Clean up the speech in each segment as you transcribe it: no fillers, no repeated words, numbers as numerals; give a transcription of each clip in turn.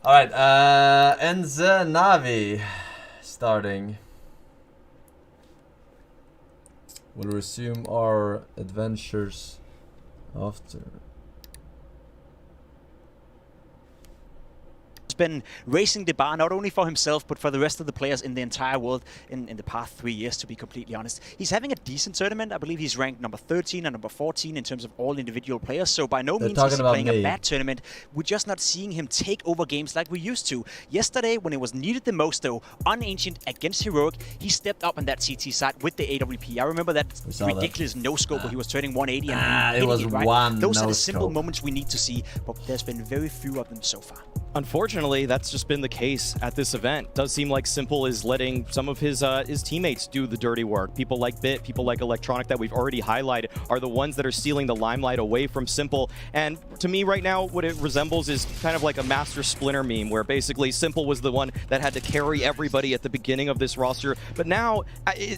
Alright, ENCE NAVI starting. We'll resume our adventures after. Been raising the bar not only for himself but for the rest of the players in the entire world in the past 3 years, to be completely honest. He's having a decent tournament. I believe he's ranked number 13 and number 14 in terms of all individual players, so by no means is he playing a bad tournament. We're just not seeing him take over games like we used to. Yesterday, when it was needed the most though, on Ancient against Heroic, he stepped up on that CT side with the AWP. I remember that ridiculous no-scope where he was turning 180 and it was right? one Those are the simple moments we need to see, but there's been very few of them so far. Unfortunately, that's just been the case at this event. Does seem like Simple is letting some of his teammates do the dirty work. People like Bit, people like Electronic that we've already highlighted are the ones that are stealing the limelight away from Simple. And to me right now, what it resembles is kind of like a Master Splinter meme, where basically Simple was the one that had to carry everybody at the beginning of this roster. But now,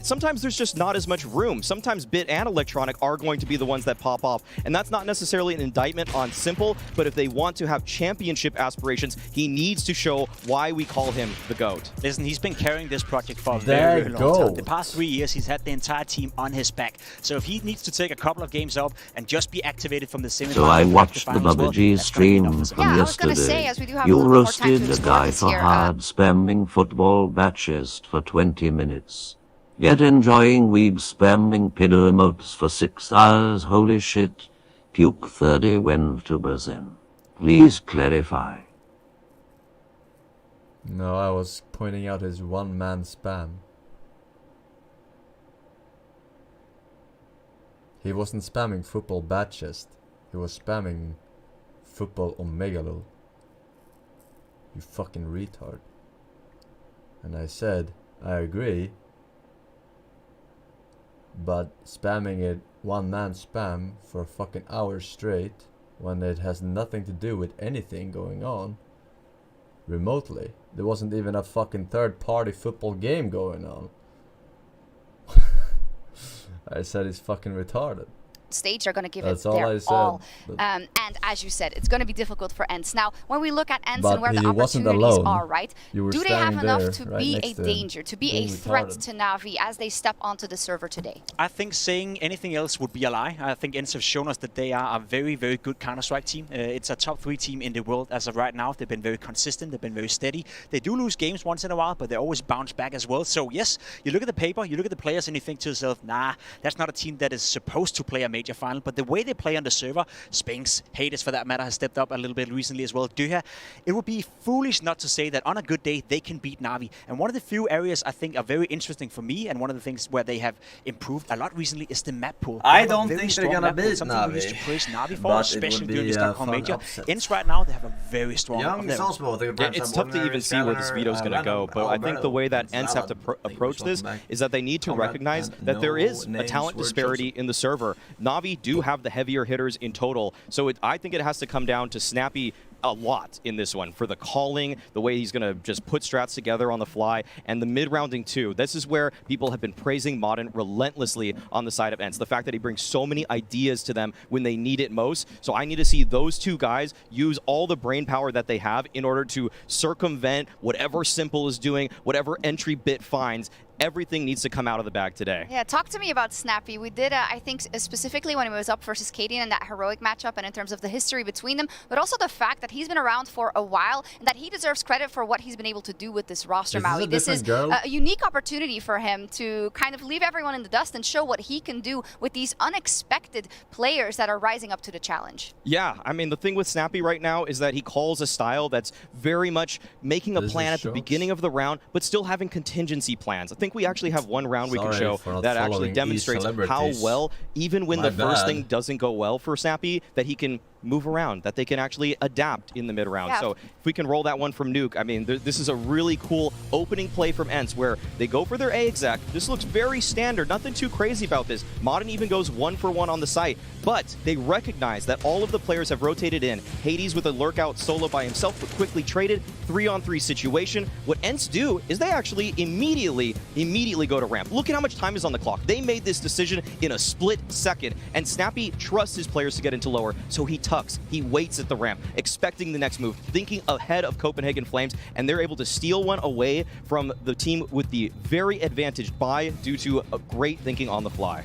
sometimes there's just not as much room. Sometimes Bit and Electronic are going to be the ones that pop off. And that's not necessarily an indictment on Simple, but if they want to have championship aspirations, he needs to show why we call him the GOAT. Listen, he's been carrying this project for a very long time. The past 3 years, he's had the entire team on his back. So if he needs to take a couple of games up and just be activated from the semifinal. So I watched the Bubba G stream from yesterday. You roasted a guy for hard spamming football batches for 20 minutes. Yet enjoying weeb spamming piddle emotes for 6 hours. Holy shit. Puke 30 went to Berlin. Please clarify. No, I was pointing out his one-man spam. He wasn't spamming football batches. He was spamming football Omegalol. You fucking retard. And I said, I agree. But spamming it one-man spam for a fucking hour straight when it has nothing to do with anything going on remotely. There wasn't even a fucking third-party football game going on. I said he's fucking retarded. Stage are going to give That's it all their I said, all. And as you said, it's going to be difficult for ENCE. Now, when we look at ENCE and where the opportunities are, right, do they have enough to be a danger, to be a threat to NAVI as they step onto the server today? I think saying anything else would be a lie. I think ENCE have shown us that they are a very, very good Counter-Strike team. It's a top 3 team in the world as of right now. They've been very consistent. They've been very steady. They do lose games once in a while, but they always bounce back as well. So yes, you look at the paper, you look at the players, and you think to yourself, nah, that's not a team that is supposed to play a major final. But the way they play on the server, Spinks, Hades for that matter, has stepped up a little bit recently as well. It would be foolish not to say that on a good day they can beat NAVI. And one of the few areas I think are very interesting for me, and one of the things where they have improved a lot recently, is the map pool. I don't think they're gonna beat something we used to praise NAVI for, especially during the Stockholm Major. Upset. ENCE right now, they have a very strong It's tough to even see where this veto is going to go, but I think the way that ENCE have to approach this is that they need to recognize that there is a talent disparity in the server. NAVI do have the heavier hitters in total, so I think it has to come down to Snappi a lot in this one for the calling, the way he's going to just put strats together on the fly, and the mid-rounding too. This is where people have been praising Modern relentlessly on the side of ENCE. The fact that he brings so many ideas to them when they need it most. So I need to see those two guys use all the brain power that they have in order to circumvent whatever Simple is doing, whatever entry Bit finds. Everything needs to come out of the bag today. Yeah, talk to me about Snappi. We did, I think, specifically when he was up versus Cadian in that heroic matchup, and in terms of the history between them, but also the fact that he's been around for a while and that he deserves credit for what he's been able to do with this roster, Maui. This is a unique opportunity for him to kind of leave everyone in the dust and show what he can do with these unexpected players that are rising up to the challenge. Yeah, I mean, the thing with Snappi right now is that he calls a style that's very much making a plan at the beginning of the round, but still having contingency plans. I think we actually have one round we can show that actually demonstrates how well, even when the first thing doesn't go well for Snappi, that he can move around, that they can actually adapt in the mid-round. Yeah. So if we can roll that one from Nuke, I mean, this is a really cool opening play from ENCE where they go for their A exec. This looks very standard, nothing too crazy about this. Modern even goes 1-for-1 on the site, but they recognize that all of the players have rotated in. Hades with a lurk out solo by himself, but quickly traded, 3-on-3 situation. What ENCE do is they actually immediately go to ramp. Look at how much time is on the clock. They made this decision in a split second, and Snappi trusts his players to get into lower, so he tucks, he waits at the ramp, expecting the next move, thinking ahead of Copenhagen Flames, and they're able to steal one away from the team with the very advantaged buy due to a great thinking on the fly.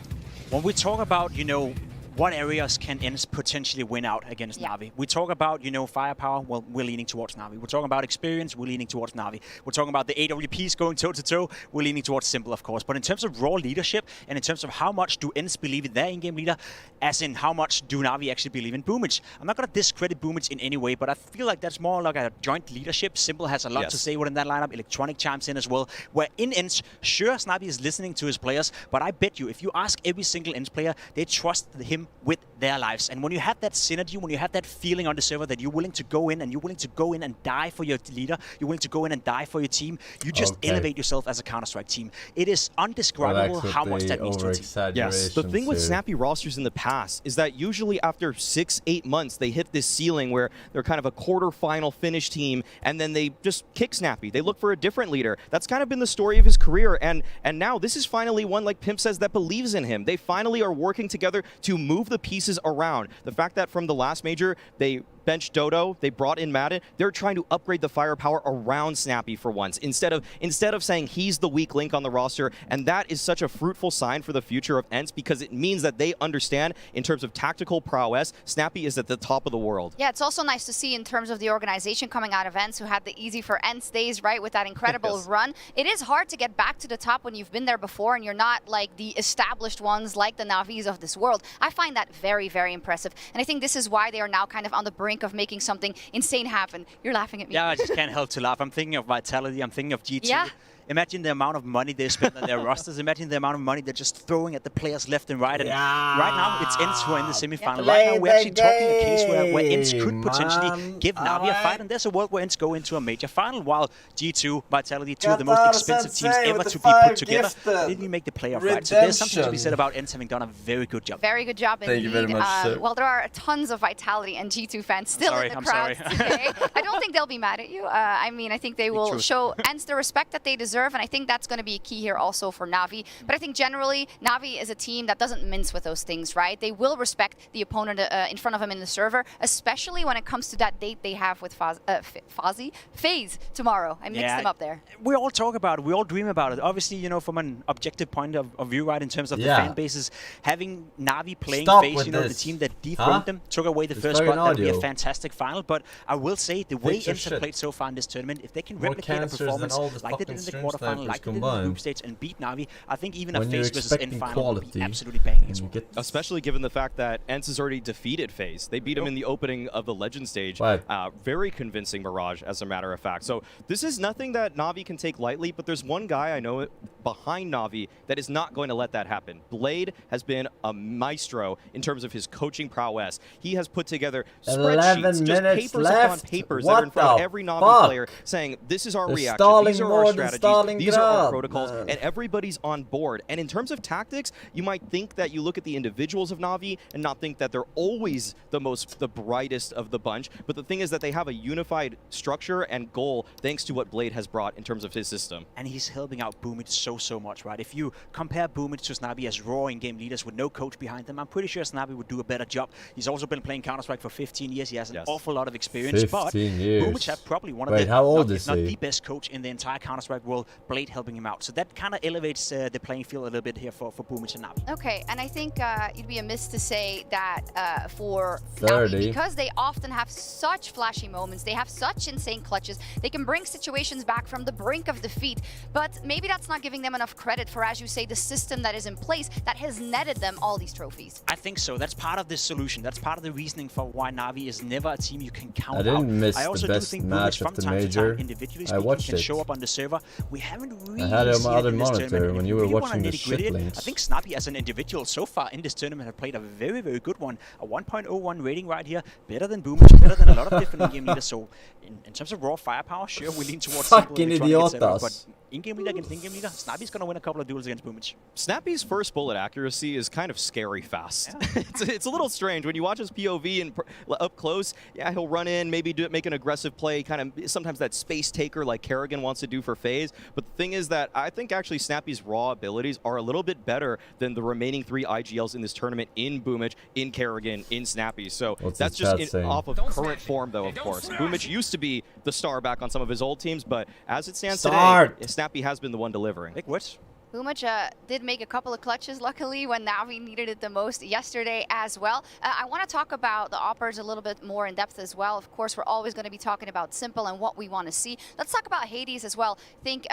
When we talk about, you know, what areas can ENCE potentially win out against NAVI? We talk about, you know, firepower, well, we're leaning towards NAVI. We're talking about experience, we're leaning towards NAVI. We're talking about the AWPs going toe-to-toe, we're leaning towards Simple, of course. But in terms of raw leadership, and in terms of how much do ENCE believe in their in-game leader, as in how much do NAVI actually believe in Boomage? I'm not going to discredit Boomage in any way, but I feel like that's more like a joint leadership. Simple has a lot to say within that lineup. Electronic chimes in as well. Where in ENCE, sure, Snappi is listening to his players, but I bet you, if you ask every single ENCE player, they trust him with their lives. And when you have that synergy, when you have that feeling on the server that you're willing to go in and you're willing to go in and die for your leader, you're willing to go in and die for your team, you just elevate yourself as a Counter-Strike team. It is undescribable how much that means to a team. Yes, the thing with Snappi rosters in the past is that usually after 6-8 months, they hit this ceiling where they're kind of a quarter-final finish team, and then they just kick Snappi. They look for a different leader. That's kind of been the story of his career, and now this is finally one, like Pimp says, that believes in him. They finally are working together to move the pieces around. The fact that from the last major, they benched Dodo, they brought in Madden, they're trying to upgrade the firepower around Snappi for once, instead of saying he's the weak link on the roster, and that is such a fruitful sign for the future of ENCE because it means that they understand in terms of tactical prowess, Snappi is at the top of the world. Yeah, it's also nice to see in terms of the organization coming out of ENCE, who had the easy for ENCE days, right, with that incredible run. It is hard to get back to the top when you've been there before and you're not like the established ones like the Navis of this world. I find that very, very impressive, and I think this is why they are now kind of on the brink of making something insane happen. You're laughing at me. Yeah, I just can't help to laugh. I'm thinking of Vitality, I'm thinking of G2. Yeah. Imagine the amount of money they spend on their rosters. Imagine the amount of money they're just throwing at the players left and right. And right now, it's ENCE who are in the semifinal. Right now, we're actually talking a case where ENCE could potentially give NAVI a fight. And there's a world where ENCE go into a major final, while G2, Vitality, two of the most expensive teams ever to be put together, didn't even make the playoff right. So there's something to be said about ENCE having done a very good job. Very good job, indeed. Thank you very much, sir. Well, there are tons of Vitality and G2 fans still in the crowd today. I don't think they'll be mad at you. I mean, I think they will show ENCE the respect that they deserve, and I think that's going to be key here also for NAVI. But I think generally, NAVI is a team that doesn't mince with those things, right? They will respect the opponent in front of them in the server, especially when it comes to that date they have with FaZe tomorrow. I mixed them up there. We all talk about it. We all dream about it. Obviously, you know, from an objective point of view, right, in terms of the fan bases, having NAVI playing FaZe, you know, the team that dethroned them, took away the first spot, that would be a fantastic final. But I will say, the way ENCE have played so far in this tournament, if they can replicate a performance like they did in the quarterfinal, like they did in the group stage, and beat NAVI, I think even a FaZe versus EN final would be absolutely banging as well. Especially given the fact that ENCE has already defeated FaZe. They beat him in the opening of the Legend stage. Very convincing Mirage, as a matter of fact. So this is nothing that NAVI can take lightly, but there's one guy I know behind NAVI that is not going to let that happen. Blade has been a maestro in terms of his coaching prowess. He has put together spreadsheets, just papers upon papers that are in front of every NAVI player saying, this is our reaction, these are our strategies, these are our protocols, and everybody's on board. And in terms of tactics, you might think that you look at the individuals of NAVI and not think that they're always the brightest of the bunch, but the thing is that they have a unified structure and goal thanks to what Blade has brought in terms of his system. And he's helping out Boomage so much, right? If you compare Boomage to Snappi as raw in-game leaders with no coach behind them, I'm pretty sure Snappi would do a better job. He's also been playing Counter-Strike for 15 years. He has an awful lot of experience, but Boomage have probably one of the, if not the best coach in the entire Counter-Strike world, Blade helping him out. So that kind of elevates the playing field a little bit here for Boomage and NAVI. Okay, and I think it'd be amiss to say that for NAVI, because they often have such flashy moments, they have such insane clutches, they can bring situations back from the brink of defeat, but maybe that's not giving them enough credit for, as you say, the system that is in place that has netted them all these trophies. I think so. That's part of the solution. That's part of the reasoning for why NAVI is never a team you can count out. I didn't miss I also the do best think match from of the time major. to time, individually I watched can it. show up on the server. We haven't really I had it on my other in this monitor tournament. when you were watching the shit links. I think Snappi as an individual so far in this tournament have played a very, very good one. A 1.01 rating right here. Better than Boomage, better than a lot of different in-game leaders. So in terms of raw firepower, sure, we lean towards fucking idiotas. But in-game leader against in-game leader, Snappi's going to win a couple of duels against Boomich. Snappi's first bullet accuracy is kind of scary fast. Yeah. it's a little strange. When you watch his POV and up close, yeah, he'll run in, maybe make an aggressive play, kind of sometimes that space taker like Kerrigan wants to do for FaZe. But the thing is that I think actually Snappi's raw abilities are a little bit better than the remaining 3 IGLs in this tournament in Boomich, in Kerrigan, in Snappi. So that's just off of current form, though, of course. Boomich used to be the star back on some of his old teams, but as it stands today, Snappi has been the one delivering. Big what? Boomich did make a couple of clutches, luckily, when NAVI needed it the most yesterday as well. I want to talk about the Oppers a little bit more in depth as well. Of course, we're always going to be talking about Simple and what we want to see. Let's talk about Hades as well. I think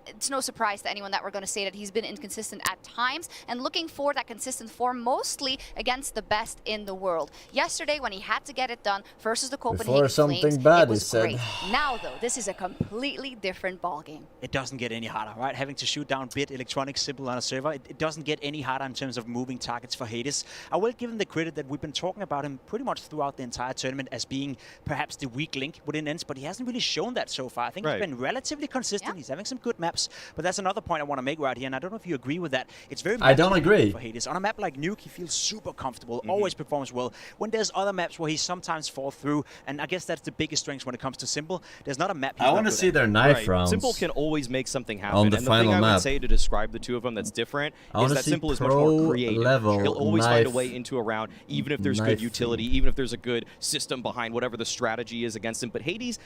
it's no surprise to anyone that we're going to say that he's been inconsistent at times and looking for that consistent form, mostly against the best in the world. Yesterday, when he had to get it done versus the Copenhagen Flames, it was great. Now, though, this is a completely different ballgame. It doesn't get any harder, right? Having to shoot down Bit, Electronics, Simple on a server, it doesn't get any harder in terms of moving targets for Hades. I will give him the credit that we've been talking about him pretty much throughout the entire tournament as being perhaps the weak link within ENCE, but he hasn't really shown that so far. I think he's been relatively consistent. Yeah. He's having some good maps, but that's another point I want to make right here, and I don't know if you agree with that. It's very I don't agree. For Hades. On a map like Nuke, he feels super comfortable, always performs well. When there's other maps where he sometimes falls through, and I guess that's the biggest strength when it comes to Simple. There's not a map I want to see their knife rounds. Simple can always make something happen. On the and final the thing map. I would say to describe the two of them that's different is that Simple is much more creative. He'll always find a way into a round, even if there's good utility, even if there's a good system behind whatever the strategy is against him. But Hades,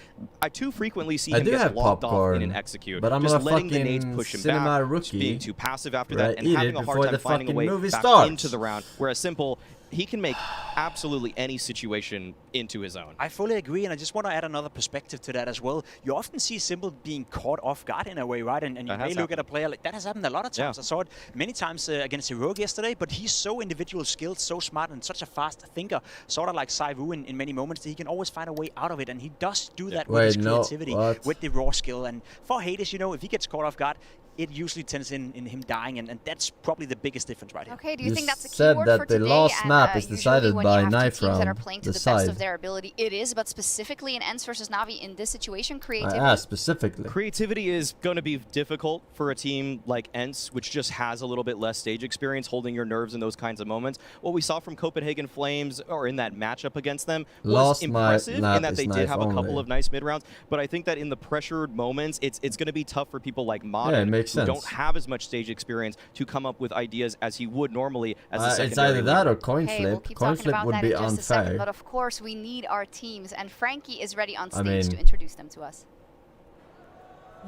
I too frequently see him get locked off in an execute. But I'm just letting the nades push him back, just being too passive after that, and having a hard time finding a way back into the round. Whereas Simple, he can make absolutely any situation into his own. I fully agree, and I just want to add another perspective to that as well. You often see Simple being caught off guard in a way, right? And you may look at a player like that has happened a lot of times. Yeah. I saw it many times against Heroic yesterday, but he's so individual skilled, so smart, and such a fast thinker, sort of like Saivu in many moments, that he can always find a way out of it, and he does do that with his creativity, with the raw skill. And for Hades, you know, if he gets caught off guard, it usually tends in him dying, and that's probably the biggest difference right here. Okay, do you think that's a keyword for today? The last map is decided by knife round. That are playing to the best of their ability, it is, but specifically in ENCE versus NAVI in this situation, creativity. Specifically. Creativity is going to be difficult for a team like ENCE, which just has a little bit less stage experience, holding your nerves in those kinds of moments. What we saw from Copenhagen Flames, or in that matchup against them, was impressive in that they did have a couple of nice mid rounds. But I think that in the pressured moments, it's going to be tough for people like Modern, who don't have as much stage experience, to come up with ideas as he would normally as a secondary. It's either that or coin flip. We'll keep coin talking flip about would that be in just unfair. a second, but of course we need our teams, and Frankie is ready on stage to introduce them to us.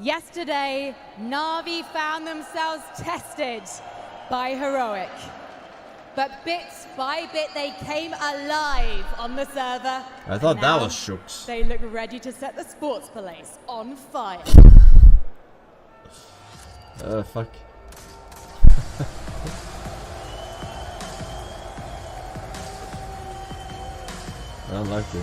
Yesterday, NAVI found themselves tested by Heroic. But bit by bit, they came alive on the server. I thought that was Shooks. They look ready to set the sports police on fire. Fuck. I don't like it.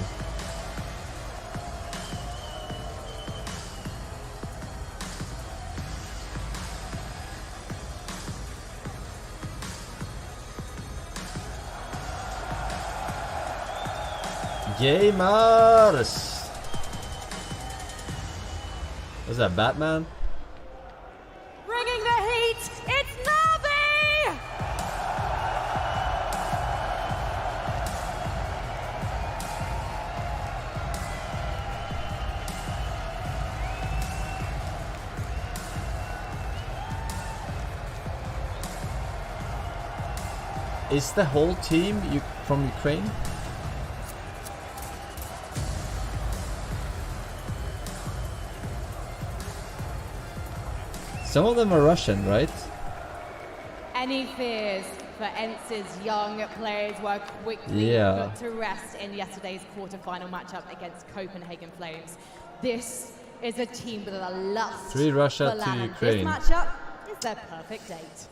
Gamers! Was that Batman? Bringing the heat, it's NAVI! Is the whole team from Ukraine? Some of them are Russian, right? Any fears for ENCE's young players were quickly put to rest in yesterday's quarterfinal matchup against Copenhagen Flames. This is a team with a lust 3 Russia, for 2 LAN. Ukraine. This matchup is their perfect date.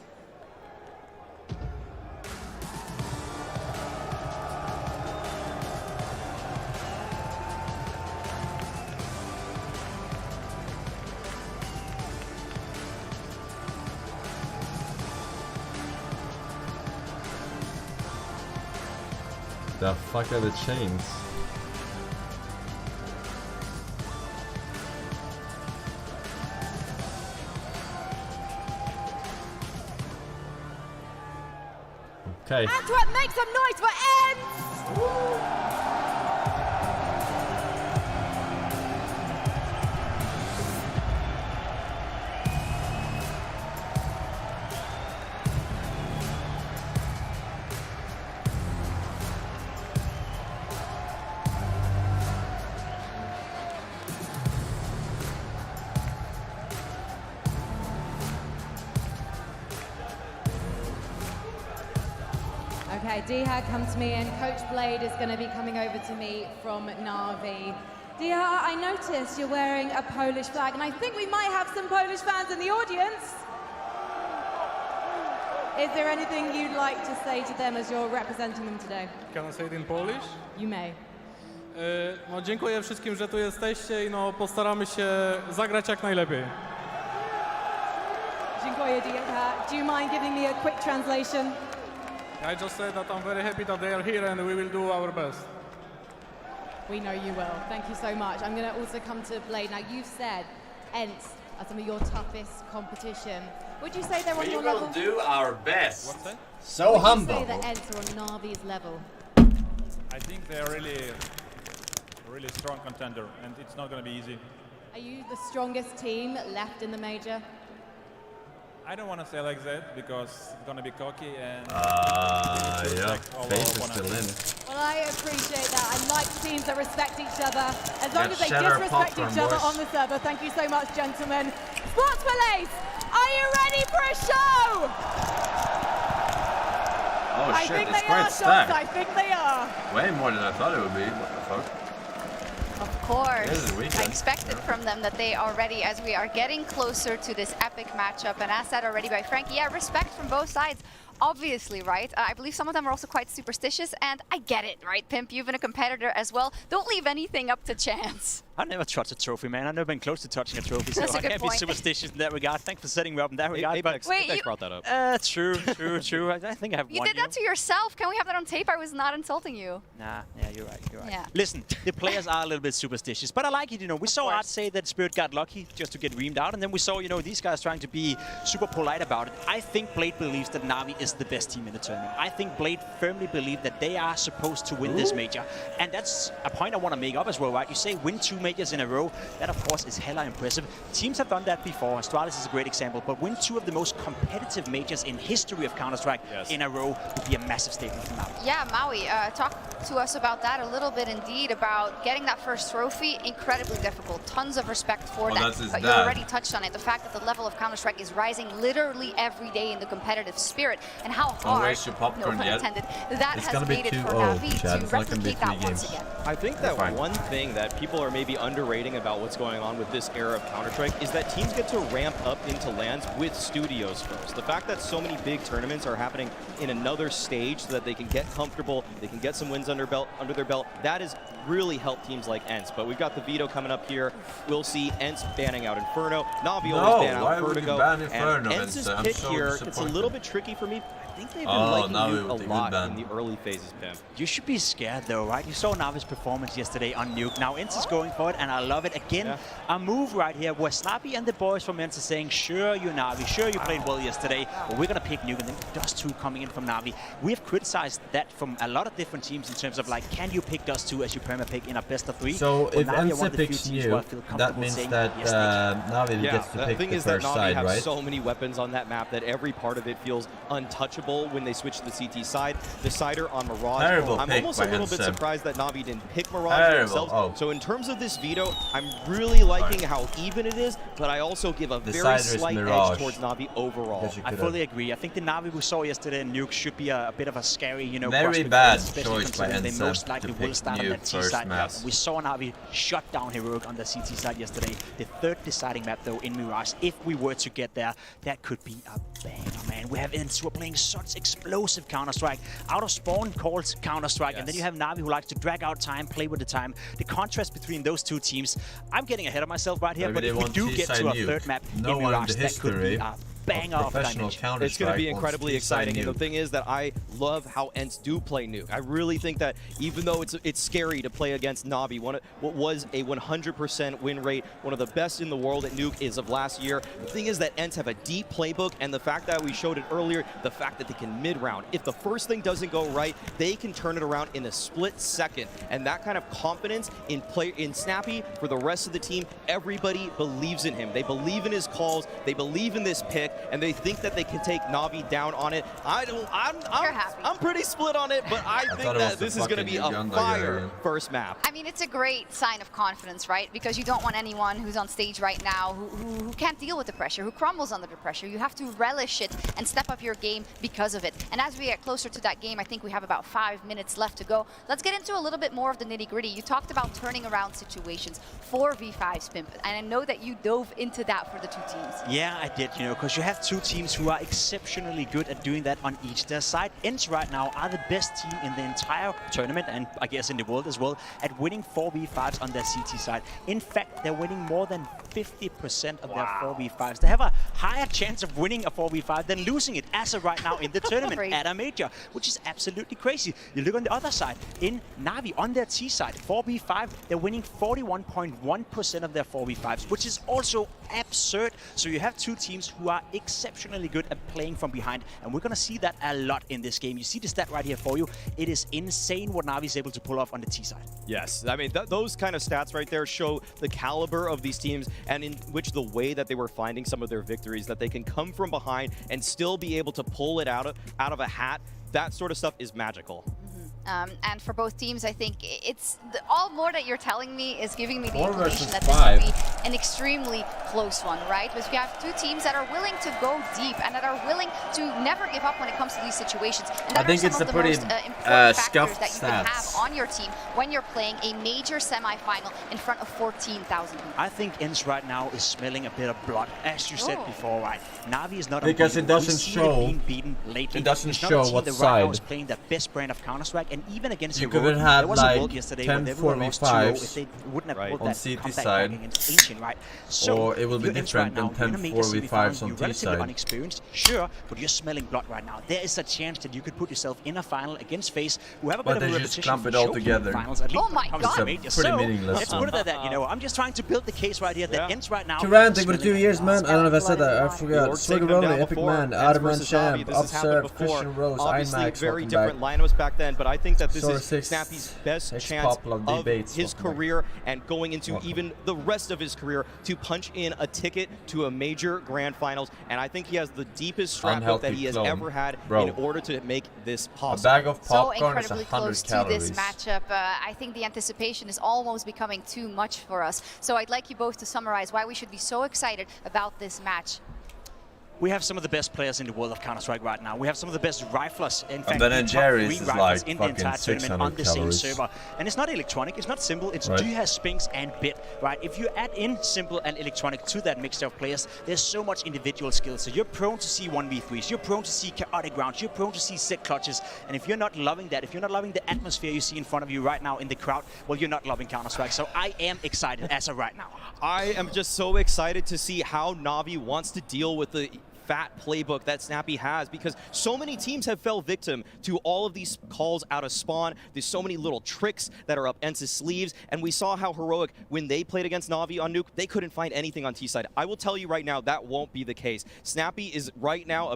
The fuck are the chains? Okay. Antwerp, make some noise for ENCE! Okay, Deha, come to me, and Coach Blade is going to be coming over to me from NAVI. Deha, I noticed you're wearing a Polish flag, and I think we might have some Polish fans in the audience. Is there anything you'd like to say to them as you're representing them today? Can I say it in Polish? You may. No, dziękuję wszystkim, że tu jesteście i no, postaramy się zagrać jak najlepiej. Dziękuję, Deha. Do you mind giving me a quick translation? I just said that I'm very happy that they are here and we will do our best. We know you will. Thank you so much. I'm going to also come to Blade. Now, you've said ENCE are some of your toughest competition. Would you say they're on your level? We will do our best. What's that? So Would humble. you say that ENCE are on NAVI's level? I think they're really strong contender, and it's not going to be easy. Are you the strongest team left in the major? I don't want to say like that because it's going to be cocky and yeah, Face is still in. Well, I appreciate that. I like teams that respect each other, as long as they cheddar disrespect each other boys. on the server. Thank you so much, gentlemen. Sports Malaise, are you ready for a show? Oh I shit, think it's they quite are, stacked. Shots. I think they are. Way more than I thought it would be. What the fuck? Of course. This is weekend. I expected from them that they are ready as we are getting closer to this epic matchup. And as said already by Frankie, yeah, respect from both sides. Obviously, right? I believe some of them are also quite superstitious, and I get it, right, Pimp? You've been a competitor as well. Don't leave anything up to chance. I've never touched a trophy, man. I've never been close to touching a trophy, so That's a I good can't point. be superstitious in that regard. Thanks for setting me up in that regard. Apex, Wait, Apex you- brought that up. True. I think I have You one. did that to yourself. Can we have that on tape? I was not insulting you. Nah, yeah, you're right. Yeah. Listen, the players are a little bit superstitious, but I like it, you know. We saw Art say that Spirit got lucky just to get reamed out, and then we saw, you know, these guys trying to be super polite about it. I think Blade believes that Navi is the best team in the tournament. I think Blade firmly believe that they are supposed to win this major, and that's a point I want to make up as well, right? You say win 2 majors in a row. That, of course, is hella impressive. Teams have done that before. Astralis is a great example, but win 2 of the most competitive majors in history of Counter-Strike in a row would be a massive statement from Navi. Yeah, Maui, talk to us about that a little bit indeed, about getting that first trophy. Incredibly difficult. Tons of respect for that. But you already touched on it. The fact that the level of Counter-Strike is rising literally every day in the competitive spirit, and how hard, no pun intended, that has made it for Navi to replicate that once again. I think that one thing that people are maybe underrating about what's going on with this era of Counter-Strike is that teams get to ramp up into lands with studios first. The fact that so many big tournaments are happening in another stage so that they can get comfortable, they can get some wins under their belt, that has really helped teams like ENCE. But we've got the Veto coming up here. We'll see ENCE banning out Inferno. Navi always ban out Vertigo. And ENCE's pick here, it's a little bit tricky for me. I think they've been liking Nuke a lot in the early phases, Pimp. You should be scared though, right? You saw Navi's performance yesterday on Nuke. Now ENCE is going for it, and I love it. Again, a move right here where Snappi and the boys from ENCE are saying, sure, you Navi, sure, you played well yesterday, but we're going to pick Nuke, and then Dust2 coming in from Navi. We have criticized that from a lot of different teams in terms of, like, can you pick Dust2 as your perma pick in a best of 3? So well, if ENCE picks Nuke, that means that Navi gets to pick the first side, right? The thing is that Navi have so many weapons on that map that every part of it feels untouchable when they switch to the CT side. Decider on Mirage. I'm almost a little bit surprised that Navi didn't pick Mirage themselves. So in terms of this Veto, I'm really liking how even it is, but I also give a very slight edge towards Navi overall. I fully agree. I think the Navi we saw yesterday in Nuke should be a bit of a scary, you know, very bad choice by ENCE. They most likely will start on that T side. We saw Navi shut down Heroic on the CT side yesterday. The third deciding map though in Mirage, if we were to get there, that could be a banger, man. We have ENCE who are playing such explosive Counter-Strike. Out of spawn calls Counter-Strike, and then you have Navi who likes to drag out time, play with the time. The contrast between those two teams, I'm getting ahead of myself right here, but if we do get to a third map in Mirage, that could be a banger of a professional dimension. Counter-Strike. It's going to be incredibly exciting. And the Nuke. thing is that I love how ENCE do play Nuke. I really think that even though it's scary to play against NAVI, what was a 100% win rate, one of the best in the world at Nuke is of last year. The thing is that ENCE have a deep playbook, and the fact that we showed it earlier, the fact that they can mid-round. If the first thing doesn't go right, they can turn it around in a split second. And that kind of confidence in Snappi for the rest of the team, everybody believes in him. They believe in his calls, they believe in this pick, and they think that they can take NAVI down on it. I'm pretty split on it, but I think that this is going to be a fire first map. I mean, it's a great sign of confidence, right? Because you don't want anyone who's on stage right now who can't deal with the pressure, who crumbles under the pressure. You have to relish it and step up your game because of it. And as we get closer to that game, I think we have about 5 minutes left to go. Let's get into a little bit more of the nitty-gritty. You talked about turning around situations, 4v5s, Pimp, and I know that you dove into that for the two teams. Yeah, I did, because you have two teams who are exceptionally good at doing that on each their side. ENCE right now are the best team in the entire tournament, and I guess in the world as well, at winning 4v5s on their CT side. In fact, they're winning more than 50% of their 4v5s. They have a higher chance of winning a 4v5 than losing it as of right now in the tournament at a major, which is absolutely crazy. You look on the other side, in NAVI, on their T side, 4v5, they're winning 41.1% of their 4v5s, which is also absurd. So you have two teams who are exceptionally good at playing from behind, and we're going to see that a lot in this game. You see the stat right here for you. It is insane what NAVI is able to pull off on the T side. Yes, I mean, those kind of stats right there show the caliber of these teams, and in which the way that they were finding some of their victories, that they can come from behind and still be able to pull it out of a hat. That sort of stuff is magical. And for both teams, I think it's all more that you're telling me is giving me the 4 information versus that this 5. will be an extremely close one, right? Because we have two teams that are willing to go deep and that are willing to never give up when it comes to these situations. And that I think are it's some a of the pretty most important factors scuffed that you can have stats. on your team when you're playing a major semi-final in front of 14,000 people. I think ENCE right now is smelling a bit of blood, as you said before, right? NAVI is not because it doesn't show. Being beaten lately. It doesn't It's not show a team what that right now side. is playing the best brand of Counter-Strike, and even against You Heroic, could have there was like a world yesterday 10 where everyone lost 2-0 if they wouldn't have pulled on that CT comeback side. back against Ancient, right? So Or it will be you're ENCE right different now, than you're 10 in a major 4v5s semifinal, on you're T relatively side. unexperienced, sure, but you're smelling blood right now. There is a chance that you could put yourself in a final against FaZe, who have a bit But of a they just repetition clump for it all choking together. finals, at least Oh my when it comes to God. major. It's a pretty So meaningless let's one. put it at that, I'm just trying to build the case right here that ENCE right now. Tarantic with is 2 smelling years, man. I don't know if I said that. I The forgot. Orcs taking them Swiggeroni, down Epic before. Man, ENCE Ottoman versus NAVI. Champ, This has happened Observe, before. Christian Rose, Obviously, IMAX, very welcome different back. lineups back then, but I think that this Solar is 6, Snappi's best chance ex-couple of of debates, his welcome back. career and going into even the rest of his career to punch in a ticket to a major grand finals. And I think he has the deepest strap build that Unhealthy he has clone. ever had Bro. in order to make this A possible. bag of So popcorn is incredibly 100 close calories. to this matchup. I think the anticipation is almost becoming too much for us. So I'd like you both to summarize why we should be so excited about this match. We have some of the best players in the world of Counter-Strike right now. We have some of the best riflers. In fact, Ben the and top Jerry's 3 is riflers like in the fucking entire tournament 600 on the same calories. server. And it's not electronic, it's not simple, it's Right. Dyha, Spinks, and Bit, right? If you add in simple and electronic to that mixture of players, there's so much individual skill. So you're prone to see 1v3s, you're prone to see chaotic rounds, you're prone to see set clutches. And if you're not loving that, if you're not loving the atmosphere you see in front of you right now in the crowd, well, you're not loving Counter-Strike. So I am excited as of right now. I am just so excited to see how NAVI wants to deal with the fat playbook that Snappi has, because so many teams have fell victim to all of these calls out of spawn. There's so many little tricks that are up ENCE's sleeves, and we saw how Heroic, when they played against NAVI on Nuke, they couldn't find anything on T-side. I will tell you right now, that won't be the case. Snappi is right now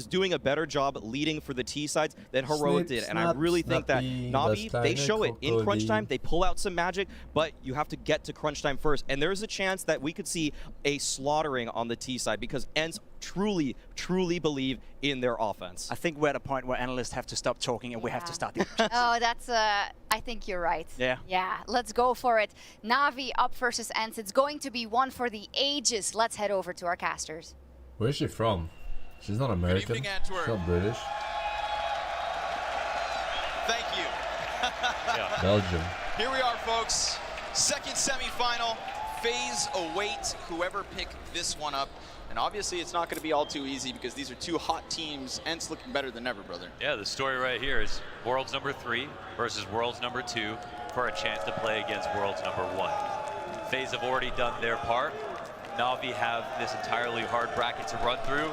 doing a better job leading for the T-sides than Heroic did, and I really think that NAVI, they show it in crunch time, they pull out some magic, but you have to get to crunch time first, and there's a chance that we could see a slaughtering on the T-side, because ENCE truly believe in their offense. I think we're at a point where analysts have to stop talking and we have to start the Oh, that's, I think you're right. Yeah. Yeah, let's go for it. NAVI up versus ENCE. It's going to be one for the ages. Let's head over to our casters. Where is she from? She's not American. evening, She's not British. Thank you. Belgium. Here we are, folks. Second semifinal. FaZe await whoever picked this one up. And obviously, it's not going to be all too easy because these are two hot teams. ENCE looking better than ever, brother. Yeah, the story right here is World's number 3 versus World's number 2 for a chance to play against World's number 1. FaZe have already done their part. NAVI have this entirely hard bracket to run through.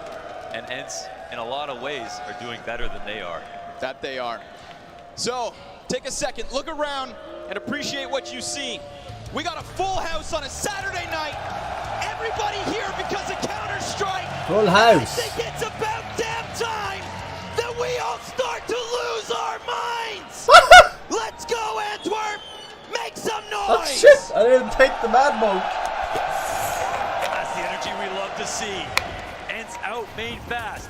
And ENCE, in a lot of ways, are doing better than they are. That they are. So, take a second, look around, and appreciate what you see. We got a full house on a Saturday night. Everybody here because of Counter-Strike. Full house. I think it's about damn time that we all start to lose our minds. Let's go, Antwerp. Make some noise. Oh shit, I didn't take the mad mode. That's the energy we love to see. ENCE out main fast.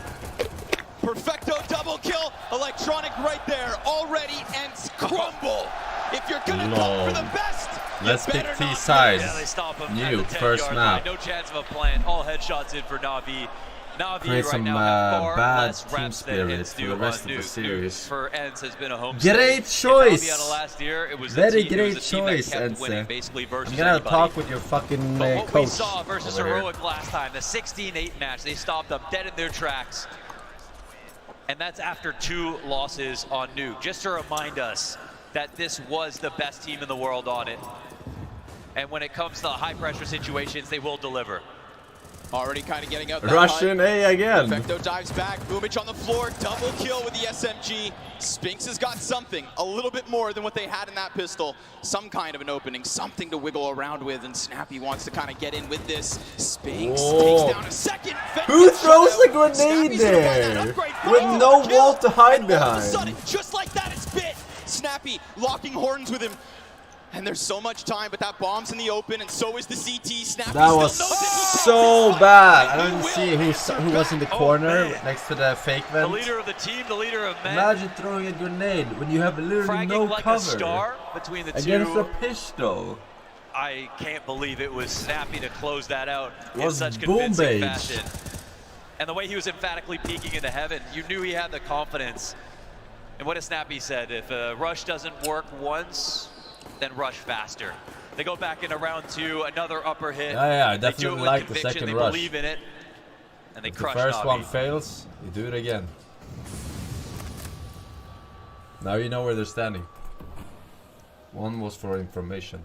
Perfecto double kill. Electronic right there. Already ENCE crumble. If you're gonna go for the best, let's pick T sides. Yeah, they stop him. Nuke, first map. No chance of a plant. All headshots in for NAVI. NAVI Create right some now have far bad less team reps than spirit ENCE for do the rest on of the Nuke. series. For ENCE has been a home Great state. choice. Out of last year, it was Very a team, great it was a team that choice, kept ENCE. winning basically versus I'm gonna anybody. talk with your fucking But what coach. we saw versus over here. Heroic last time, the 16-8 match, they stopped them dead in their tracks. And that's after 2 losses on Nuke. Just to remind us that this was the best team in the world on it. And when it comes to high pressure situations, they will deliver. Already kind of getting out that Russian A again. Perfecto dives back. Boomich on the floor. Double kill with the SMG. Spinks has got something. A little bit more than what they had in that pistol. Some kind of an opening. Something to wiggle around with. And Snappi wants to kind of get in with this. Spinks takes down a second. Who throws the grenade there? With no wall to hide behind. All of a sudden, just like that, it's bit. Snappi locking horns with him. And there's so much time, but that bomb's in the open, and so is the CT. Snappi That was so bad. I didn't see who was in the corner next to the fake vent. The leader of the team, the leader of men. Imagine throwing a grenade when you have literally no like cover a star between the against two. a pistol. I can't believe it was Snappi to close that out in Was such boom convincing bait. fashion. And the way he was emphatically peeking into heaven, you knew he had the confidence. And what has Snappi said? If a rush doesn't work once, then rush faster. They go back into round 2, another upper hit. Yeah, I They do it definitely with like the conviction, second they rush. believe in it, and they If the crush first NAVI. one fails, you do it again. Now you know where they're standing. One was for information.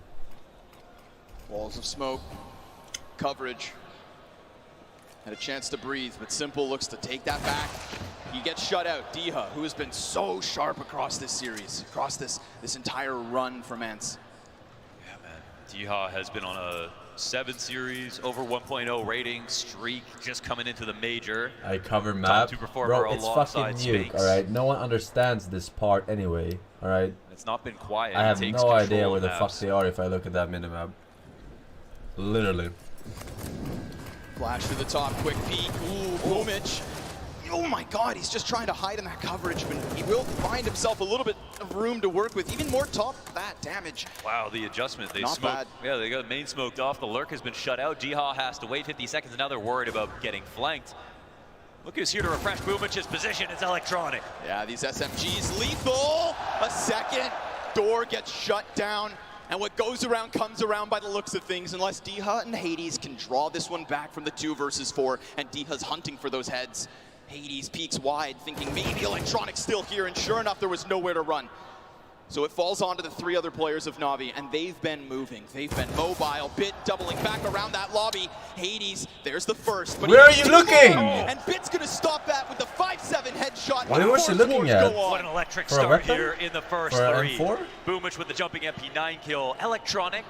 Walls of smoke. Coverage. Had a chance to breathe, but Simple looks to take that back. He gets shut out. Dezhnyov, who has been so sharp across this series, across this entire run from ENCE. Yeah, man. Dezhnyov has been on a 7 series, over 1.0 rating streak, just coming into the major. I cover Top map. 2 performer Bro, it's fucking alongside Nuke, Spinks. alright? No one understands this part anyway, alright? It's not been quiet. I have He takes no idea control where the of fuck maps. they are if I look at that minimap. Literally. Flash to the top, quick peek. Ooh, Boomich. Oh my god, he's just trying to hide in that coverage, but he will find himself a little bit of room to work with. Even more top that damage. Wow, the adjustment. They Not smoked. bad. Yeah, they got main smoked off. The lurk has been shut out. Dezhnyov has to wait 50 seconds. Now they're worried about getting flanked. Look who's here to refresh Boomich's position. It's electronic. Yeah, these SMGs lethal. A second. Door gets shut down. And what goes around comes around by the looks of things, unless Dezhnyov and Hades can draw this one back from the 2 versus 4, and Dezhnyov's hunting for those heads. Hades peeks wide, thinking maybe Electronic's still here, and sure enough, there was nowhere to run. So it falls onto the 3 other players of NAVI, and they've been moving. They've been mobile. Bit doubling back around that lobby. Hades, there's the first. But Where are you looking? And Bit's gonna stop that with the 5-7 headshot. What was she looking at? What an electric For a start weapon? here in the first For an 3. M4? Boomich with the jumping MP9 kill. Electronic,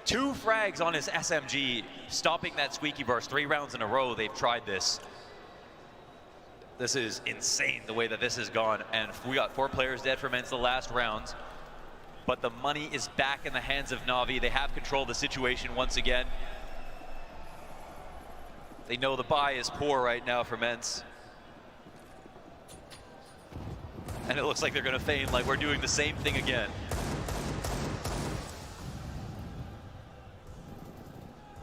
2 frags on his SMG, stopping that squeaky burst. 3 rounds in a row they've tried this. This is insane the way that this has gone. And we got 4 players dead from ENCE the last round. But the money is back in the hands of NAVI. They have control of the situation once again. They know the buy is poor right now from ENCE. And it looks like they're going to feign like we're doing the same thing again.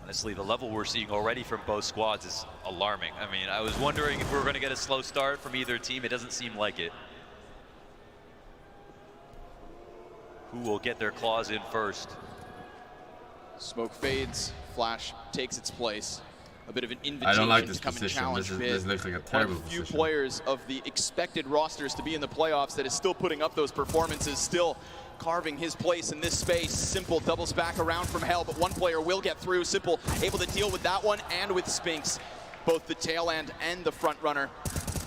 Honestly, the level we're seeing already from both squads is alarming. I mean, I was wondering if we were going to get a slow start from either team. It doesn't seem like it. Who will get their claws in first? Smoke fades, Flash takes its place. A bit of an invitation I don't like this to come position. and challenge This looks like a terrible One of the few position. players of the expected rosters to be in the playoffs that is still putting up those performances, still carving his place in this space. Simple doubles back around from hell, but one player will get through. Simple able to deal with that one and with Spinks. both the tail end and the front runner.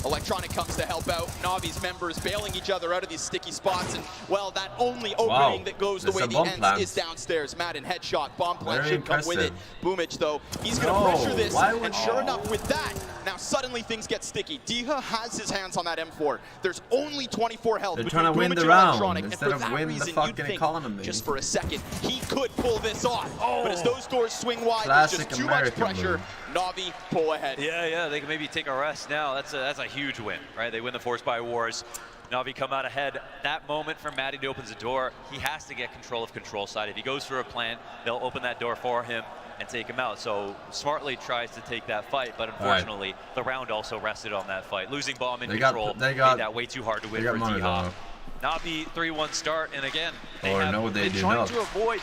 Electronic comes to help out. Navi's members bailing each other out of these sticky spots, and well, that only opening that goes the way the ENCE is downstairs. Madden headshot, bomb plant should come with it. Boomich though, he's gonna pressure this, and sure enough with that, now suddenly things get sticky. Deha has his hands on that M4. There's only 24 health. They're trying to win the round instead of win the fucking economy. Just for a second, he could pull this off. But as those doors swing wide, there's just too much pressure. Navi pull ahead. Yeah, they can maybe take a rest now. That's a huge win, right? They win the Force by Wars. Navi come out ahead. That moment for Maddie to opens the door, he has to get control of control side. If he goes for a plant, they'll open that door for him and take him out. So smartly tries to take that fight, but unfortunately, the round also rested on that fight. Losing bomb in control made that way too hard to win for Dezhnyov. Navi 3-1 start, and again, they're trying to avoid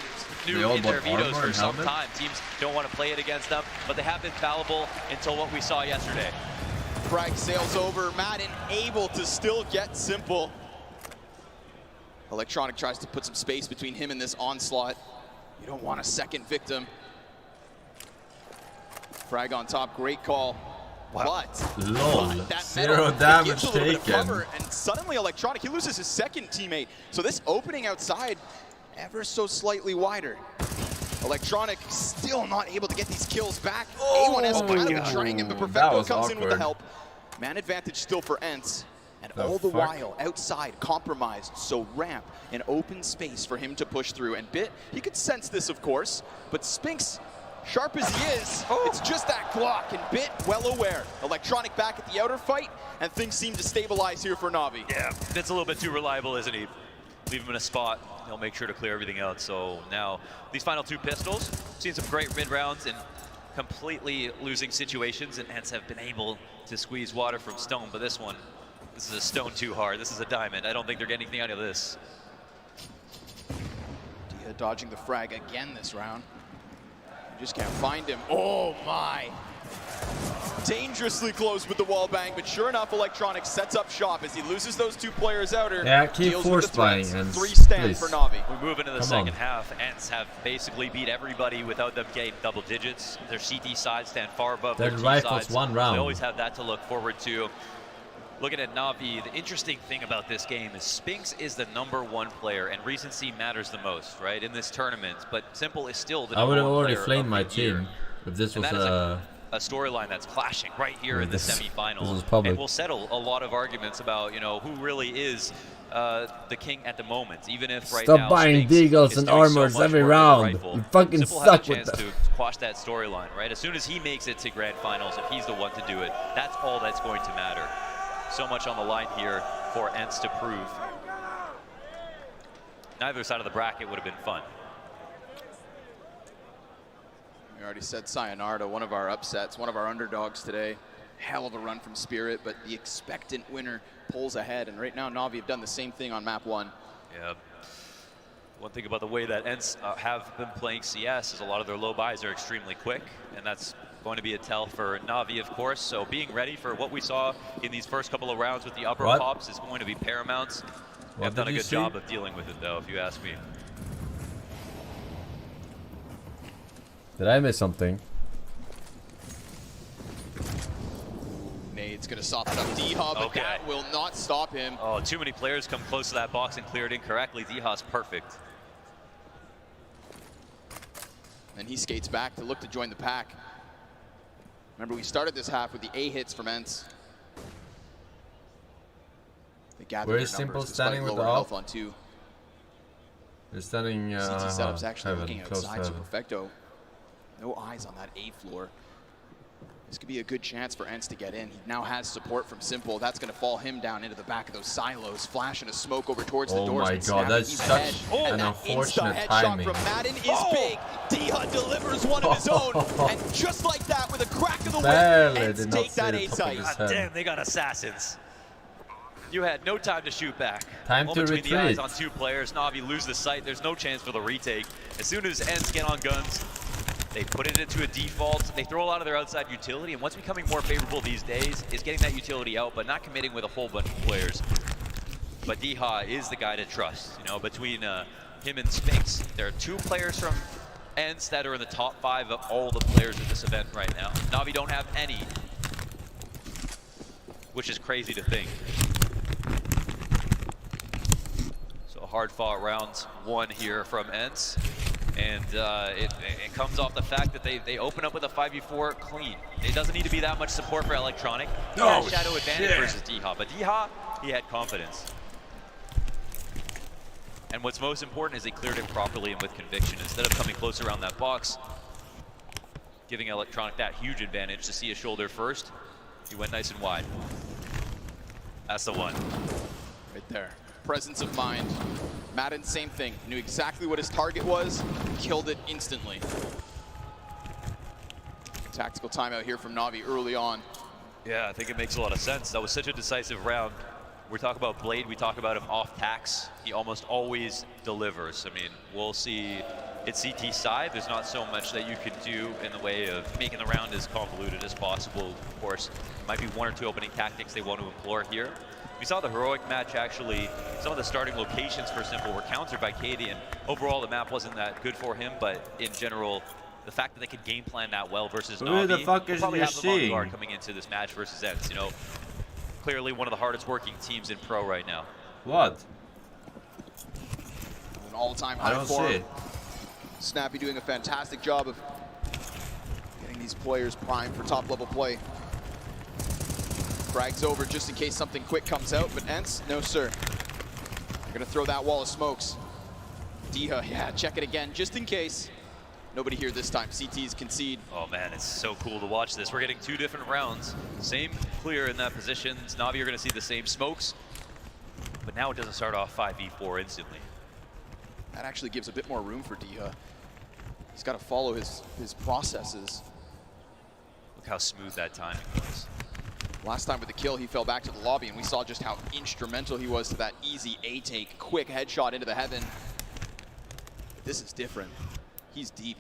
Nuke in their vetoes for some time. Teams don't want to play it against them, but they have been fallible until what we saw yesterday. Frag sails over, Madden able to still get simple. Electronic tries to put some space between him and this onslaught. You don't want a second victim. Frag on top, great call. Wow. But that 0 damage taken. And suddenly Electronic, he loses his second teammate. So this opening outside, ever so slightly wider. Electronic still not able to get these kills back. A1S kind of betraying him, but Perfecto comes in with the help. Man advantage still for ENCE. And all the while, outside, compromised. So ramp, an open space for him to push through. And Bit, he could sense this, of course, but Spinks, sharp as he is, it's just that Glock, and Bit well aware. Electronic back at the outer fight, and things seem to stabilize here for Navi. Yeah, Bit's a little bit too reliable, isn't he? Leave him in a spot, he'll make sure to clear everything out. So now, these final two pistols, seen some great mid rounds and completely losing situations, and ENCE have been able to squeeze water from Stone, but this is a stone too hard. This is a diamond. I don't think they're getting anything out of this. Dia dodging the frag again this round. Just can't find him. Oh my. Dangerously close with the wall bang, but sure enough, Electronic sets up shop as he loses those two players outer. Yeah, keep force buying. 3 stand for Navi. We move into the second half. ENCE have basically beat everybody without them getting double digits. Their CT sides stand far above their T sides. One round. They always have that to look forward to. Looking at Navi, the interesting thing about this game is Spinks is the #1 player, and recency matters the most, right, in this tournament. But Simple is still the #1 player. I would have already flamed my team if this was a storyline that's clashing right here in the semifinals, and will settle a lot of arguments about, you know, who really is the king at the moment. Even if right now stop buying deagles and armors every round. You fucking Simple suck has a with chance that. to quash that storyline, right? As soon as he makes it to grand finals, if he's the one to do it, that's all that's going to matter. So much on the line here for ENCE to prove. Neither side of the bracket would have been fun. We already said sayonara to one of our upsets, one of our underdogs today. Hell of a run from Spirit, but the expectant winner pulls ahead. And right now, Navi have done the same thing on map 1. Yeah. One thing about the way that ENCE have been playing CS is a lot of their low buys are extremely quick, and that's going to be a tell for Navi, of course. So being ready for what we saw in these first couple of rounds with the upper pops is going to be paramount. They've done a good job of dealing with it, though, if you ask me. Did I miss something? Nade's gonna soften up Deha, but that will not stop him. Oh, too many players come close to that box and clear it incorrectly. Deha's perfect. And he skates back to look to join the pack. Remember, we started this half with the A hits from ENCE. They gathered Where their is Simple numbers standing with lower the health on 2. They're standing CT setup's actually looking close outside, so Perfecto. No eyes on that A floor. This could be a good chance for ENCE to get in. He now has support from Simple. That's going to fall him down into the back of those silos. Flash and a smoke over towards the doors. Oh my god, that's such an unfortunate timing. From Madden is big. Deha delivers one of his own. And just like that, with a crack of the whip, ENCE take that A site. God damn, they got assassins. You had no time to shoot back. Time All to between retreat. the eyes on 2 players. Navi lose the sight. There's no chance for the retake. As soon as ENCE get on guns, they put it into a default. They throw a lot of their outside utility, and what's becoming more favorable these days is getting that utility out, but not committing with a whole bunch of players. But Deha is the guy to trust. You know, between him and Spinks, there are 2 players from ENCE that are in the top 5 of all the players at this event right now. Navi don't have any which is crazy to think. So hard-fought round 1 here from ENCE. And it comes off the fact that they open up with a 5v4 clean. It doesn't need to be that much support for Electronic. He has shadow advantage versus Dezhnyov, but Dezhnyov, he had confidence. And what's most important is they cleared it properly and with conviction. Instead of coming close around that box, giving Electronic that huge advantage to see a shoulder first, he went nice and wide. That's the one. Right there. Presence of mind. Madden, same thing. Knew exactly what his target was, killed it instantly. Tactical timeout here from Navi early on. Yeah, I think it makes a lot of sense. That was such a decisive round. We talk about Blade, we talk about him off tax. He almost always delivers. I mean, we'll see it's CT side. There's not so much that you can do in the way of making the round as convoluted as possible. Of course, might be 1 or 2 opening tactics they want to employ here. We saw the heroic match actually, some of the starting locations for Simple were countered by Katie, and overall the map wasn't that good for him, but in general, the fact that they could game plan that well versus Navi, Who the fuck is probably you have them on seeing? guard coming into this match versus ENCE, you know. Clearly one of the hardest working teams in pro right now. What? An all-time I high don't form. see it. Snappi doing a fantastic job of getting these players primed for top-level play. Frags over just in case something quick comes out, but ENCE, no sir. They're gonna throw that wall of smokes. Dezhnyov, yeah, check it again, just in case. Nobody here this time, CTs concede. Oh man, it's so cool to watch this. We're getting 2 different rounds. Same clear in that position. Navi are gonna see the same smokes, but now it doesn't start off 5v4 instantly. That actually gives a bit more room for Dezhnyov. He's gotta follow his processes. Look how smooth that timing was. Last time with the kill, he fell back to the lobby, and we saw just how instrumental he was to that easy A-take, quick headshot into the heaven. But this is different. He's deep.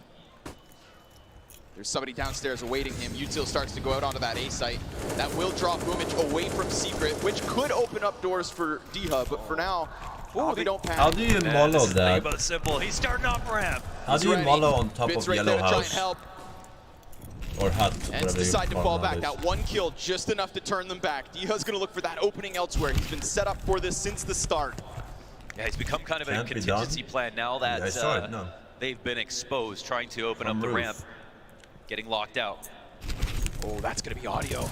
There's somebody downstairs awaiting him. Util starts to go out onto that A site. That will draw Boomich away from Secret, which could open up doors for Dezhnyov, but for now, we don't panic. How do you mollow that? About Simple. He's starting off ramp. How do you mollow on top Vince of right yellow there to try and house? help. Or hut, ENCE decide to fall back. That 1 kill, just enough to turn them back. Dezhnyov's gonna look for that opening elsewhere. He's been set up for this since the start. Yeah, he's become kind of a contingency plan now that Yeah, I saw it, no. they've been exposed, trying to open up the ramp, getting locked out. Oh, that's gonna be audio.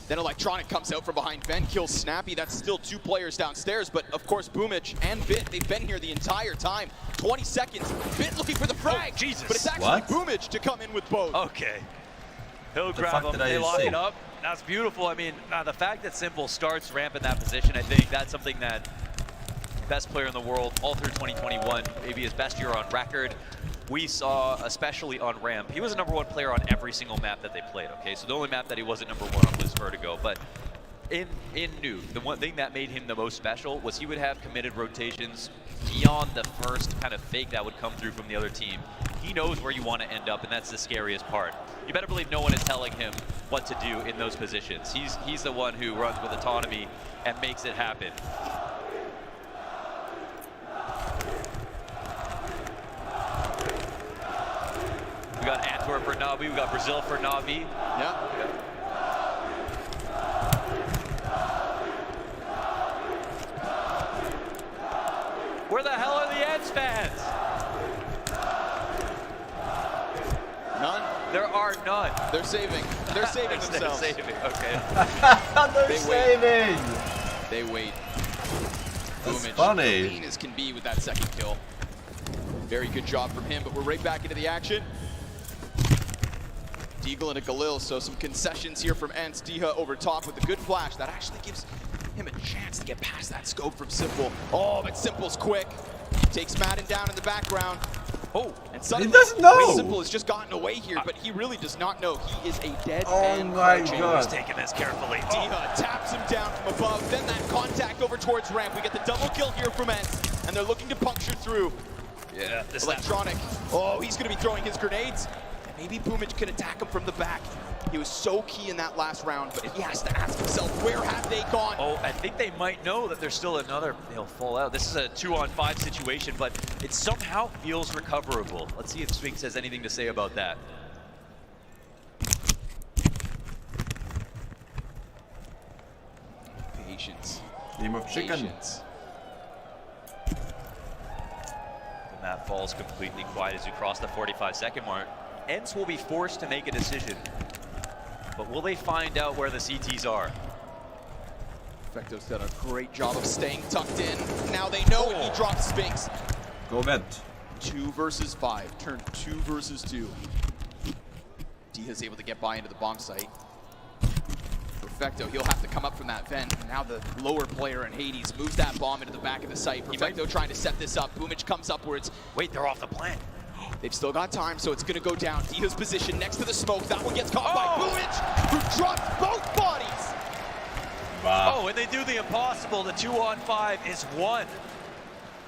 Then Electronic comes out from behind. Ben kills Snappi. That's still 2 players downstairs, but of course Boomich and Bit, they've been here the entire time. 20 seconds, Bit looking for the frag. Oh, Jesus. But it's actually Boomich to come in with both. Okay. He'll grab him, they lock it up. That's beautiful. I mean, the fact that Simple starts ramp in that position, I think that's something that best player in the world all through 2021, maybe his best year on record. We saw, especially on ramp, he was a #1 player on every single map that they played, okay? So the only map that he wasn't #1 on was Vertigo, but in Nuke, the one thing that made him the most special was he would have committed rotations beyond the first kind of fake that would come through from the other team. He knows where you want to end up, and that's the scariest part. You better believe no one is telling him what to do in those positions. He's the one who runs with autonomy and makes it happen. We got Antwerp for Navi, we got Brazil for Navi. Yeah. Where the hell are the ENCE fans? None? There are none. They're saving. They're saving themselves. They're saving, okay. They're saving! They wait. That's Boomich, funny. clean as can be with that 2nd kill. Very good job from him, but we're right back into the action. Deagle and a Galil, so some concessions here from ENCE. Dezhnyov over top with a good flash. That actually gives him a chance to get past that scope from Simple. Oh, but Simple's quick. Takes Madden down in the background. Oh, and suddenly, he doesn't know. Simple has just gotten away here, but he really does not know. He is a dead Oh man. my crouching. God. He's taking this carefully. Dezhnyov taps him down from above. Then that contact over towards ramp. We get the double kill here from ENCE, and they're looking to puncture through. Yeah, this Electronic. Oh, he's going to be throwing his grenades. Maybe Boomich can attack him from the back. He was so key in that last round, but he has to ask himself, where have they gone? Oh, I think they might know that there's still another, they'll fall out. This is a 2-on-5 situation, but it somehow feels recoverable. Let's see if Sphinx has anything to say about that. Patience. Game of chicken. Patience. The map falls completely quiet as we cross the 45-second mark. ENCE will be forced to make a decision. But will they find out where the CTs are? Veto's done a great job of staying tucked in. Now they know it. He drops Spinks. Go vent. 2 versus 5. Turn 2 versus 2. Diha's able to get by into the bomb site. Perfecto, he'll have to come up from that vent. Now the lower player in Hades moves that bomb into the back of the site. Perfecto trying to set this up. Boomich comes upwards. Wait, they're off the plant. They've still got time, so it's going to go down. Diha's position next to the smoke. That one gets caught by Boomich, who drops both bodies. Wow. Oh, and they do the impossible. The 2-on-5 is 1.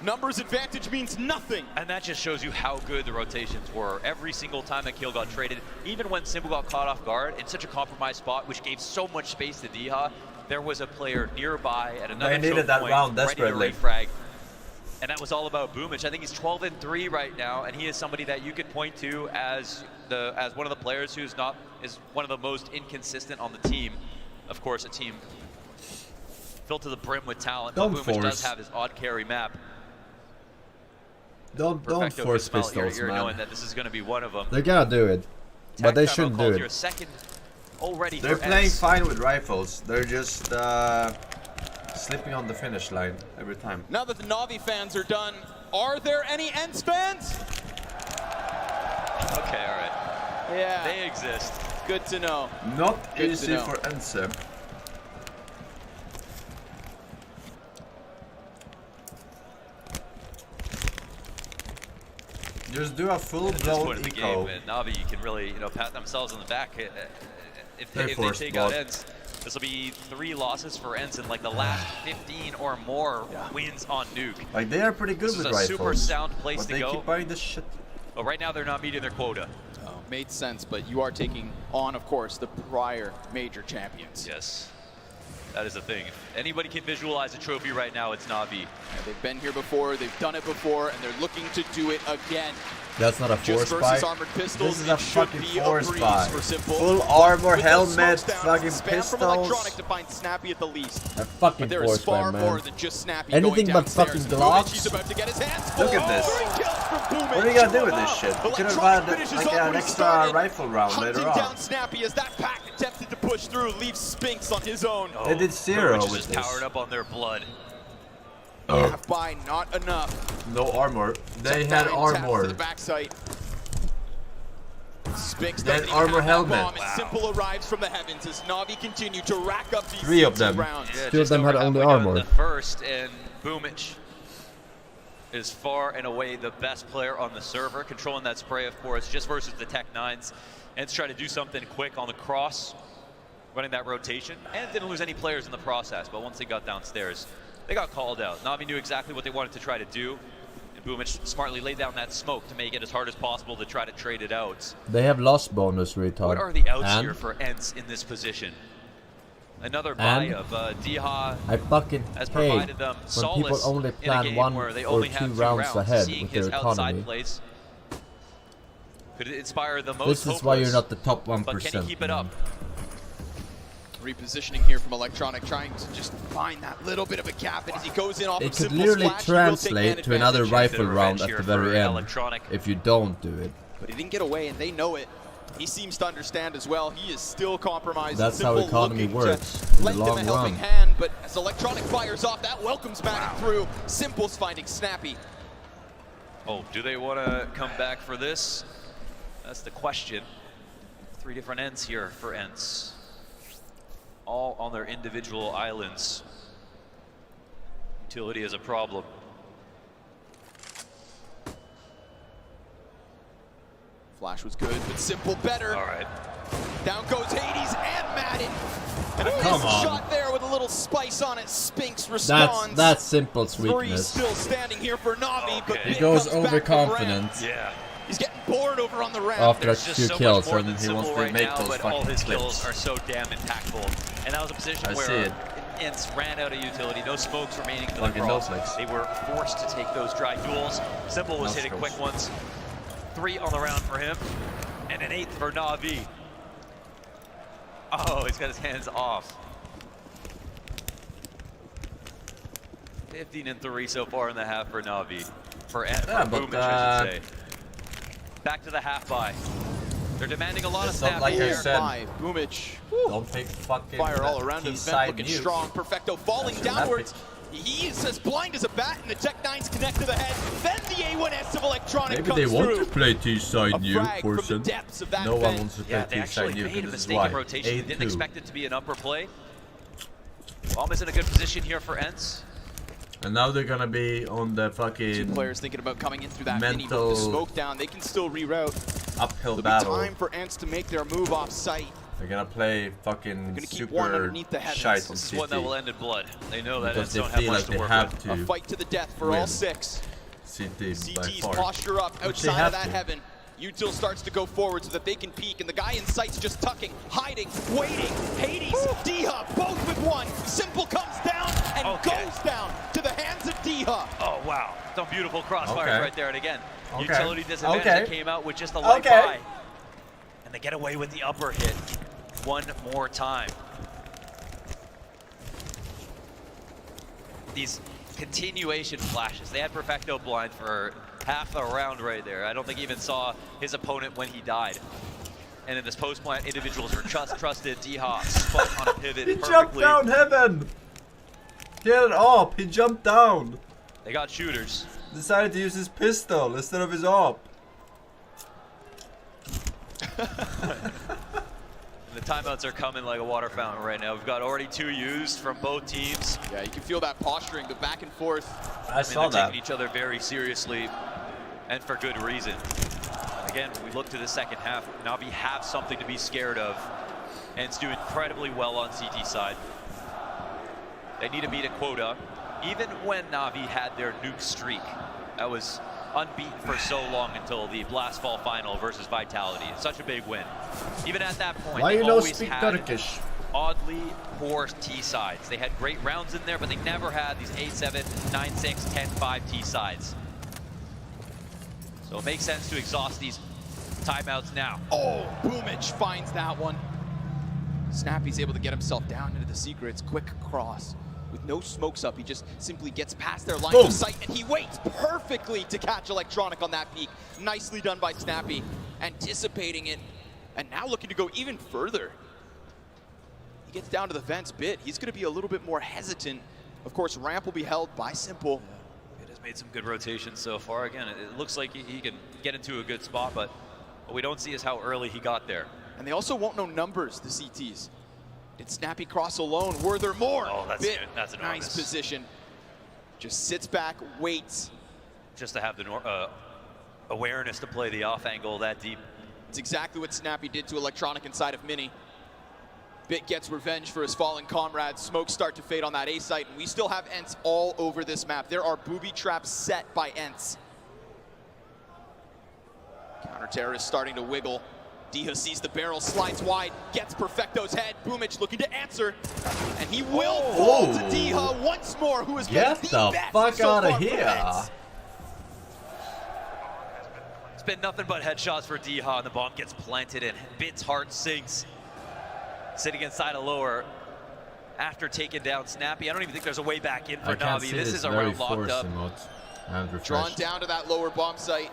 Numbers advantage means nothing. And that just shows you how good the rotations were. Every single time that kill got traded, even when Simple got caught off guard in such a compromised spot, which gave so much space to Diha, there was a player nearby at another They needed that point, round ready to desperately. refrag. And that was all about Boomich. I think he's 12-3 right now, and he is somebody that you could point to as one of the players who's is one of the most inconsistent on the team. Of course, a team filled to the brim with talent. Don't but Boomich does force. have his odd carry map. Don't force pistols, You're knowing man. that this is going to be one of them. They're gonna do it, but they shouldn't do Your it. second already. They're for playing ENCE. fine with rifles. They're just slipping on the finish line every time. Now that the Navi fans are done, are there any ENCE fans? Okay, all right. Yeah. They exist. Good to know. Not Good to easy know. for ENCE. Just do a At this full-blown point in the game, eco. and Navi can really, pat themselves on the back. If they forced take out blood. ENCE, this will be 3 losses for ENCE in like the last 15 or more wins on Nuke. Like, they are pretty good This with is a rifles. super sound place but to they go. keep buying this shit. But right now they're not meeting their quota. Oh, made sense, but you are taking on, of course, the prior major champions. Yes, that is the thing. If anybody can visualize a trophy right now, it's Navi. Yeah, they've been here before, they've done it before, and they're looking to do it again. That's not a Just force versus buy. armored pistols, This is a it should fucking be force breeze buy. for Simple. Full armor, With those helmet, smokes down, fucking spam from pistols. Electronic to find Snappi at the least. A fucking But there is force buy, far man. more than just Snappi Anything going but downstairs. fucking Boomich, Glocks. he's about to get his hands full. Look at this. 3 kills from Boomich. What are you gonna do with this shit? You could have Electronic had finishes like already an extra started. rifle round Hunting later on. down Snappi as that pack attempted to push through, leaves Spinks on his own. They did 0 Boomich is with just this. powered up on their blood. Half by, not enough. No armor. They Check had that in, taps to armor. the backside. Spinks They had doesn't even armor have that helmet. bomb, and Simple arrives from the heavens as Navi continue to rack up these 3 of CT them. rounds. Yeah, Two of just them had over only halfway down armor. The first, and Boomich is far and away the best player on the server, controlling that spray, of course, just versus the Tech 9s. And try to do something quick on the cross, running that rotation, and didn't lose any players in the process. But once they got downstairs, they got called out. Navi knew exactly what they wanted to try to do, and Boomich smartly laid down that smoke to make it as hard as possible to try to trade it out. They have lost bonus, retard. What are the outs And here for ENCE in this position? Another buy And of Diha I fucking has hate provided them when solace people only in a plan game 1 where they or only 2 have 2 rounds rounds. ahead Seeing with their his outside economy. plays could inspire the most This is why you're hopeless, not the top 1%. but can he keep it up? Repositioning here from Electronic, trying to just find that little bit of a gap, and as he goes in off It of could Simple's literally flash, he will take translate man to another advantage. rifle Bit of round revenge at here the very for end Electronic. if you don't do it. But he didn't get away, and they know it. He seems to understand as well. He is still compromised. That's how Simple economy looking works to in the lend him long a helping run. hand, but as Electronic fires off, that welcomes Matic through. Simple's finding Snappi. Oh, do they want to come back for this? That's the question. 3 different ends here for ENCE. All on their individual islands. Utility is a problem. Flash was good, but Simple better. All right. Down goes Hades and Madden. And a Come missed on. shot there with a little spice on it. Spinks responds. That's Simple's 3 weakness. still standing here for Navi, but Okay. He Pimp goes comes back from overconfident ramp. Yeah. He's getting bored over on the ramp. after a There's just few so kills much more and than he Simple wants to right make now, those but all fucking his clips. kills are so damn impactful. And that was a position I see where it. ENCE ran out of utility. No smokes remaining for the Fucking cross. no flicks. They were forced to take those dry duels. Simple was No hitting scopes. quick ones. 3 on the round for him, and an 8th for Navi. Oh, he's got his hands off. 15-3 so far in the half for Navi. For but, Boomich, I should say. Back to the half buy. They're demanding a lot of snap like here. I said, Boomich. Don't take fucking Fire all around him. Vent looking Nuke. strong. Perfecto falling downwards. He is as blind as a bat, and the Tech 9s connect to the head. Then the A1S of Electronic Maybe comes they want through. to play T-side Nuke, Forsen. No one vent. wants to play Yeah, they T-side actually Nuke. made a This is mistake why. in rotation. They didn't 8-2. expect it to be an upper play. Bomb is in a good position here for ENCE. And now they're gonna be on the fucking 2 players thinking about coming in through that mini with mental the smoke down. They can still reroute. uphill There'll battle. be time for ENCE to make their move off site. They're gonna play fucking gonna keep one super underneath the heavens. shite in This is one that will CT. end in blood. They know that Because ENCE they don't have feel much like to they work have with. to A fight to the death for win. all 6. CT by CT's far. posture up Which they outside have of that to. heaven. Util starts to go forward so that they can peek, and the guy in sight's just tucking, hiding, waiting. Hades, D-Hub, both with one. Simple comes down and goes down to the hands of D-Hub. Oh, wow. Some beautiful crossfires Okay. right there. And again, Okay. utility disadvantage Okay. that came out with just a light buy. And they get away with the upper hit one more time. These continuation flashes. They had Perfecto blind for half a round right there. I don't think he even saw his opponent when he died. And in this post-plant, individuals are trusted. D-Hop spun on a pivot He perfectly. jumped down heaven! Get it up! He jumped down! They got shooters. Decided to use his pistol instead of his AWP. The timeouts are coming like a water fountain right now. We've got already 2 used from both teams. Yeah, you can feel that posturing, the back and forth. I saw they're that. taking each other very seriously, and for good reason. And again, when we look to the second half, Navi have something to be scared of, and it's doing incredibly well on CT side. They need to beat a quota. Even when Navi had their nuke streak, that was unbeaten for so long until the Blast Fall final versus Vitality. It's such a big win. Even at that point, Why they you don't always speak had Turkish? oddly poor T sides. They had great rounds in there, but they never had these 8-7, 9-6, 10-5 T sides. So it makes sense to exhaust these timeouts now. Oh, Boomich finds that one. Snappy's able to get himself down into the secrets. Quick cross. With no smokes up, he just simply gets past their line of sight, and he waits perfectly to catch Electronic on that peak. Nicely done by Snappy, anticipating it, and now looking to go even further. He gets down to the vents bit. He's going to be a little bit more hesitant. Of course, ramp will be held by Simple. It has made some good rotations so far. Again, it looks like he can get into a good spot, but what we don't see is how early he got there. And they also won't know numbers, the CTs. Did Snappy cross alone? Were there more? Oh, that's Bit. good. That's enormous. Nice position. Just sits back, waits. Just to have the awareness to play the off angle that deep. It's exactly what Snappy did to Electronic inside of Mini. Bit gets revenge for his fallen comrades. Smokes start to fade on that A site, and we still have ENCE all over this map. There are booby traps set by ENCE. Counter-terrorist starting to wiggle. Diha sees the barrel, slides wide, gets Perfecto's head. Boomich looking to answer, and he will fall to Diha once more, who has been the best fuck so out far of for here! ENCE. It's been nothing but headshots for D-Ha, and the bomb gets planted, and Bit's heart sinks. Sitting inside a lower after taking down Snappy. I don't even think there's a way back in for Navi. This is a round locked up. Drawn down to that lower bomb site.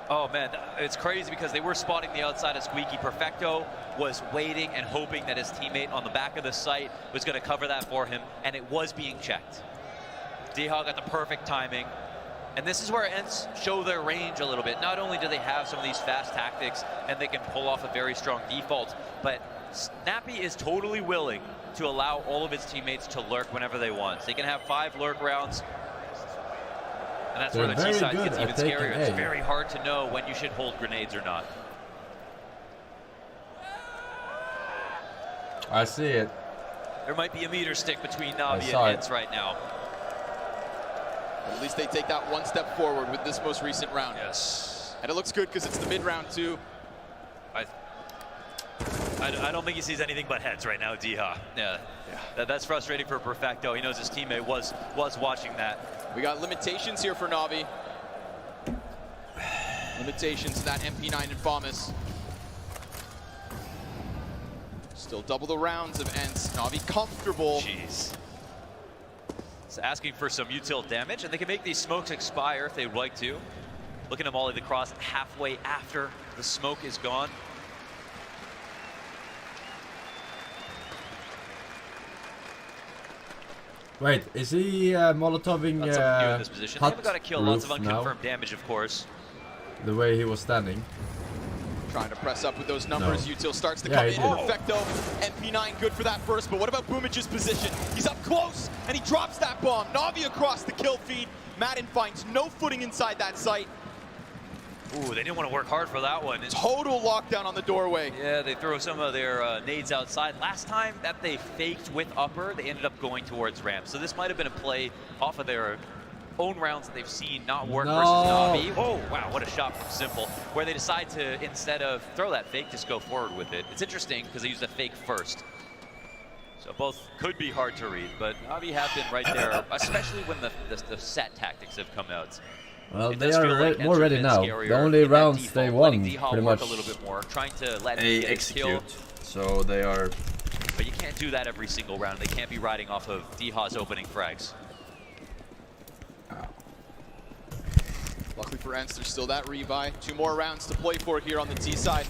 Oh man, it's crazy because they were spotting the outside of Squeaky. Perfecto was waiting and hoping that his teammate on the back of the site was going to cover that for him, and it was being checked. D-Ha got the perfect timing. And this is where ENCE show their range a little bit. Not only do they have some of these fast tactics and they can pull off a very strong default, but Snappy is totally willing to allow all of his teammates to lurk whenever they want. So they can have 5 lurk rounds. And that's where the T-side gets even scarier. It's very hard to know when you should hold grenades or not. I see it. There might be a meter stick between Navi and ENCE right now. At least they take that one step forward with this most recent round. Yes. And it looks good because it's the mid-round too. I don't think he sees anything but heads right now, D-Ha. Yeah. That's frustrating for Perfecto. He knows his teammate was watching that. We got limitations here for Navi. Limitations to that MP9 Infamous. Still double the rounds of ENCE. Navi comfortable. Jeez. It's asking for some util damage, and they can make these smokes expire if they would like to. Looking to molly the cross halfway after the smoke is gone. Wait, is he Molotoving Lots of new in this position. They haven't got to kill lots of unconfirmed damage, of course. The way he was standing. Trying to press up with those numbers. Util starts to come in. Perfecto. MP9 good for that first, but what about Boomic's position? He's up close, and he drops that bomb. Navi across the kill feed. Madden finds no footing inside that site. Ooh, they didn't want to work hard for that one. Total lockdown on the doorway. Yeah, they throw some of their nades outside. Last time that they faked with upper, they ended up going towards ramp. So this might have been a play off of their own rounds that they've seen not work versus Navi. Oh, wow, what a shot from Simple, where they decide to, instead of throw that fake, just go forward with it. It's interesting because they used a fake first. So both could be hard to read, but Navi have been right there, especially when the set tactics have come out. Well, they are more ready now. The only rounds they won, pretty much. A little bit more, trying to let they execute, so they are. But you can't do that every single round. They can't be riding off of Dehaw's opening frags. Luckily for ENCE, there's still that rebuy. 2 more rounds to play for here on the T side.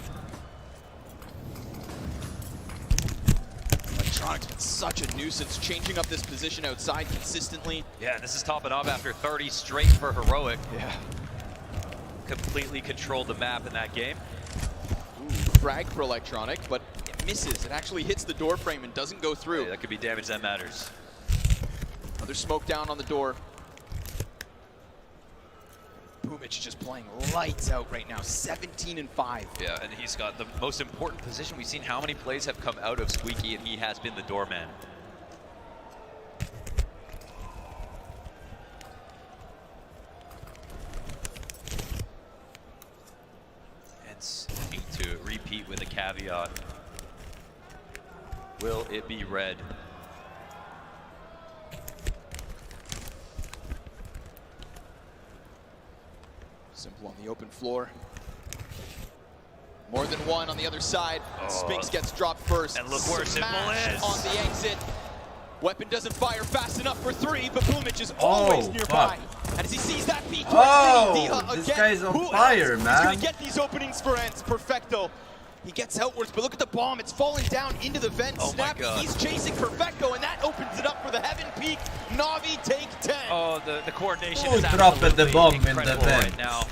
Electronic's been such a nuisance, changing up this position outside consistently. Yeah, this is topping off after 30 straight for Heroic. Yeah. Completely controlled the map in that game. Ooh, frag for Electronic, but it misses. It actually hits the door frame and doesn't go through. Yeah, that could be damage that matters. Another smoke down on the door. Boomich just playing lights out right now, 17-5. Yeah, and he's got the most important position. We've seen how many plays have come out of Squeaky, and he has been the doorman. ENCE looking to repeat with a caveat. Will it be red? Simple on the open floor. More than one on the other side. Spinks gets dropped first. And look where Simple is. On the exit. Weapon doesn't fire fast enough for 3, but Boomich is always nearby. And as he sees that P towards this guy's on fire, man. He's gonna get these openings for ENCE. Perfecto. He gets outwards, but look at the bomb. It's falling down into the vent. Snappi, he's chasing Perfecto, and that opens it up for the Heaven Peak. Navi take 10. Oh, the coordination is absolutely the bomb in the incredible vent? right now.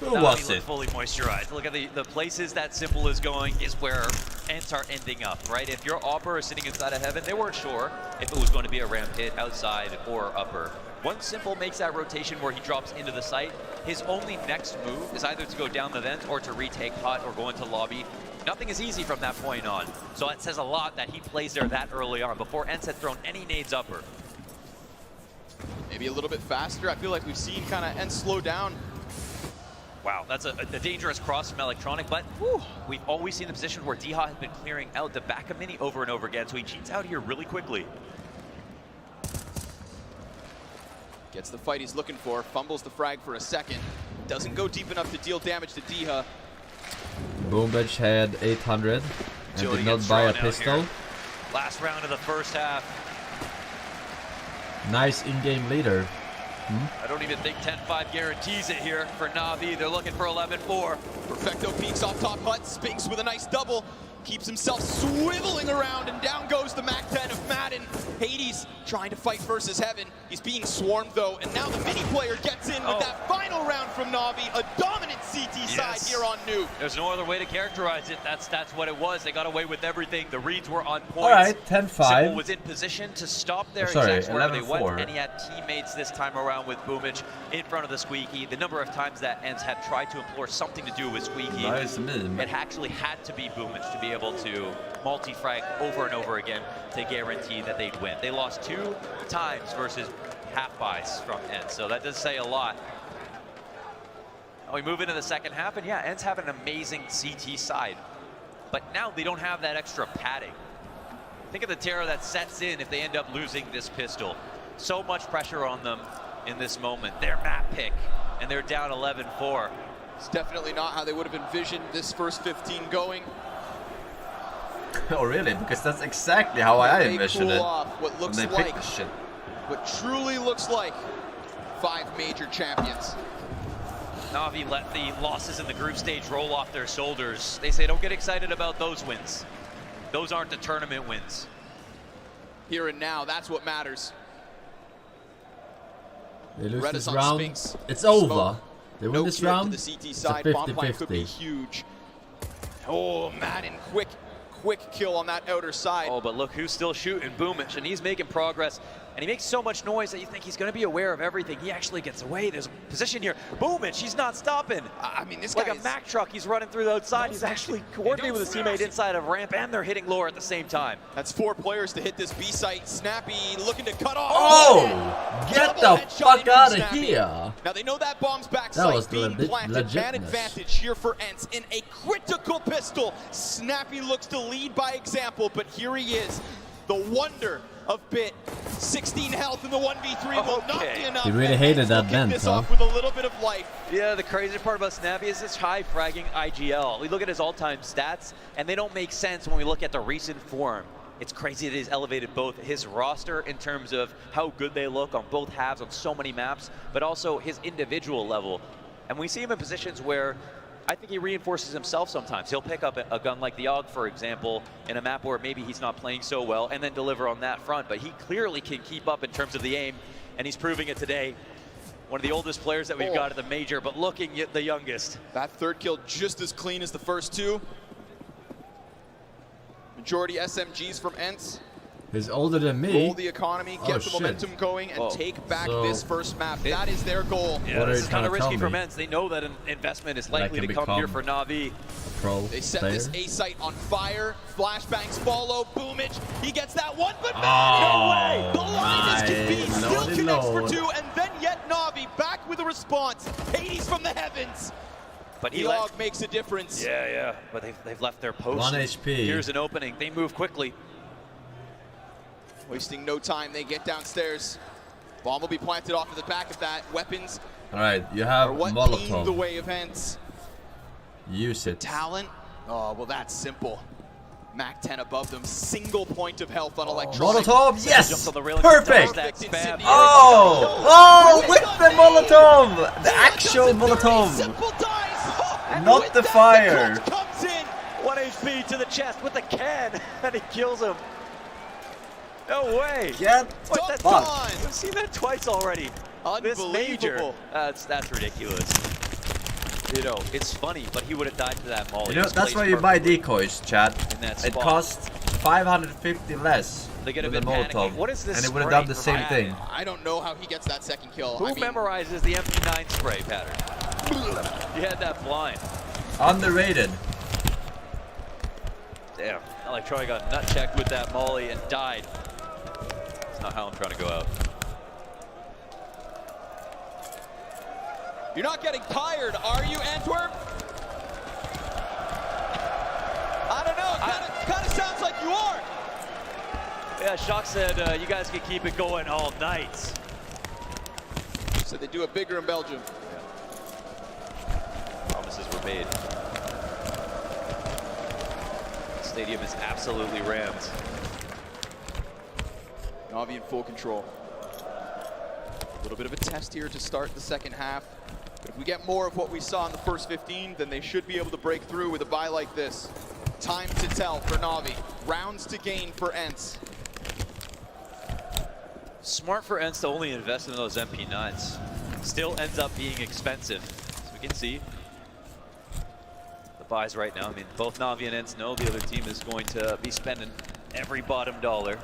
Who was it? Fully moisturized. Look at the places that Simple is going is where ENCE are ending up, right? If your Opera is sitting inside of Heaven, they weren't sure if it was going to be a ramp hit outside or upper. Once Simple makes that rotation where he drops into the site, his only next move is either to go down the vent or to retake hut or go into lobby. Nothing is easy from that point on. So it says a lot that he plays there that early on before ENCE had thrown any nades upper. Maybe a little bit faster. I feel like we've seen kind of ENCE slow down. Wow, that's a dangerous cross from Electronic, but we've always seen the position where Deha has been clearing out the back of Mini over and over again, so he cheats out here really quickly. Gets the fight he's looking for, fumbles the frag for a second. Doesn't go deep enough to deal damage to Deha. Boomich had 800 and did not buy a pistol. Last round of the first half. Nice in-game leader. I don't even think 10-5 guarantees it here for Navi. They're looking for 11-4. Perfecto peeks off top hut, Spinks with a nice double. Keeps himself swiveling around, and down goes the MAC-10 of Madden. Hades trying to fight versus Heaven. He's being swarmed though, and now the mini player gets in with that final round from Navi. A dominant CT side here on Nuke. There's no other way to characterize it. That's what it was. They got away with everything. The reads were on point. All right, 10-5. Simple was in position to stop their exact where they went, and he had teammates this time around with Boomich in front of the Squeaky. The number of times that ENCE had tried to implore something to do with Squeaky, it actually had to be Boomich to be able to multi-frag over and over again to guarantee that they'd win. They lost 2 times versus half buys from ENCE, so that does say a lot. Now we move into the second half, and yeah, ENCE have an amazing CT side, but now they don't have that extra padding. Think of the terror that sets in if they end up losing this pistol. So much pressure on them in this moment. Their map pick, and they're down 11-4. It's definitely not how they would have envisioned this first 15 going. Oh really? Because that's exactly how I envisioned it What looks when they like picked this shit. what truly looks like 5 major champions. NAVI let the losses in the group stage roll off their shoulders. They say don't get excited about those wins. Those aren't the tournament wins. Here and now, that's what matters. They lose this Renaissance round. Sphinx. It's over. Smoke. They win this round. To the CT It's side. a Bomb plant could be 50-50. huge. Oh, Madden, quick kill on that outer side. Oh, but look who's still shooting, Boomich, and he's making progress. And he makes so much noise that you think he's going to be aware of everything. He actually gets away. There's a position here. Boomich, he's not stopping. I mean, this like guy a Mack truck. He's running through the outside. He's actually coordinating with his teammate inside of ramp, and they're hitting lower at the same time. That's 4 players to hit this B site. Snappy looking to cut off. Oh! Get the fuck out of here! Now they know that bomb's back That site was being planted. Man advantage here for ENCE in a critical pistol. Snappy looks to lead by example, but here he is, the wonder of Bit. 16 health in the 1v3 will not be enough. He really hated that vent, this huh? off with a little bit of life. Yeah, the crazy part about Snappi is this high fragging IGL. We look at his all-time stats, and they don't make sense when we look at the recent form. It's crazy that he's elevated both his roster in terms of how good they look on both halves on so many maps, but also his individual level. And we see him in positions where I think he reinforces himself sometimes. He'll pick up a gun like the AUG, for example, in a map where maybe he's not playing so well, and then deliver on that front. But he clearly can keep up in terms of the aim, and he's proving it today. One of the oldest players that we've got at the major, but looking at the youngest. That third kill just as clean as the first 2. Majority SMGs from ENCE. He's older than me. Roll the economy, get the momentum going, and take back this first map. That is their goal. Yeah, this is kind of risky for ENCE. They know that an investment is likely to come here for NAVI. They set this A site on fire. Flashbangs follow. Boomich. He gets that one, but no way. The line is confused. Still connects for 2, and then yet NAVI back with a response. Hades from the heavens. But the AUG makes a difference. Yeah. But they've left their post. 1 HP. Here's an opening. They move quickly. Wasting no time, they get downstairs. Bomb will be planted off of the back of that. Weapons. All right, you have what Molotov. the way of ENCE. Use it. Talent. Oh, well, that's simple. Mac 10 above them. Single point of health on electronic. Molotov, yes! Perfect! Oh, with the Molotov! The actual Molotov! Not the fire! Comes in. 1 HP to the chest with the can, and he kills him. No way! Get that's fucked. We've seen that twice already. This major. Unbelievable. That's ridiculous. You know, it's funny, but he would have died to that molly. You know, that's why you buy decoys, chat. It It costs 550 less They get a with bit the Molotov. panicking. What is this and it would have done the spray same thing. I don't know how he gets that second kill. Who memorizes the MP9 spray pattern? You had that blind. Underrated. Damn, Electronic got nut checked with that molly and died. That's not how I'm trying to go out. You're not getting tired, are you, Antwerp? I don't know. Kind of sounds like you are. Yeah, Shock said you guys can keep it going all night. So they do it bigger in Belgium. Promises were made. The stadium is absolutely rammed. NAVI in full control. A little bit of a test here to start the second half. But if we get more of what we saw in the first 15, then they should be able to break through with a buy like this. Time to tell for NAVI. Rounds to gain for ENCE. Smart for ENCE to only invest in those MP9s. Still ends up being expensive. As we can see, the buys right now. I mean, both NAVI and ENCE know the other team is going to be spending every bottom dollar.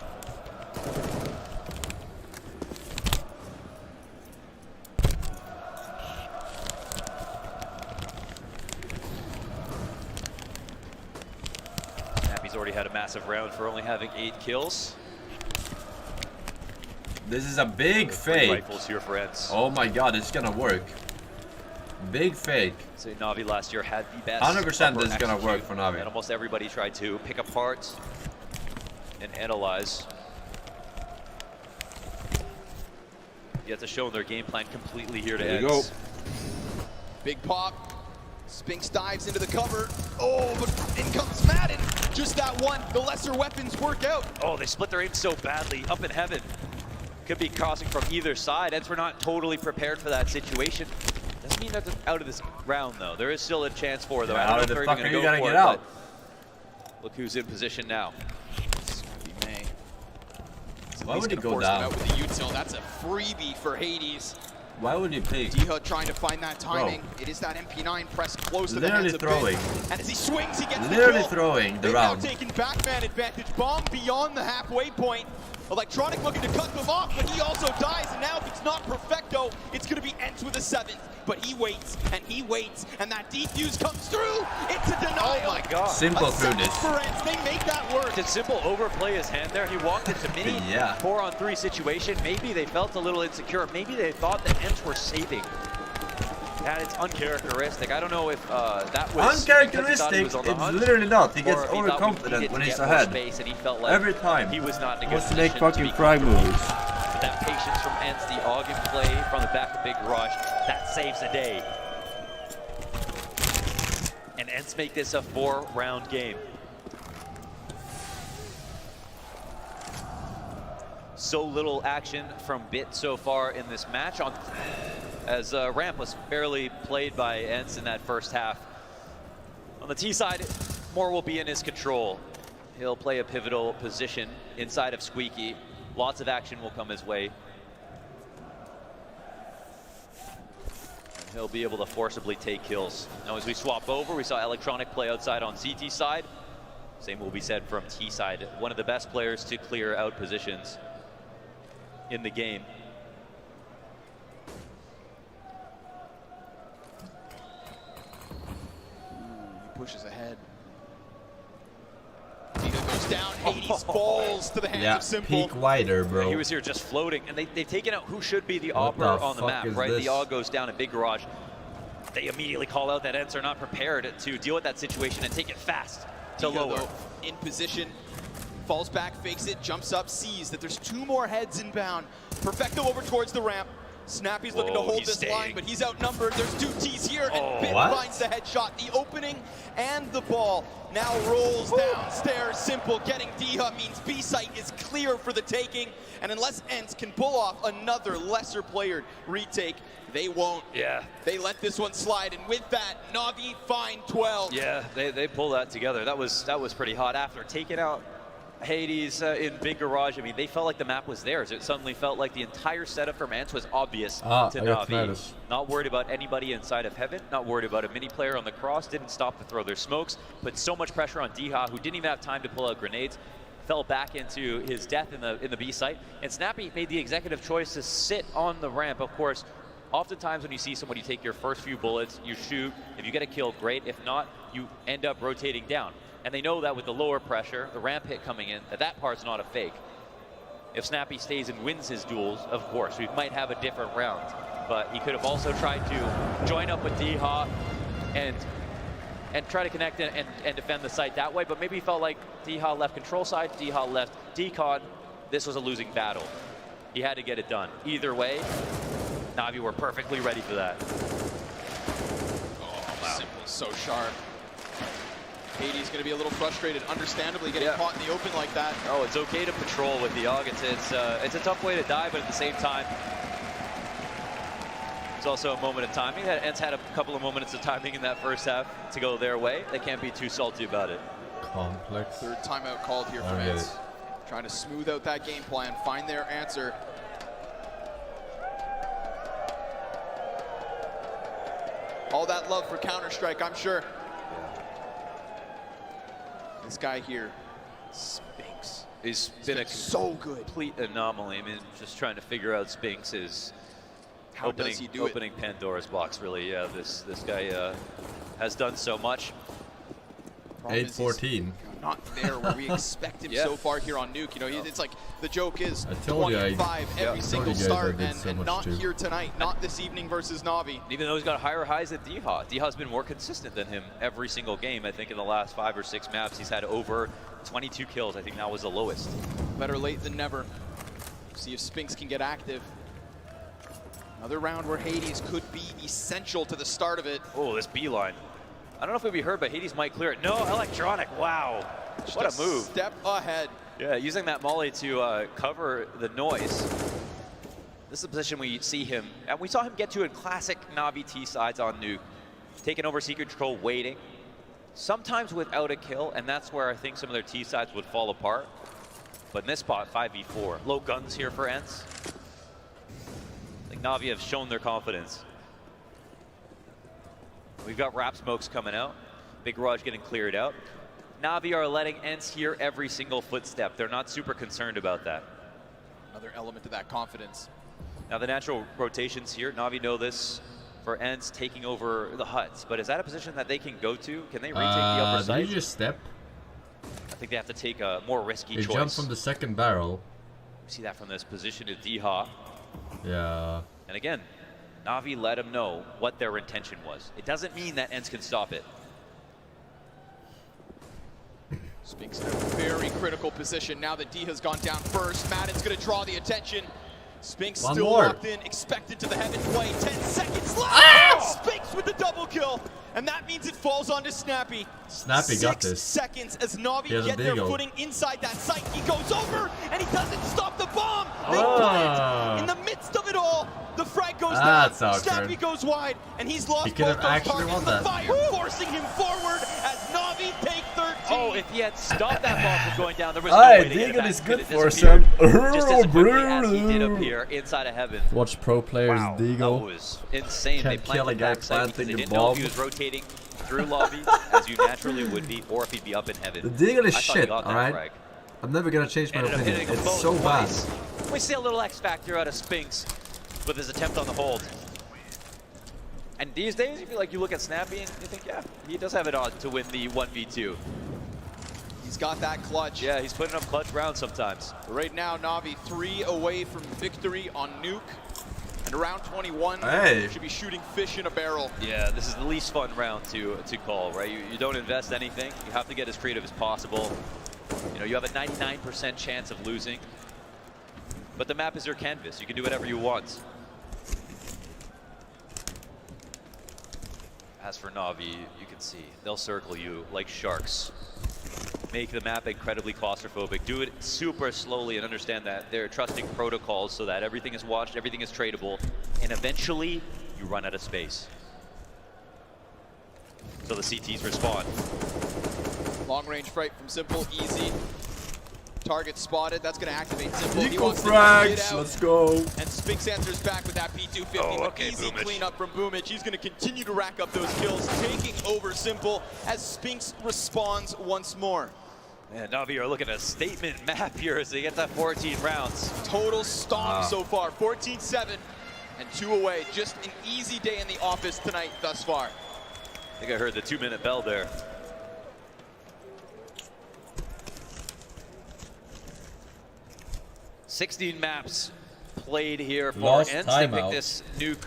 Snappy's already had a massive round for only having 8 kills. This is a big fake. Rifles here for ENCE. Oh my god, it's gonna work. Big fake. So NAVI last year had the best. 100% this is gonna work for NAVI. And almost everybody tried to pick apart and analyze. Yet to show their game plan completely here to There you ENCE. go. Big pop. Spinks dives into the cover. Oh, but in comes Madden. Just that one. The lesser weapons work out. Oh, they split their aim so badly. Up in heaven. could be crossing from either side. ENCE were not totally prepared for that situation. Doesn't mean that they're out of this round, though. There is still a chance for them. I don't know if they're going to go for it, but look who's in position now. Why would he go down? With the util, that's a freebie for Hades. Why would he pick? Dezhnyov trying to find that timing. Bro. It is that MP9 pressed close to the hands of throwing. And as he swings, he gets literally the kill. Throwing the They've round. Now taking backman advantage. Bomb beyond the halfway point. Electronic looking to cut them off, but he also dies. And now if it's not Perfecto, it's going to be ENCE with a 7th. But he waits, and that defuse comes through. It's a denial. Oh my god. Simple through this. For ENCE, they make that work. Did Simple overplay his hand there? He walked into mini 4-on-3 situation. Maybe they felt a little insecure. Maybe they thought that ENCE were saving. And it's uncharacteristic. I don't know if that was uncharacteristic. It's literally not. He gets overconfident when he's ahead. And he felt like every time he was not in a good wants to make position fucking frag moves. But that patience from ENCE, the Augen play from the back of Big Rush, that saves the day. And ENCE make this a 4-round game. So little action from Bit so far in this match, as ramp was barely played by ENCE in that first half. On the T side, more will be in his control. He'll play a pivotal position inside of Squeaky. Lots of action will come his way. And he'll be able to forcibly take kills. Now as we swap over, we saw Electronic play outside on CT side. Same will be said from T side. One of the best players to clear out positions in the game. He pushes ahead. Veto goes down, Hades falls to the hands of Simple. Peek wider, bro. He was here just floating, and they've taken out who should be the AWPer on the map, right? The AWG goes down in Big Garage. They immediately call out that ENCE are not prepared to deal with that situation and take it fast to lower. In position, falls back, fakes it, jumps up, sees that there's 2 more heads inbound. Perfecto over towards the ramp. Snappy's looking to hold this line, but he's outnumbered. There's 2 T's here, and Bit finds the headshot. The opening and the ball now rolls downstairs. Simple getting Dezhnyov means B site is clear for the taking, and unless ENCE can pull off another lesser player retake, they won't. Yeah. They let this one slide, and with that, NAVI find 12. Yeah, they pull that together. That was pretty hot. After taking out Hades in Big Garage, I mean, they felt like the map was theirs. It suddenly felt like the entire setup from ENCE was obvious to NAVI. Not worried about anybody inside of Heaven, not worried about a mini player on the cross, didn't stop to throw their smokes, put so much pressure on Dezhnyov, who didn't even have time to pull out grenades, fell back into his death in the B site. And Snappi made the executive choice to sit on the ramp. Of course, oftentimes when you see somebody take your first few bullets, you shoot. If you get a kill, great. If not, you end up rotating down. And they know that with the lower pressure, the ramp hit coming in, that part's not a fake. If Snappi stays and wins his duels, of course, we might have a different round. But he could have also tried to join up with Dezhnyov and try to connect and defend the site that way. But maybe he felt like Dezhnyov left control side, Dezhnyov left decon. This was a losing battle. He had to get it done. Either way, NAVI were perfectly ready for that. Oh, wow. Simple, so sharp. Hades going to be a little frustrated, understandably, getting caught in the open like that. Oh, it's okay to patrol with the AUG. It's a tough way to die, but at the same time, it's also a moment of timing. ENCE had a couple of moments of timing in that first half to go their way. They can't be too salty about it. Complex. 3rd timeout called here from ENCE. Trying to smooth out that game plan, find their answer. All that love for Counter-Strike, I'm sure. This guy here, Spinks. He's been a so good. Complete anomaly. I mean, just trying to figure out Spinks is opening Pandora's box, really. Yeah, this guy has done so much. 8-14. Not there where we expect him so far here on Nuke. You know, it's like the joke is 25 every single start, and not here tonight, not this evening versus NAVI. Even though he's got higher highs than Dezhnyov, Dezhnyov's been more consistent than him every single game. I think in the last 5 or 6 maps, he's had over 22 kills. I think that was the lowest. Better late than never. See if Spinks can get active. Another round where Hades could be essential to the start of it. Oh, this beeline. I don't know if it'll be heard, but Hades might clear it. No, Electronic, wow. What a move. Step ahead. Yeah, using that molly to cover the noise. This is a position we see him, and we saw him get to in classic Navi T sides on Nuke, taking over secret control, waiting, sometimes without a kill, and that's where I think some of their T sides would fall apart. But in this spot, 5v4, low guns here for ENCE. I think Navi have shown their confidence. We've got wrap smokes coming out, big garage getting cleared out. Navi are letting ENCE hear every single footstep. They're not super concerned about that. Another element of that confidence. Now the natural rotations here, Navi know this for ENCE taking over the huts, but is that a position that they can go to? Can they retake the upper side? Did you just step? I think they have to take a more risky choice. They jump from the second barrel. We see that from this position of Dezhnyov. Yeah. And again, Navi let them know what their intention was. It doesn't mean that ENCE can stop it. Spinks in a very critical position now that D has gone down first. Madden's going to draw the attention. Spinks still locked in, expected to the heaven play. 10 seconds left. Ah! Spinks with the double kill, and that means it falls onto Snappi. Snappi got this. 6 seconds as Navi get their footing inside that site. He goes over, and he doesn't stop the bomb. They plant in the midst of it all. The frag goes down. Snappi goes wide, and he's lost both those targets. The fire forcing him forward as Navi take 13. Oh, if he had stopped that bomb from going down, there was no way to get it back. is good for some. Just as quickly as he did up here inside of heaven. Watch pro players Deagle. That was insane. They planted guy backside because they planting didn't the know bomb. if he was rotating through lobby, as you naturally would be, or if he'd be up in heaven. The Deagle is I thought he shit, got that alright? frag. I'm never gonna change my Ended up opinion. hitting them It's both so bad. twice. We see a little X factor out of Spinks with his attempt on the hold. And these days, you feel like you look at Snappi and you think, yeah, he does have it on to win the 1v2. He's got that clutch. Yeah, he's putting up clutch rounds sometimes. Right now, Navi 3 away from victory on Nuke. And round 21, should be shooting fish in a barrel. Yeah, this is the least fun round to call, right? You don't invest anything. You have to get as creative as possible. You know, you have a 99% chance of losing. But the map is your canvas. You can do whatever you want. As for Navi, you can see they'll circle you like sharks. Make the map incredibly claustrophobic. Do it super slowly and understand that they're trusting protocols so that everything is watched, everything is tradable, and eventually you run out of space. So the CTs respond. Long range fright from Simple, easy. Target spotted, that's going to activate Simple. He Equal wants frags, to let's go. And Spinks answers back with that P250. Oh, okay, easy Boomich. cleanup from Boomich. He's going to continue to rack up those kills, taking over Simple as Spinks responds once more. Man, Navi are looking at a statement map here as they get that 14 rounds. Total stomp so far, 14-7 and 2 away. Just an easy day in the office tonight thus far. I think I heard the 2-minute bell there. $16 maps played here for ENCE. They picked this Nuke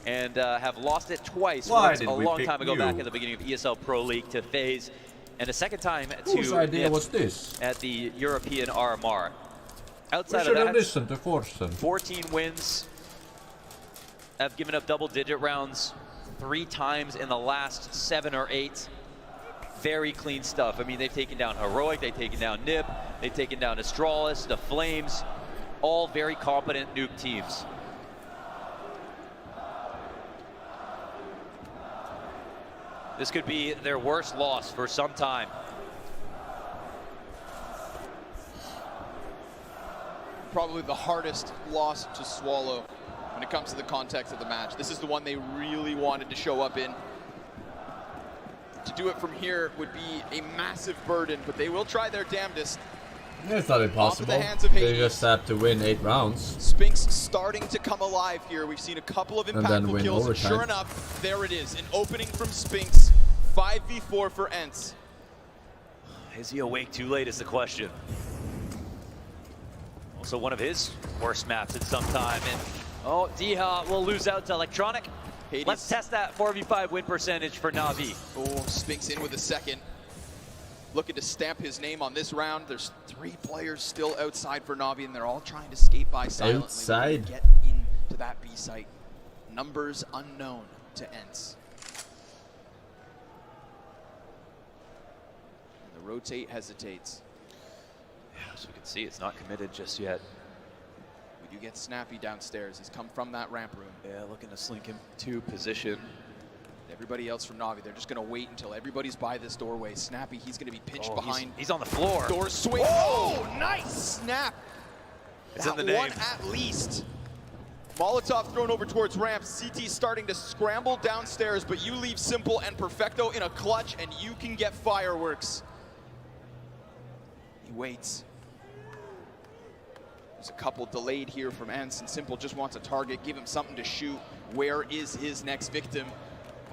and have lost it twice. Once a long time ago back at the beginning of ESL Pro League to FaZe, and a second time Whose idea was this? At the European RMR. Outside We of that, listen to Forsen. 14 wins. Have given up double-digit rounds 3 times in the last 7 or 8. Very clean stuff. I mean, they've taken down Heroic, they've taken down Nip, they've taken down Astralis, the Flames. All very competent Nuke teams. This could be their worst loss for some time. Probably the hardest loss to swallow when it comes to the context of the match. This is the one they really wanted to show up in. To do it from here would be a massive burden, but they will try their damnedest. It's not impossible. The hands of They just have to win 8 rounds. Spinks starting to come alive here. We've seen a couple of impactful kills. Overtime. Sure enough, there it is. An opening from Spinks. 5v4 for ENCE. Is he awake too late is the question. Also one of his worst maps in some time. And oh, Dezhnyov will lose out to Electronic. Hades. Let's test that 4v5 win percentage for Navi. Oh, Spinks in with a second. Looking to stamp his name on this round. There's 3 players still outside for Navi, and they're all trying to skate by silently. Outside? Get into that B site. Numbers unknown to ENCE. And the rotate hesitates. Yeah, as we can see, it's not committed just yet. We You get Snappi downstairs. He's come from that ramp room. Yeah, looking to slink him to position. Everybody else from Navi, they're just going to wait until everybody's by this doorway. Snappi, he's going to be pinched behind. He's on the floor. Door swing. Oh, nice snap. It's that in the name. one at least. Molotov thrown over towards ramp. CT starting to scramble downstairs, but you leave Simple and Perfecto in a clutch, and you can get fireworks. He waits. There's a couple delayed here from ENCE, and Simple just wants a target. Give him something to shoot. Where is his next victim?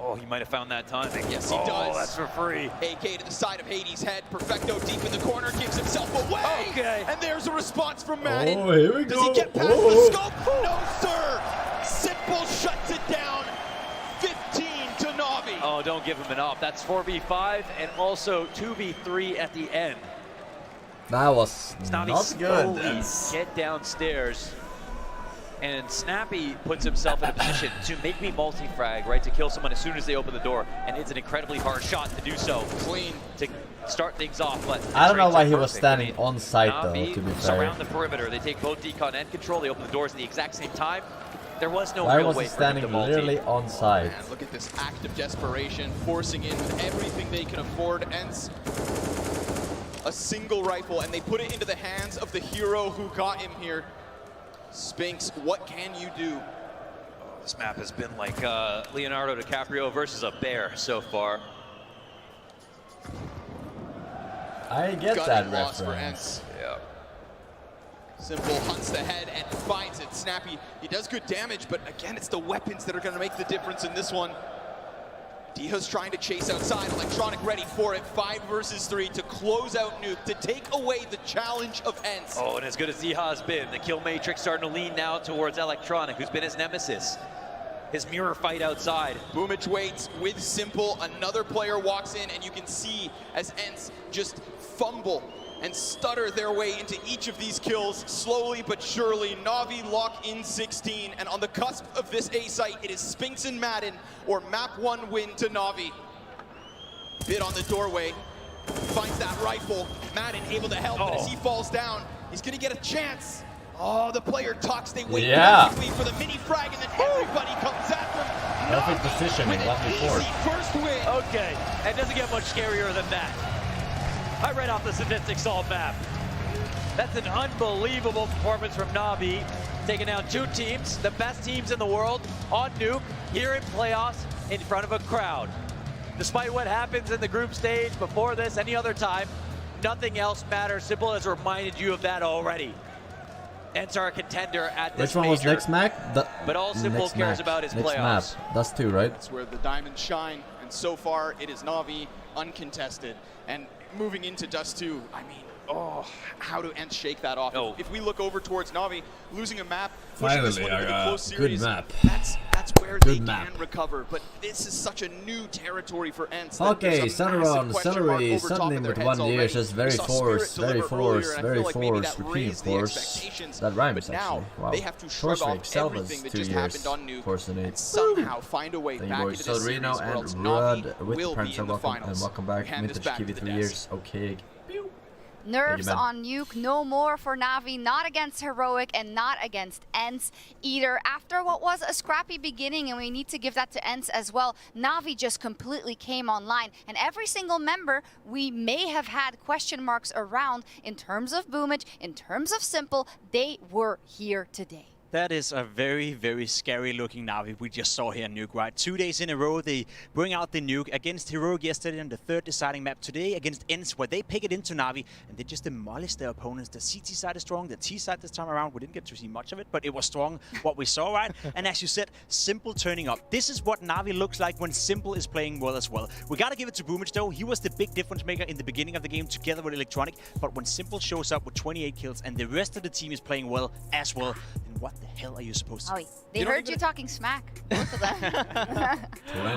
Oh, he might have found that timing. Yes, he does. Oh, that's for free. AK to the side of Hades' head. Perfecto deep in the corner, gives himself away. Okay. And there's a response from Madden. Oh, here we Does go. he get past the scope? No, sir. Simple shuts it down. 15 to Navi. Oh, don't give him an up. That's 4v5 and also 2v3 at the end. That was Snappi not good. slowly get downstairs. And Snappi puts himself in a position to make me multi-frag, right, to kill someone as soon as they open the door, and it's an incredibly hard shot to do so. Clean. To start things off, but I don't know why he was perfect. standing on site though, Navi to be fair. surround the perimeter. They take both decon and control. They open the doors at the exact same time. There was no Why real was way he for him standing to multi. literally on site? And look at this act of desperation, forcing in with everything they can afford. ENCE, a single rifle, and they put it into the hands of the hero who got him here. Spinks, what can you do? Oh, this map has been like Leonardo DiCaprio versus a bear so far. I get Gutting that loss reference. for ENCE. Yeah. Simple hunts the head and finds it. Snappi, he does good damage, but again, it's the weapons that are going to make the difference in this one. Diha's trying to chase outside. Electronic ready for it. 5 versus 3 to close out Nuke, to take away the challenge of ENCE. Oh, and as good as Diha has been, the kill matrix starting to lean now towards Electronic, who's been his nemesis. His mirror fight outside. Boomich waits with Simple. Another player walks in, and you can see as ENCE just fumble and stutter their way into each of these kills. Slowly but surely, Navi lock in 16, and on the cusp of this A site, it is Spinks and Madden, or map 1 win to Navi. Bit on the doorway, finds that rifle. Madden able to help, but as he falls down, he's gonna get a chance. Oh, the player talks, they wait perfectly for the mini frag, and then everybody comes at them. Perfect Navi positioning, with an 1v4. easy first win. Okay, it doesn't get much scarier than that. I read off the statistics all map. That's an unbelievable performance from Navi, taking down 2 teams, the best teams in the world, on Nuke, here in playoffs, in front of a crowd. Despite what happens in the group stage before this, any other time, nothing else matters. Simple has reminded you of that already. ENCE are a contender at this Which one was major, next Mac? but all Simple cares about is next playoffs. Map. That's 2, right? That's where the diamonds shine, and so far it is Navi uncontested. And moving into Dust 2, I mean, oh, how do ENCE shake that off? Oh. If we look over towards Navi, losing a map, pushing this one into the close good series, map. that's where Good they map. can recover. But this is such a new territory for ENCE. Okay, There's a massive Sunrun, question mark Celery, over top of suddenly their with heads 1 year, already. just We very saw forced, Spirit very deliver earlier, forced, and I very feel like maybe forced, that repeat raised the force. expectations. That rhymes But now actually. Wow. they have to shrug Force off Week, Selvas, everything that 2 just years. happened on Nuke Forsen and it. somehow find a way Thank you back boys. into this So series, Reno or else and Navi Rod with will be Prancer, in the welcome finals. and welcome back. Hand this Vintage back to Kiwi the 3 desk. years. Okay. Nerfs man. on Nuke, no more for Navi, not against Heroic and not against ENCE either. After what was a scrappy beginning, and we need to give that to ENCE as well, Navi just completely came online. And every single member we may have had question marks around in terms of Boomage, in terms of Simple, they were here today. That is a very, very scary looking Navi we just saw here in Nuke, right? 2 days in a row, they bring out the Nuke against Heroic yesterday on the 3rd deciding map. Today against ENCE, where they pick it into Navi and they just demolish their opponents. The CT side is strong, the T side this time around, we didn't get to see much of it, but it was strong what we saw, right? And as you said, Simple turning up. This is what Navi looks like when Simple is playing well as well. We gotta give it to Boomage though. He was the big difference maker in the beginning of the game together with Electronic, but when Simple shows up with 28 kills and the rest of the team is playing well as well, then what the hell are you supposed to do? They heard you talking smack, both of them.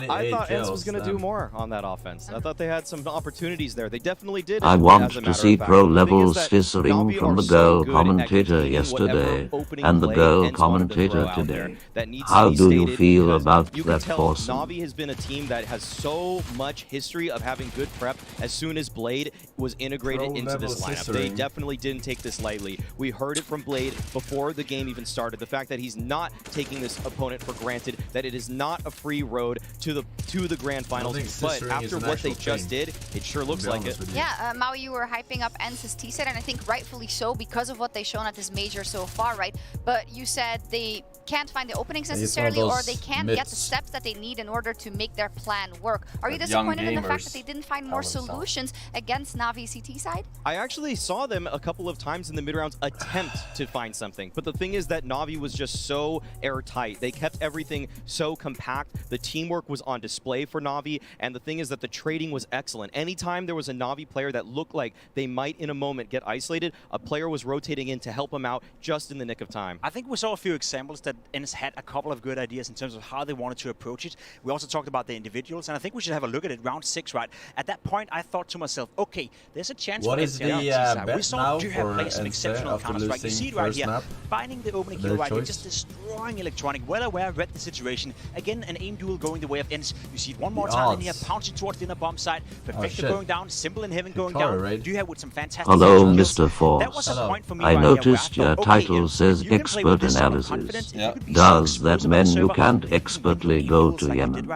I thought ENCE was going to do more on that offense. I thought they had some opportunities there. They definitely did. I want to see pro levels scissoring from the girl commentator yesterday and the girl commentator today. How do you feel about that, Forsen? Navi has been a team that has so much history of having good prep as soon as Blade was integrated into this lineup. They definitely didn't take this lightly. We heard it from Blade before the game even started. The fact that he's not taking this opponent for granted, that it is not a free road to the grand finals. But after what they just did, it sure looks like it. Yeah, Mao, you were hyping up ENCE's T set, and I think rightfully so because of what they've shown at this major so far, right? But you said they can't find the openings necessarily, or they can't get the steps that they need in order to make their plan work. Are you disappointed in the fact that they didn't find more solutions against Navi CT side? I actually saw them a couple of times in the mid-rounds attempt to find something, but the thing is that Navi was just so airtight. They kept everything so compact. The teamwork was on display for Navi, and the thing is that the trading was excellent. Anytime there was a Navi player that looked like they might in a moment get isolated, a player was rotating in to help them out just in the nick of time. I think we saw a few examples that ENCE had a couple of good ideas in terms of how they wanted to approach it. We also talked about the individuals, and I think we should have a look at it. Round 6, right? At that point, I thought to myself, okay, there's a chance for ENCE. We saw Dezhnyov play some exceptional Counter-Strike. You see it right here, finding the opening kill right here, just destroying Electronic. Well aware, read the situation. Again, an aim duel going the way of ENCE. You see it one more time in here, pouncing towards the inner bomb side. Perfecto going down, Simple in Heaven going down. Dezhnyov with some fantastic. Hello, Mr. Force. That was a point for me I right noticed here, your title says expert analysis. Does that mean you can't expertly go to Yemen?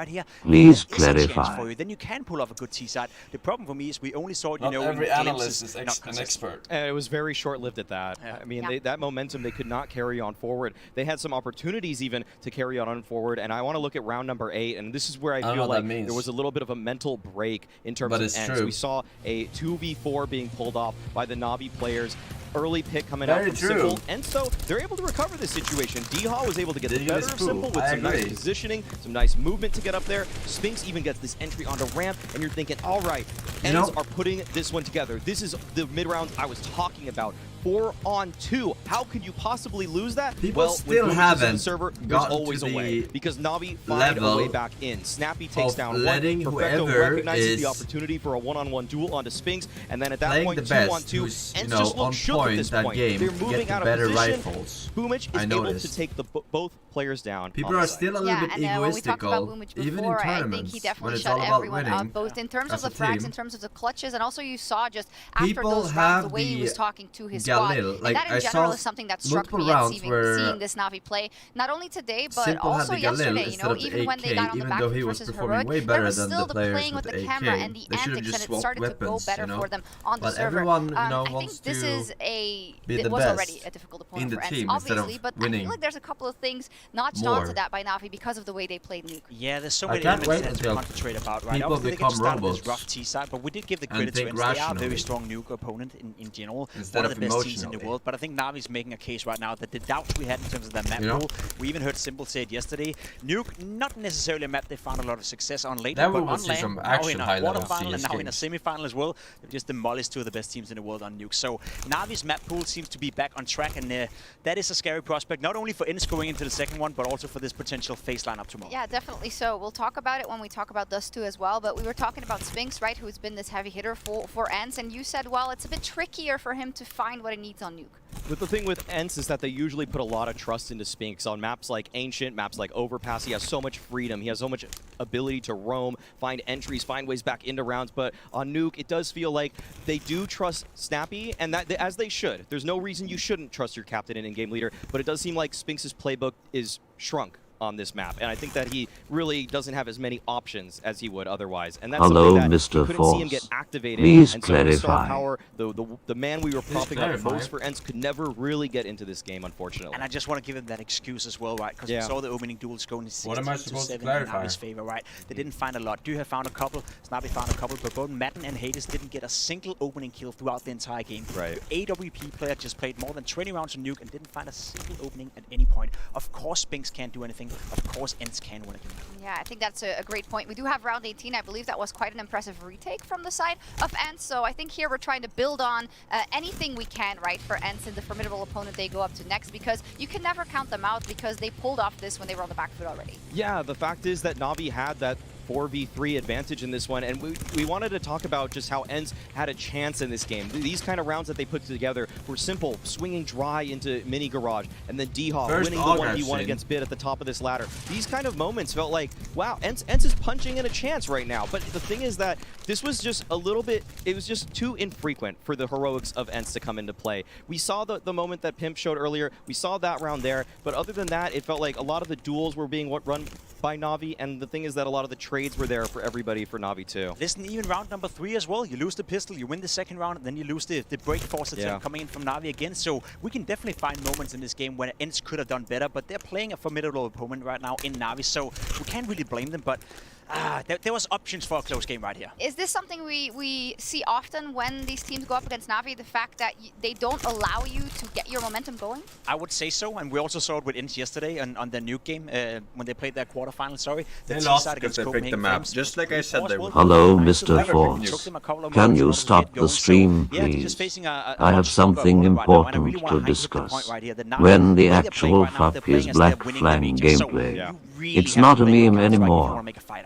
Please clarify. Then you can pull off a good T-side. The problem for me is we only saw it, Not every analyst is an expert. It was very short-lived at that. I mean, that momentum they could not carry on forward. They had some opportunities even to carry on forward, and I want to look at round number 8, and this is where I feel like there was a little bit of a mental break in terms of ENCE. We saw a 2v4 being pulled off by the Navi players. Early pick coming out from Simple, and so they're able to recover this situation. Dezhnyov was able to get the better of Simple with some nice positioning, some nice movement to get up there. Spinx even gets this entry onto ramp, and you're thinking, all right, ENCE are putting this one together. This is the mid-round I was talking about. 4-on-2. How could you possibly lose that? People still haven't server, there's always a way, because Navi find a way back in. Snappi takes down one. Perfecto recognizes the opportunity for a one-on-one duel onto Spinx, and then at that point, 2-on-2, ENCE just looks shook at this point. They're moving out of position. Boomich is able to take both players down. People are still a little bit egoistical, even in tournaments. I think he definitely shut everyone out, both in terms of the frags, in terms of the clutches, and also you saw just after those rounds the way he was talking to his squad. And that in general is something that struck me at seeing this Navi play, not only today, but also yesterday, you know, even when they got on the back foot versus Heroic, there was still the playing with the camera and the antics, and it started to go better for them on the server. I think this is it was already a difficult opponent for ENCE, obviously, but I feel like there's a couple of things notched onto that by Navi because of the way they played Nuke. Yeah, there's so many elements to concentrate about, right? Obviously, they get started this rough T side, but we did give the credit to ENCE. They are a very strong Nuke opponent in general, one of the best teams in the world, but I think Navi's making a case right now that the doubts we had in terms of the map pool, we even heard Simple say it yesterday. Nuke, not necessarily a map they found a lot of success on later, but on land, now in a quarterfinal and now in a semifinal as well, they've just demolished 2 of the best teams in the world on Nuke. So Navi's map pool seems to be back on track, and that is a scary prospect, not only for ENCE going into the second one, but also for this potential face lineup tomorrow. Yeah, definitely so. We'll talk about it when we talk about Dust 2 as well, but we were talking about Spinx, right, who's been this heavy hitter for ENCE, and you said, well, it's a bit trickier for him to find what he needs on Nuke. But the thing with ENCE is that they usually put a lot of trust into Spinx. On maps like Ancient, maps like Overpass, he has so much freedom. He has so much ability to roam, find entries, find ways back into rounds. But on Nuke, it does feel like they do trust Snappi, and that as they should. There's no reason you shouldn't trust your captain and in-game leader, but it does seem like Spinx's playbook is shrunk on this map, and I think that he really doesn't have as many options as he would otherwise, and that's Hello, something that Mr. couldn't Force. see him get activated. Please and clarify. So star power, the man we were propping up most for ENCE could never really get into this game, unfortunately. And I just want to give him that excuse as well, right? Because we saw the opening duels going 16 to 7 in Navi's favor, right? They didn't find a lot. Dezhnyov found a couple, Snappi found a couple, but both Madden and Hades didn't get a single opening kill throughout the entire game. Right. The AWP player just played more than 20 rounds on Nuke and didn't find a single opening at any point. Of course, Spinx can't do anything. Of course, ENCE can win a game. Yeah, I think that's a great point. We do have round 18. I believe that was quite an impressive retake from the side of ENCE. So I think here we're trying to build on anything we can, right, for ENCE and the formidable opponent they go up to next, because you can never count them out because they pulled off this when they were on the back foot already. Yeah, the fact is that Navi had that 4v3 advantage in this one, and we wanted to talk about just how ENCE had a chance in this game. These kind of rounds that they put together were simple, swinging dry into mini garage, and then Dezhnyov winning the 1v1 against Bit at the top of this ladder. These kind of moments felt like, wow, ENCE is punching in a chance right now. But the thing is that this was just a little bit, it was just too infrequent for the heroics of ENCE to come into play. We saw the moment that Pimp showed earlier, we saw that round there, but other than that, it felt like a lot of the duels were being run by NAVI, and the thing is that a lot of the trades were there for everybody for NAVI too. Listen, even round number 3 as well, you lose the pistol, you win the second round, and then you lose the break force attempt coming in from NAVI again, so we can definitely find moments in this game where ENCE could have done better, but they're playing a formidable opponent right now in NAVI, so we can't really blame them, but there was options for a close game right here. Is this something we see often when these teams go up against NAVI, the fact that they don't allow you to get your momentum going? I would say so, and we also saw it with ENCE yesterday on the Nuke game when they played their quarterfinal, They lost because they picked the map, just like I said they would. Hello, Mr. Force. Can you stop the stream, please? I have something important to discuss. When the actual fuck is Black Flang gameplay? It's not a meme anymore.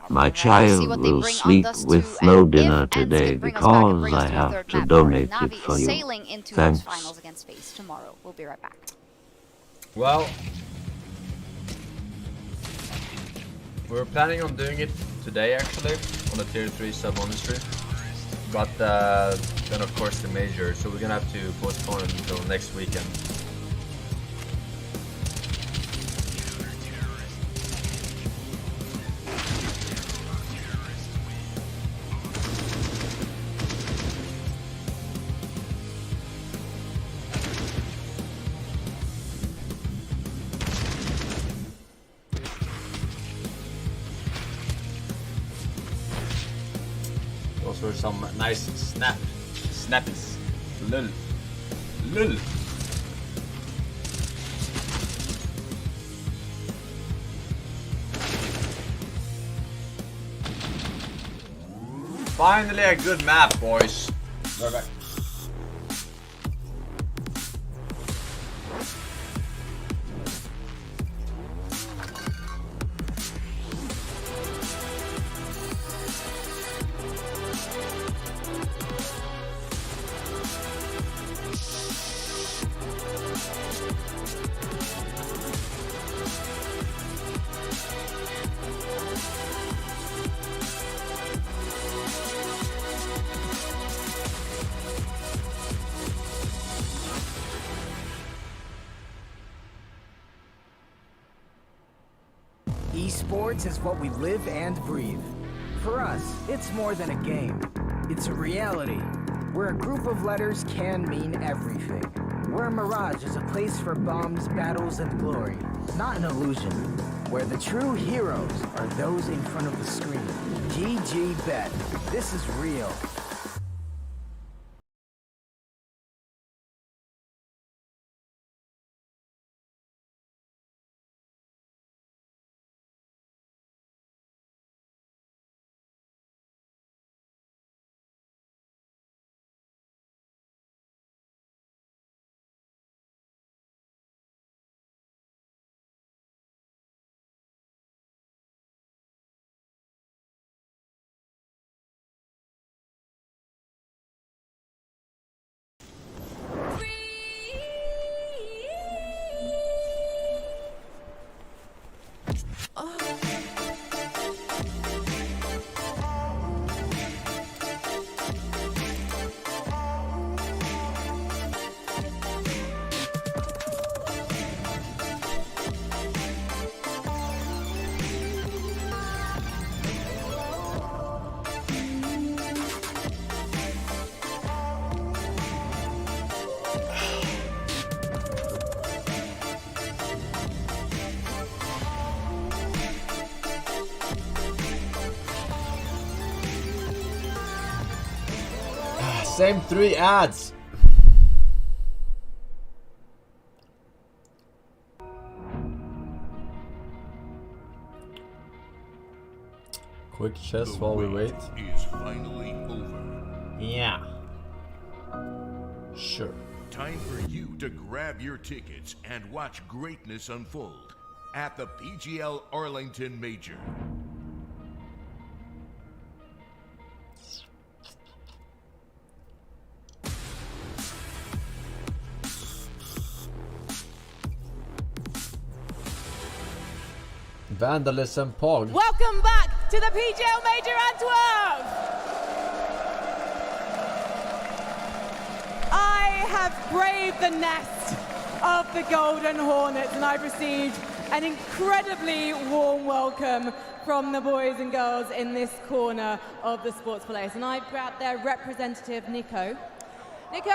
My child will sleep with no dinner today because I have to donate it for you. Sailing into Thanks. those finals against FaZe tomorrow. We'll be right back. Well, we're planning on doing it today actually on the tier 3 sub monastery, but then of course the major, so we're gonna have to postpone it until next weekend. Those were some nice snappies. Lul. Lul. Finally a good map, boys. Right back. Esports is what we live and breathe. For us, it's more than a game. It's a reality, where a group of letters can mean everything. Where Mirage is a place for bombs, battles, and glory, not an illusion. Where the true heroes are those in front of the screen. GG Bet. This is real. Same 3 ads. Quick chest while we wait. Is finally over. Yeah. Sure. Time for you to grab your tickets and watch greatness unfold at the PGL Arlington Major. Vandalism Pog. Welcome back to the PGL Major Antwerp! I have braved the nest of the Golden Hornets and I've received an incredibly warm welcome from the boys and girls in this corner of the sports place. And I've brought their representative, Nico. Nico,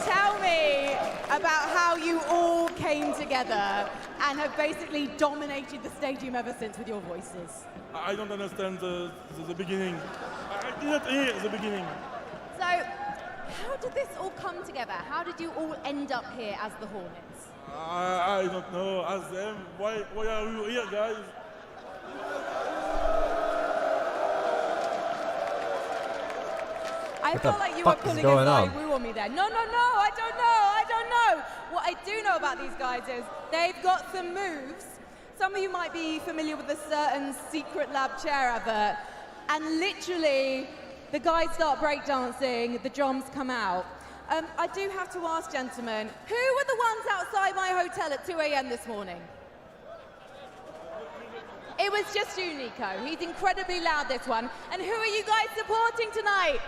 tell me about how you all came together and have basically dominated the stadium ever since with your voices. I don't understand the beginning. I didn't hear the beginning. So, how did this all come together? How did you all end up here as the Hornets? I don't know. Ask them. Why are you here, guys? I felt like you were pulling a side woo on me there. No, I don't know. What I do know about these guys is they've got some moves. Some of you might be familiar with a certain Secret Lab chair advert. And literally, the guys start breakdancing, the drums come out. I do have to ask, gentlemen, who were the ones outside my hotel at 2 a.m. this morning? It was just you, Nico. He's incredibly loud, this one. And who are you guys supporting tonight?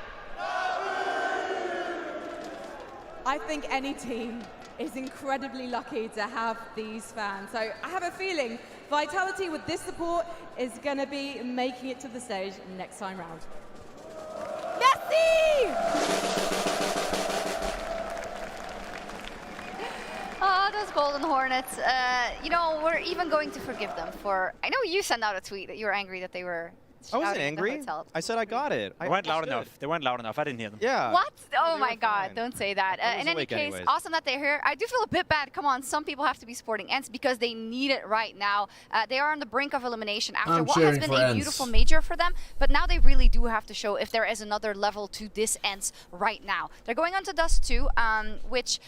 I think any team is incredibly lucky to have these fans. So I have a feeling Vitality with this support is going to be making it to the stage next time round. Merci! Oh, those Golden Hornets. You know, we're even going to forgive them for... I know you sent out a tweet that you were angry that they were... I wasn't angry. I said I got it. They weren't loud enough. They weren't loud enough. I didn't hear them. Yeah. What? Oh my God! Don't say that. In any case, awesome that they're here. I do feel a bit bad. Come on, some people have to be supporting ENCE because they need it right now. They are on the brink of elimination after what has been a beautiful major for them. But now they really do have to show if there is another level to this ENCE right now. They're going on to Dust 2, which,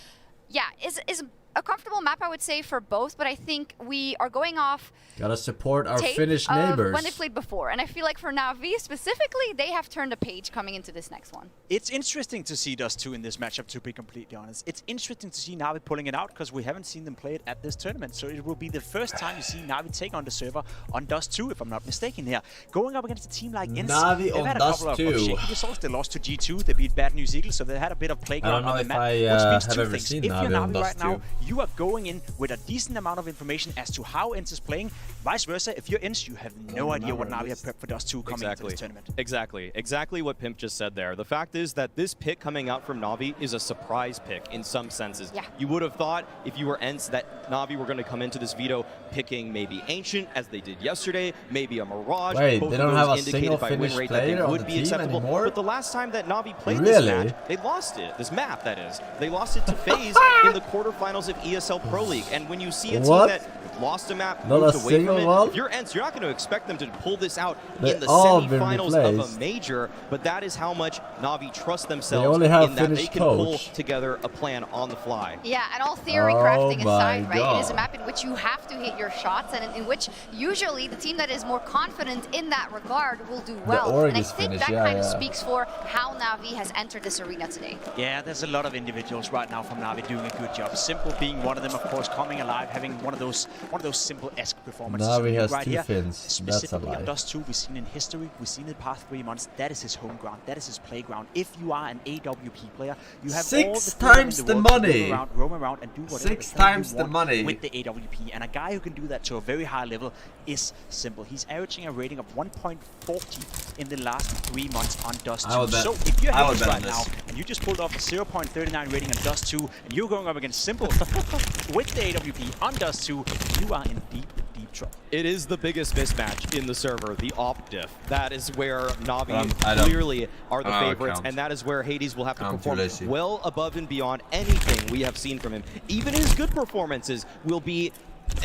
yeah, is a comfortable map, I would say, for both, but I think we are going off gotta support our Finnish neighbors when they played before, and I feel like for NAVI specifically, they have turned a page coming into this next one. It's interesting to see Dust 2 in this matchup, to be completely honest. It's interesting to see NAVI pulling it out because we haven't seen them play it at this tournament, so it will be the first time you see NAVI take on the server on Dust 2, if I'm not mistaken here. Going up against a team like ENCE, NAVI they've on had a Dust couple of shaky results. They lost to G2, they beat Bad News Eagles, so they had a bit of playground on the map, which means two things. If you're NAVI right now, you are going in with a decent amount of information as to how ENCE is playing. Vice versa, if you're ENCE, you have no idea what NAVI have prepped for Dust 2 coming into this tournament. Exactly what Pimp just said there. The fact is that this pick coming out from NAVI is a surprise pick in some senses. Yeah. You would have thought if you were ENCE that NAVI were going to come into this veto picking maybe Ancient as they did yesterday, maybe a Mirage. Wait, both they of don't those have a indicated single by Finnish win rate player that they on would the be team acceptable. anymore? But the last time that NAVI played this match, they lost it. This map, that is. They lost it to FaZe in the quarterfinals of ESL Pro League. And when you see a team that lost a map, moved away from it, if you're ENCE, you're not going to expect them to pull this out in the semifinals of a major, but that is how much NAVI trust themselves in that they can pull together a plan on the fly. Yeah, and all theory crafting aside, right? It is a map in which you have to hit your shots, and in which usually the team that is more confident in that regard will do well. And I think that kind of speaks for how NAVI has entered this arena today. Yeah, there's a lot of individuals right now from NAVI doing a good job. Simple being one of them, of course, coming alive, having one of those Simple-esque performances. NAVI has right two here. Finns. Specifically on Dust 2, we've seen in history, we've seen in the past 3 months, that is his home ground, that is his playground. If you are an AWP player, you have all the times the money. Roam around and do whatever 6 times the money with the AWP. And a guy who can do that to a very high level is Simple. He's averaging a rating of 1.40 in the last 3 months on Dust 2. So if you're Hades right now and you just pulled off a 0.39 rating on Dust 2 and you're going up against Simple with the AWP on Dust 2, you are in deep trouble. It is the biggest mismatch in the server, the op diff. That is where NAVI clearly are the favorites, and that is where Hades will have to perform well above and beyond anything we have seen from him. Even his good performances will be,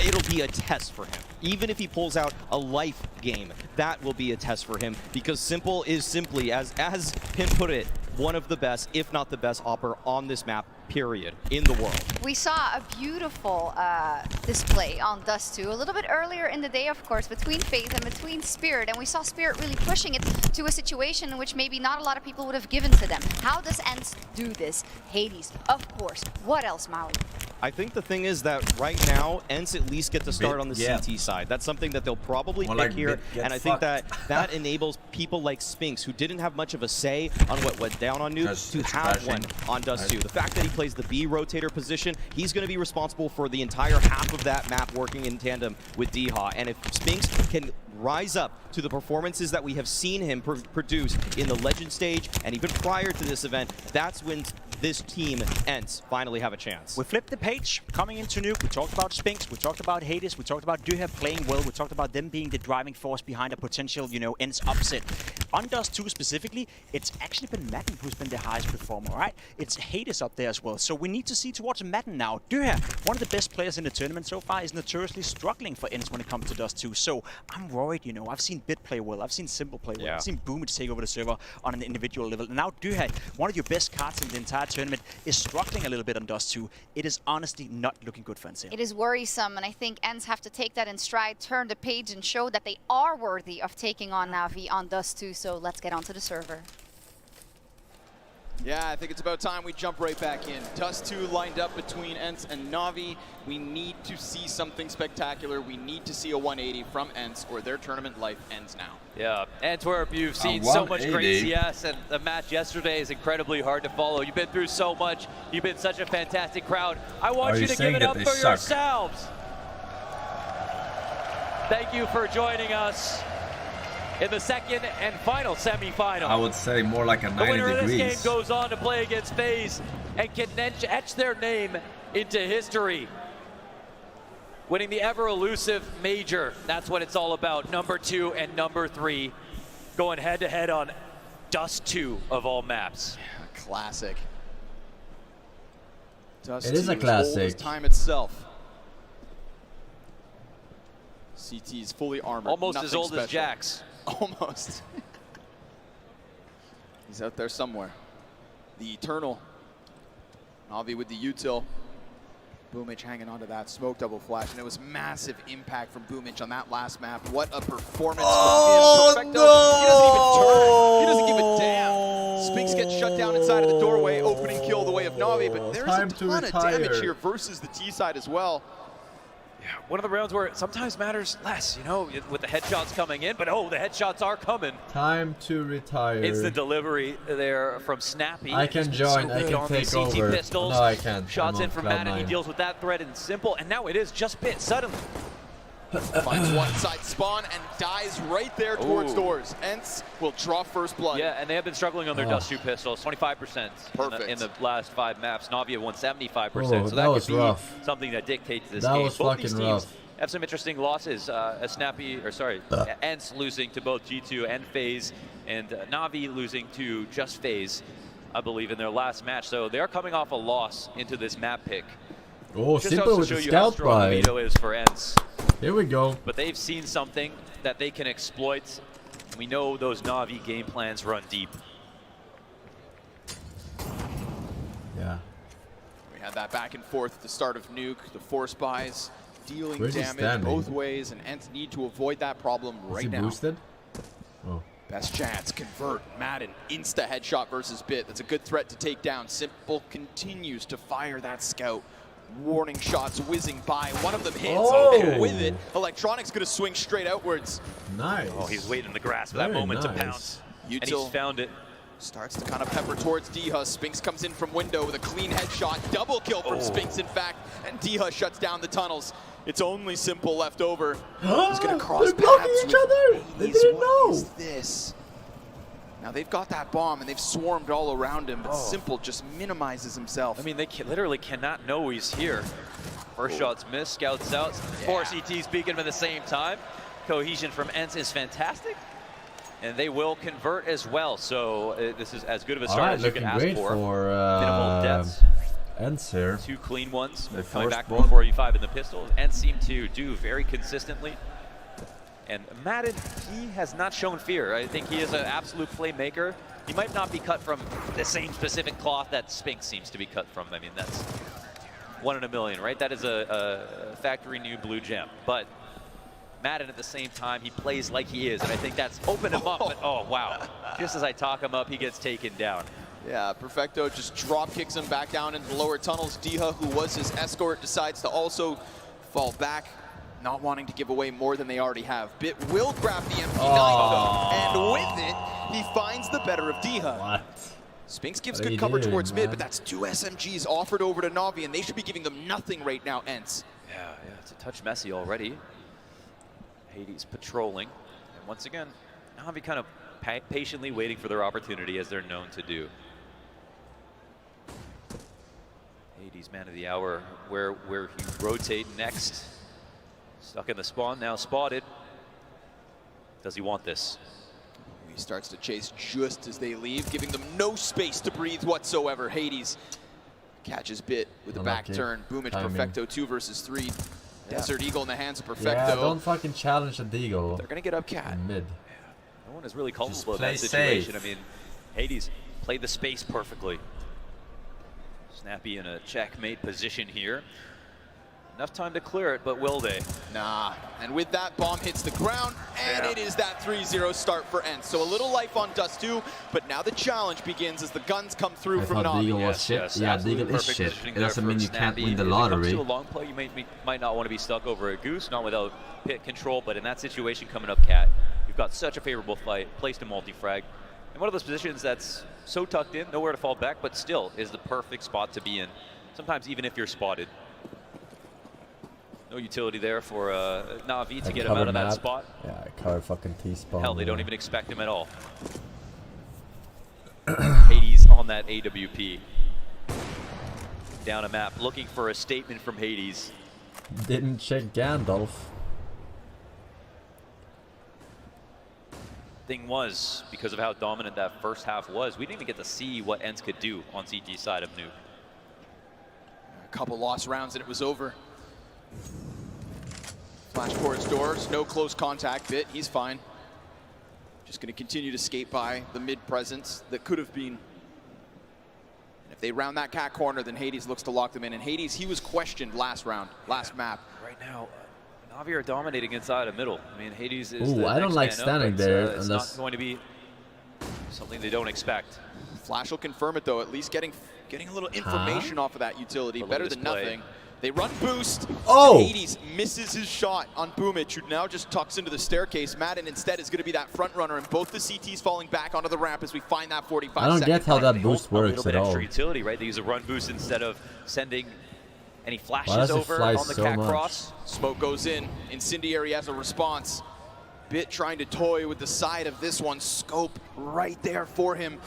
it'll be a test for him. Even if he pulls out a life game, that will be a test for him, because Simple is simply, as Pimp put it, one of the best, if not the best, opper on this map, period, in the world. We saw a beautiful display on Dust 2 a little bit earlier in the day, of course, between FaZe and between Spirit, and we saw Spirit really pushing it to a situation in which maybe not a lot of people would have given to them. How does ENCE do this? Hades, of course. What else, Maui? I think the thing is that right now, ENCE at least get to start on the CT side. That's something that they'll probably pick here, and I think that enables people like Spinks, who didn't have much of a say on what went down on Nuke, to have one on Dust 2. The fact that he plays the B rotator position, he's going to be responsible for the entire half of that map working in tandem with Dha, and if Spinks can rise up to the performances that we have seen him produce in the Legend stage and even prior to this event, that's when this team, ENCE, finally have a chance. We flipped the page coming into Nuke. We talked about Spinks, we talked about Hades, we talked about Dha playing well, we talked about them being the driving force behind a potential, you know, ENCE upset. On Dust 2 specifically, it's actually been Madden who's been the highest performer, right? It's Hades up there as well. So we need to see towards Madden now. Dha, one of the best players in the tournament so far, is notoriously struggling for ENCE when it comes to Dust 2. So I'm worried, you know. I've seen Bit play well, I've seen Simple play well, I've seen Boomage take over the server on an individual level. And now Dha, one of your best cards in the entire tournament, is struggling a little bit on Dust 2. It is honestly not looking good for ENCE. It is worrisome, and I think ENCE have to take that in stride, turn the page, and show that they are worthy of taking on NAVI on Dust 2. So let's get onto the server. Yeah, I think it's about time we jump right back in. Dust 2 lined up between ENCE and NAVI. We need to see something spectacular. We need to see a 180 from ENCE, or their tournament life ends now. Yeah, Antwerp, you've seen so much great CS, and the match yesterday is incredibly hard to follow. You've been through so much. You've been such a fantastic crowd. I want you to give it up for yourselves. Thank you for joining us in the second and final semifinal. I would say more like a 90 degrees. The winner of this game goes on to play against FaZe and can etch their name into history. Winning the ever-elusive Major, that's what it's all about. Number 2 and number 3 going head-to-head on Dust 2 of all maps. Yeah, classic. Dust it is a classic. Time itself. CT is fully armored. Almost as old as Jax. Almost. He's out there somewhere. The Eternal. Navi with the util. Boomage hanging onto that smoke double flash, and it was massive impact from Boomage on that last map. What a performance from him. Perfecto. He doesn't give a damn. Spinks gets shut down inside of the doorway, opening kill the way of Navi, but there's a ton of damage here versus the T side as well. Yeah, one of the rounds where it sometimes matters less, you know, with the headshots coming in, but oh, the headshots are coming. Time to retire. It's the delivery there from Snappi. I can join, I can take over. Pistols. No, I can't. Shots in from Madden, he deals with that threat in Simple, and now it is just Bit suddenly. Finds one side spawn and dies right there towards doors. ENCE will draw first blood. Yeah, and they have been struggling on their Dust 2 pistols, 25% in the last 5 maps. Navi won 75%, so that was could be rough. something that dictates this that game. Was both these fucking teams rough. have some interesting losses. ENCE losing to both G2 and FaZe, and Navi losing to just FaZe, I believe, in their last match. So they are coming off a loss into this map pick. Oh, just Simple with to the show you how scout strong buy. Veto is for ENCE. Here we go. But they've seen something that they can exploit. We know those Navi game plans run deep. Yeah. We had that back and forth at the start of Nuke. The force buys dealing Where's damage both ways, and ENCE need to avoid that problem right now. Boosted? Oh. Best chance, convert, Madden, insta headshot versus Bit. That's a good threat to take down. Simple continues to fire that scout. Warning shots whizzing by. One of them hits and with it, Electronic's gonna swing straight outwards. Nice. Oh, he's waiting in the grass for that moment to pounce. And he's found it. Starts to kind of pepper towards Dha. Spinks comes in from window with a clean headshot. Double kill from Spinks, in fact. And Dha shuts down the tunnels. It's only Simple left over. He's going to cross They're blocking paths each with other. They didn't know. What is this? Now they've got that bomb and they've swarmed all around him, but Simple just minimizes himself. I mean, they literally cannot know he's here. First shots missed, scouts out. 4 CTs beacon him at the same time. Cohesion from ENCE is fantastic. And they will convert as well, so this is as good of a start as you can ask for. Minimal deaths. ENCE here. 2 clean ones. Coming back from 485 in the pistols. ENCE seem to do very consistently. And Madden, he has not shown fear. I think he is an absolute playmaker. He might not be cut from the same specific cloth that Spinks seems to be cut from. I mean, that's 1 in a million, right? That is a factory new blue gem. But Madden at the same time, he plays like he is, and I think that's opened him up. But oh wow, just as I talk him up, he gets taken down. Yeah, Perfecto just drop kicks him back down into the lower tunnels. Deha, who was his escort, decides to also fall back, not wanting to give away more than they already have. Bit will grab the MP9 though, and with it, he finds the better of Deha. What? Spinks gives good cover towards mid, but that's 2 SMGs offered over to Navi, and they should be giving them nothing right now, ENCE. Yeah, it's a touch messy already. Hades patrolling, and once again, Navi kind of patiently waiting for their opportunity, as they're known to do. Hades, man of the hour, where he rotate next. Stuck in the spawn, now spotted. Does he want this? He starts to chase just as they leave, giving them no space to breathe whatsoever. Hades catches Bit with a back turn. Boomage, Perfecto, 2 versus 3. Desert Eagle in the hands of Perfecto. Yeah, don't fucking challenge a Deagle. They're gonna get up cat. Mid. No one is really comfortable in that situation. I mean, Hades played the space perfectly. Snappi in a checkmate position here. Enough time to clear it, but will they? Nah, and with that, bomb hits the ground, and it is that 3-0 start for ENCE. So a little life on Dust 2, but now the challenge begins as the guns come through from Navi. Deagle was shit. Yeah, Deagle is shit. It doesn't mean you can't win the lottery. If it comes to a long play, you might not want to be stuck over a goose, not without pit control, but in that situation coming up cat, you've got such a favorable fight, placed a multi-frag. And one of those positions that's so tucked in, nowhere to fall back, but still is the perfect spot to be in. Sometimes even if you're spotted. No utility there for Navi to get him out of that spot. Yeah, cover fucking T-spawn. Hell, they don't even expect him at all. Hades on that AWP. Down a map, looking for a statement from Hades. Didn't check Gandalf. Thing was, because of how dominant that first half was, we didn't even get to see what ENCE could do on CT side of Nuke. A couple lost rounds and it was over. Flash towards doors, no close contact. Bit, he's fine. Just going to continue to skate by the mid presence that could have been. And if they round that cat corner, then Hades looks to lock them in. And Hades, he was questioned last round, last map. Right now, Navi are dominating inside of middle. I mean, Hades is Ooh, I don't like standing there. It's not going to be something they don't expect. Flash will confirm it though, at least getting a little information off of that utility. Better than nothing. They run boost. Oh! Hades misses his shot on Boomage, who now just tucks into the staircase. Madden instead is going to be that front runner, and both the CTs falling back onto the ramp as we find that 45 I don't get how that boost works at all. Extra utility, right? They use a run boost instead of sending any flashes over on the cat cross. Smoke goes in. Incendiary as a response. Bit trying to toy with the side of this one. Scope right there for him.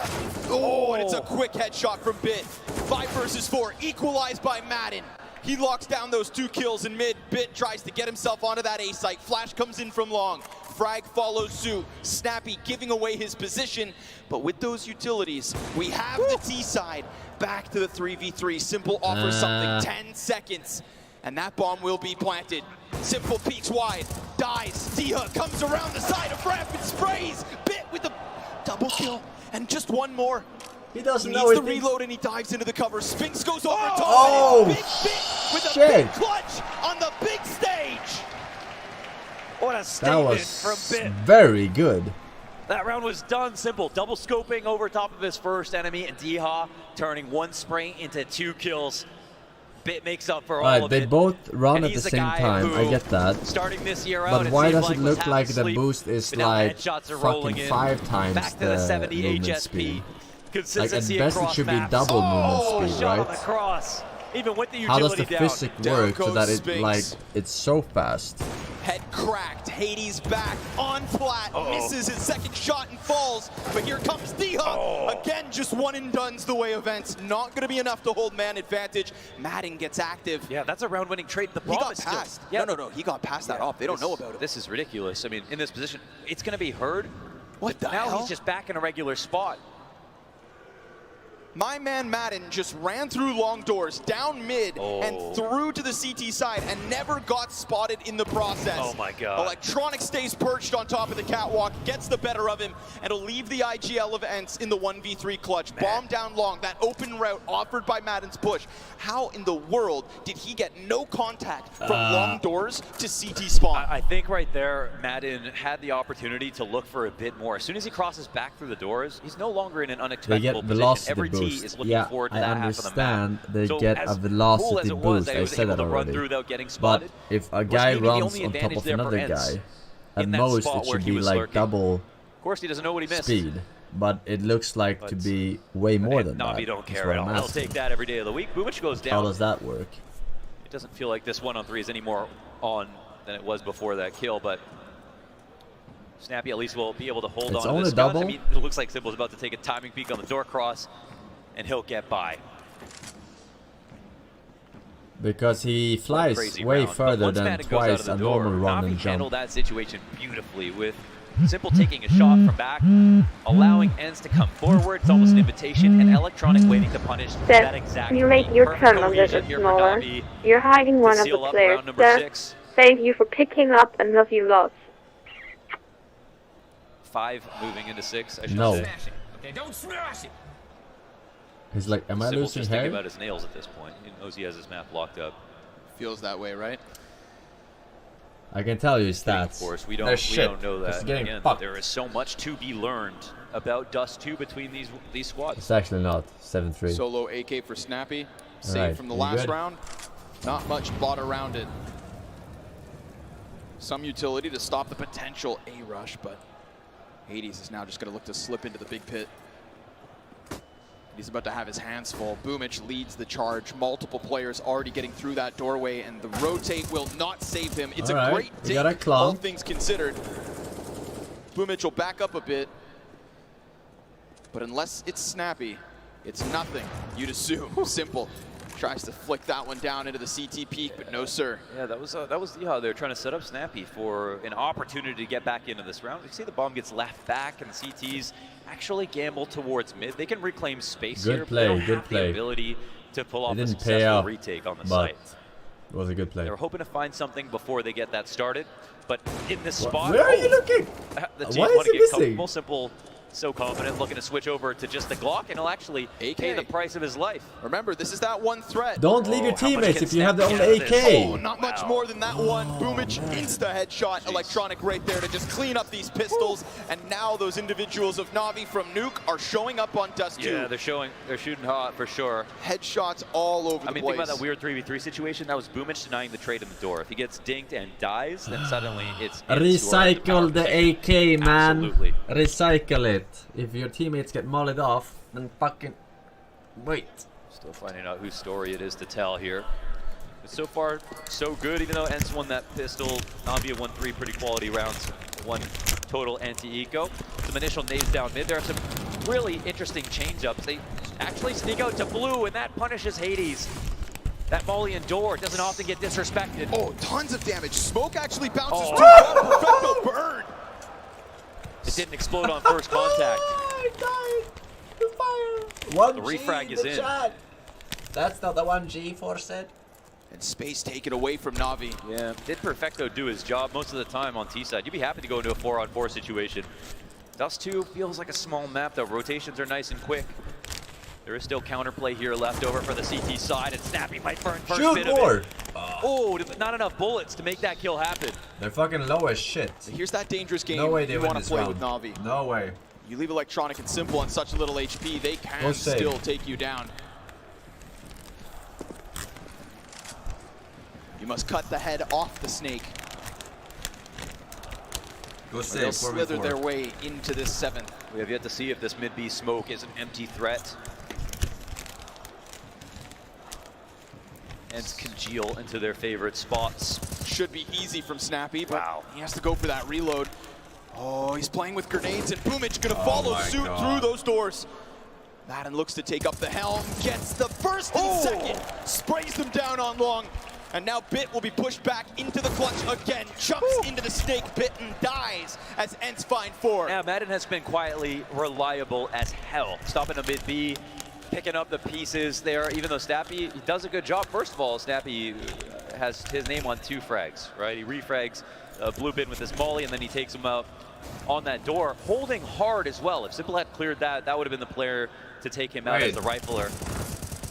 Oh, and it's a quick headshot from Bit. 5 versus 4, equalized by Madden. He locks down those 2 kills in mid. Bit tries to get himself onto that A site. Flash comes in from long. Frag follows suit. Snappi giving away his position. But with those utilities, we have the T side back to the 3v3. Simple offers something, 10 seconds. And that bomb will be planted. Simple peeks wide, dies. Deha comes around the side of ramp and sprays. Bit with the double kill. And just one more. He doesn't know the reload and he dives into the cover. Spinks goes over top. Oh, Big Bit with a big clutch on the big stage. What a statement from Bit. Very good. That round was done simple. Double scoping over top of his first enemy, and Deha turning 1 spray into 2 kills. Bit makes up for all of it. They both run at the same time. I get that. Starting this year but why does it look like the boost is like fucking 5 times back to the 70 movement HSP. speed? Consistency like at best it should be double movement speed, shot right? On the cross. Even with the How does utility the physics work so that it like it's so fast? Head cracked, Hades back on flat, misses his second shot and falls. But here comes Deha. Again, just one and done's the way of ENCE. Not going to be enough to hold man advantage. Madden gets active. Yeah, that's a round-winning trade. The bomb is passed. Yeah. No, he got past that off. They don't know about it. This is ridiculous. I mean, in this position, it's going to be heard. What the hell? hell? He's just back in a regular spot. My man Madden just ran through long doors, down mid, and through to the CT side, and never got spotted in the process. Oh my god. Electronic stays perched on top of the catwalk, gets the better of him, and will leave the IGL of ENCE in the 1v3 clutch. Bomb down long, that open route offered by Madden's push. How in the world did he get no contact from long doors to CT spawn? I think right there, Madden had the opportunity to look for a bit more. As soon as he crosses back through the doors, he's no longer in an unexpected position. Every T is looking forward to that half of the map. They get a velocity boost, I said that already. But if a guy runs on top of another guy, at most it should be like double of course, he doesn't know what he missed. speed. But it looks like to be way more than that. NAVI don't care at all. They'll take that every day of the week. Boomich goes down. How does that work? It doesn't feel like this 1-on-3 is any more on than it was before that kill, but Snappi at least will be able to hold on to this gun. I mean, it looks like Symbol's about to take a timing peek on the door cross, and he'll get by. Because he flies way further than twice a normal run and jump. Handled that situation beautifully with Simple taking a shot from back, allowing ENCE to come forward. It's almost an invitation, and Electronic waiting to punish that exact. You make your turn on this smaller. You're hiding one of the players, sir. Thank you for picking up and love you lots. 5 moving into 6. I should say. Okay, don't smash it. He's like, am I losing just hair? thinking about his nails at this point. He knows he has his map locked up. Feels that way, right? I can tell you stats. Of course, we don't know that. Again, there is so much to be learned about Dust 2 between these squads. It's actually not 7-3. Solo AK for Snappi. Save from the last round. Not much bought around it. Some utility to stop the potential A rush, but Hades is now just going to look to slip into the big pit. He's about to have his hands full. Boomich leads the charge. Multiple players already getting through that doorway, and the rotate will not save him. It's a great dig, all things considered. Boomich will back up a bit, but unless it's Snappi, it's nothing, you'd assume. Simple. Tries to flick that one down into the CT peak, but no sir. Yeah, that was Yeehaw. They're trying to set up Snappi for an opportunity to get back into this round. You see the bomb gets left back, and the CTs actually gamble towards mid. They can reclaim space here, but they don't have the ability to pull off a successful retake on the site. It was a good play. They were hoping to find something before they get that started, but in this spot, where are you looking? The team want to get comfortable. Simple. So confident, looking to switch over to just the Glock, and he'll actually pay the price of his life. Remember, this is that one threat. Don't leave your teammates if you have their own AK. Oh, not much more than that one. Boomich insta headshot. Electronic right there to just clean up these pistols. And now those individuals of Navi from Nuke are showing up on Dust 2. Yeah, they're shooting hot for sure. Headshots all over the place. Think about that weird 3v3 situation. That was Boomich denying the trade in the door. If he gets dinked and dies, then suddenly it's recycle the AK, man. Absolutely. Recycle it. If your teammates get mollied off, then fucking wait. Still finding out whose story it is to tell here. But so far, so good. Even though ENCE won that pistol, Navi won 3 pretty quality rounds. 1 total anti-eco. Some initial nades down mid. There are some really interesting change-ups. They actually sneak out to blue, and that punishes Hades. That Molly and door doesn't often get disrespected. Oh, tons of damage. Smoke actually bounces too well. Perfecto burn. It didn't explode on first contact. I died. The fire. The refrag is in. Chat. That's not the 1G Forsen. And space taken away from Navi. Yeah, did Perfecto do his job most of the time on T side? You'd be happy to go into a 4-on-4 situation. Dust 2 feels like a small map though. Rotations are nice and quick. There is still counterplay here left over for the CT side, and Snappi might burn first bit of it. Oh, not enough bullets to make that kill happen. They're fucking low as shit. So here's that dangerous game no way they you want to play with Navi. No way. You leave Electronic and Simple on such little HP, they can still take you down. You must cut the head off the snake. Go save. They'll slither their way into this 7th. We have yet to see if this mid-B smoke is an empty threat. And congeal into their favorite spots. Should be easy from Snappi, but he has to go for that reload. Oh, he's playing with grenades, and Boomich gonna follow suit through those doors. Madden looks to take up the helm, gets the first and second, sprays them down on long. And now Bit will be pushed back into the clutch again, jumps into the snake pit and dies as ENCE find 4. Yeah, Madden has been quietly reliable as hell. Stopping a mid-B, picking up the pieces there, even though Snappi he does a good job. First of all, Snappi has his name on 2 frags, right? He refrags Blue Bin with his molly, and then he takes him out on that door, holding hard as well. If Simple had cleared that, that would have been the player to take him out as the rifler.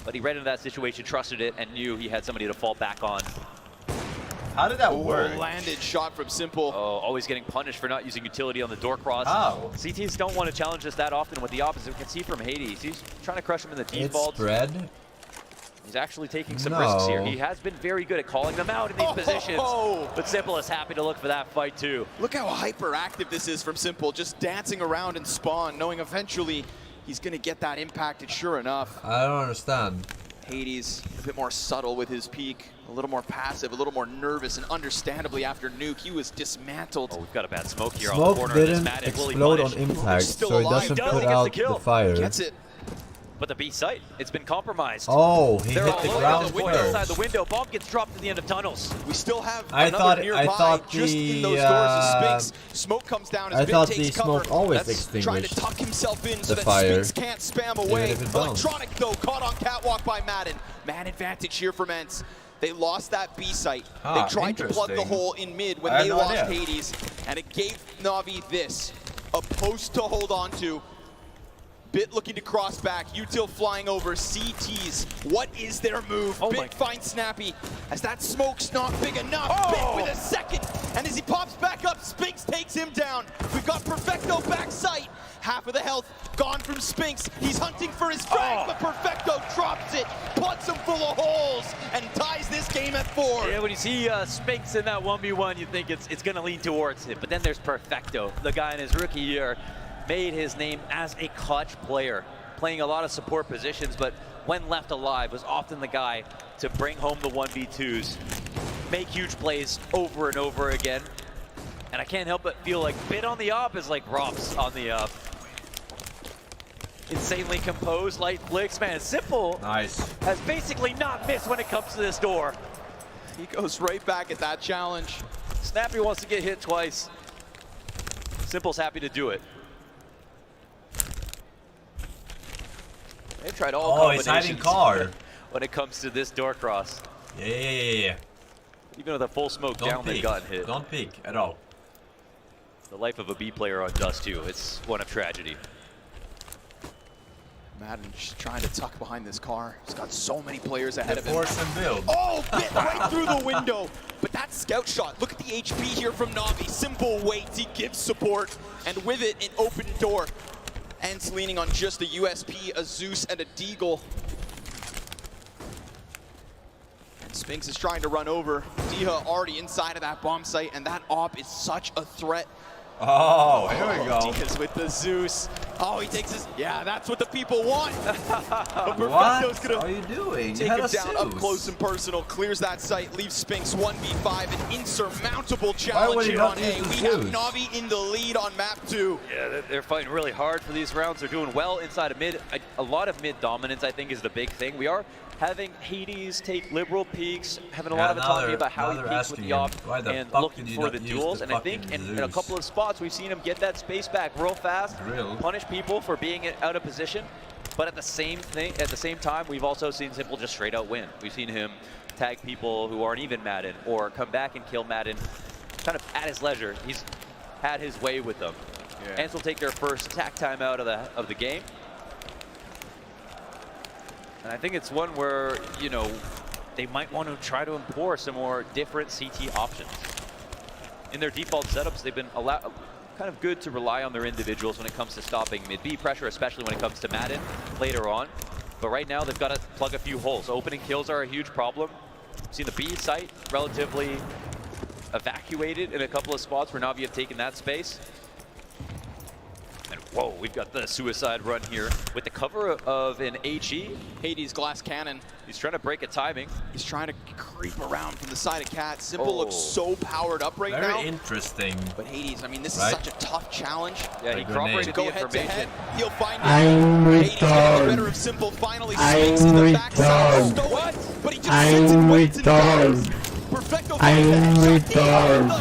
But he read into that situation, trusted it, and knew he had somebody to fall back on. How did that work? Landed shot from Simple. Oh, always getting punished for not using utility on the door cross. How? CTs don't want to challenge this that often with the opposite. We can see from Hades. He's trying to crush him in the default. It's spread. He's actually taking some risks here. He has been very good at calling them out in these positions. But Simple is happy to look for that fight too. Look how hyperactive this is from Simple, just dancing around in spawn, knowing eventually he's going to get that impacted, sure enough. I don't understand. Hades, a bit more subtle with his peek, a little more passive, a little more nervous, and understandably after Nuke, he was dismantled. Oh, we've got a bad smoke here Smoke on the corner. didn't explode on impact, so it doesn't put out the fire. Gets it. But the B site, it's been compromised. Oh, he They're hit all the over ground the window, first. inside the window. Bomb gets dropped at the end of tunnels. We still have I another nearby. thought just the, in those doors of Spinks. Smoke comes down as I Bit thought takes the cover. smoke always That's extinguished trying to tuck himself in so the that fire, Spinks can't spam away. even if it don't. Electronic though, caught on catwalk by Madden. Man advantage here for ENCE. They lost that B site. They tried to plug the hole in mid when they lost Hades, and it gave Navi this, a post to hold on to. Bit looking to cross back, Util flying over, CTs. What is their move? Bit finds Snappi, as that smoke's not big enough. Bit with a second, and as he pops back up, Spinks takes him down. We've got Perfecto back sight. Half of the health gone from Spinks. He's hunting for his frag, but Perfecto drops it, plugs him full of holes, and ties this game at 4. Yeah, when you see Spinks in that 1v1, you think it's going to lean towards it. But then there's Perfecto, the guy in his rookie year, made his name as a clutch player, playing a lot of support positions, but when left alive was often the guy to bring home the 1v2s, make huge plays over and over again. And I can't help but feel like Bit on the op is like Rops on the up. Insanely composed, light flicks, man. Simple has basically not missed when it comes to this door. He goes right back at that challenge. Snappi wants to get hit twice. Simple's happy to do it. They've tried all combinations. He's hiding car. When it comes to this door cross. Yeah. Even with a full smoke down, they've gotten hit. Don't peek at all. The life of a B player on Dust 2. It's one of tragedy. Madden just trying to tuck behind this car. He's got so many players ahead of him. Forsen build. Oh, Bit right through the window. But that scout shot, look at the HP here from Navi. Simple waits, he gives support. And with it, an open door. ENCE leaning on just a USP, a Zeus, and a Deagle. And Spinks is trying to run over. Deha already inside of that bomb site, and that op is such a threat. Oh, here we go. Deha's with the Zeus. Oh, he takes his, yeah, that's what the people want. What are you doing? Take him down up close and personal, clears that site, leaves Spinks 1v5, an insurmountable challenge here on A. We have Navi in the lead on map 2. Yeah, they're fighting really hard for these rounds. They're doing well inside of mid. A lot of mid dominance, I think, is the big thing. We are having Hades take liberal peaks, having a lot of autonomy about how he peaks with the op and looking for the duels. And I think in a couple of spots, we've seen him get that space back real fast, punish people for being out of position. But at the same time, we've also seen Simple just straight out win. We've seen him tag people who aren't even Madden or come back and kill Madden kind of at his leisure. He's had his way with them. ENCE will take their first attack timeout of the game. And I think it's one where, you know, they might want to try to employ some more different CT options. In their default setups, they've been kind of good to rely on their individuals when it comes to stopping mid-B pressure, especially when it comes to Madden later on. But right now, they've got to plug a few holes. Opening kills are a huge problem. We've seen the B site relatively evacuated in a couple of spots where Navi have taken that space. And whoa, we've got the suicide run here with the cover of an HE. Hades glass cannon. He's trying to break a timing. He's trying to creep around from the side of Cat. Simple looks so powered up right now. Very interesting. But Hades, I mean, this is such a tough challenge. Yeah, he corroborated the information. He'll find it. I'm Hades getting the better of Simple. Finally, Spinks in the backside. What? But he just sits and waits and dies. Perfecto I'm retarded.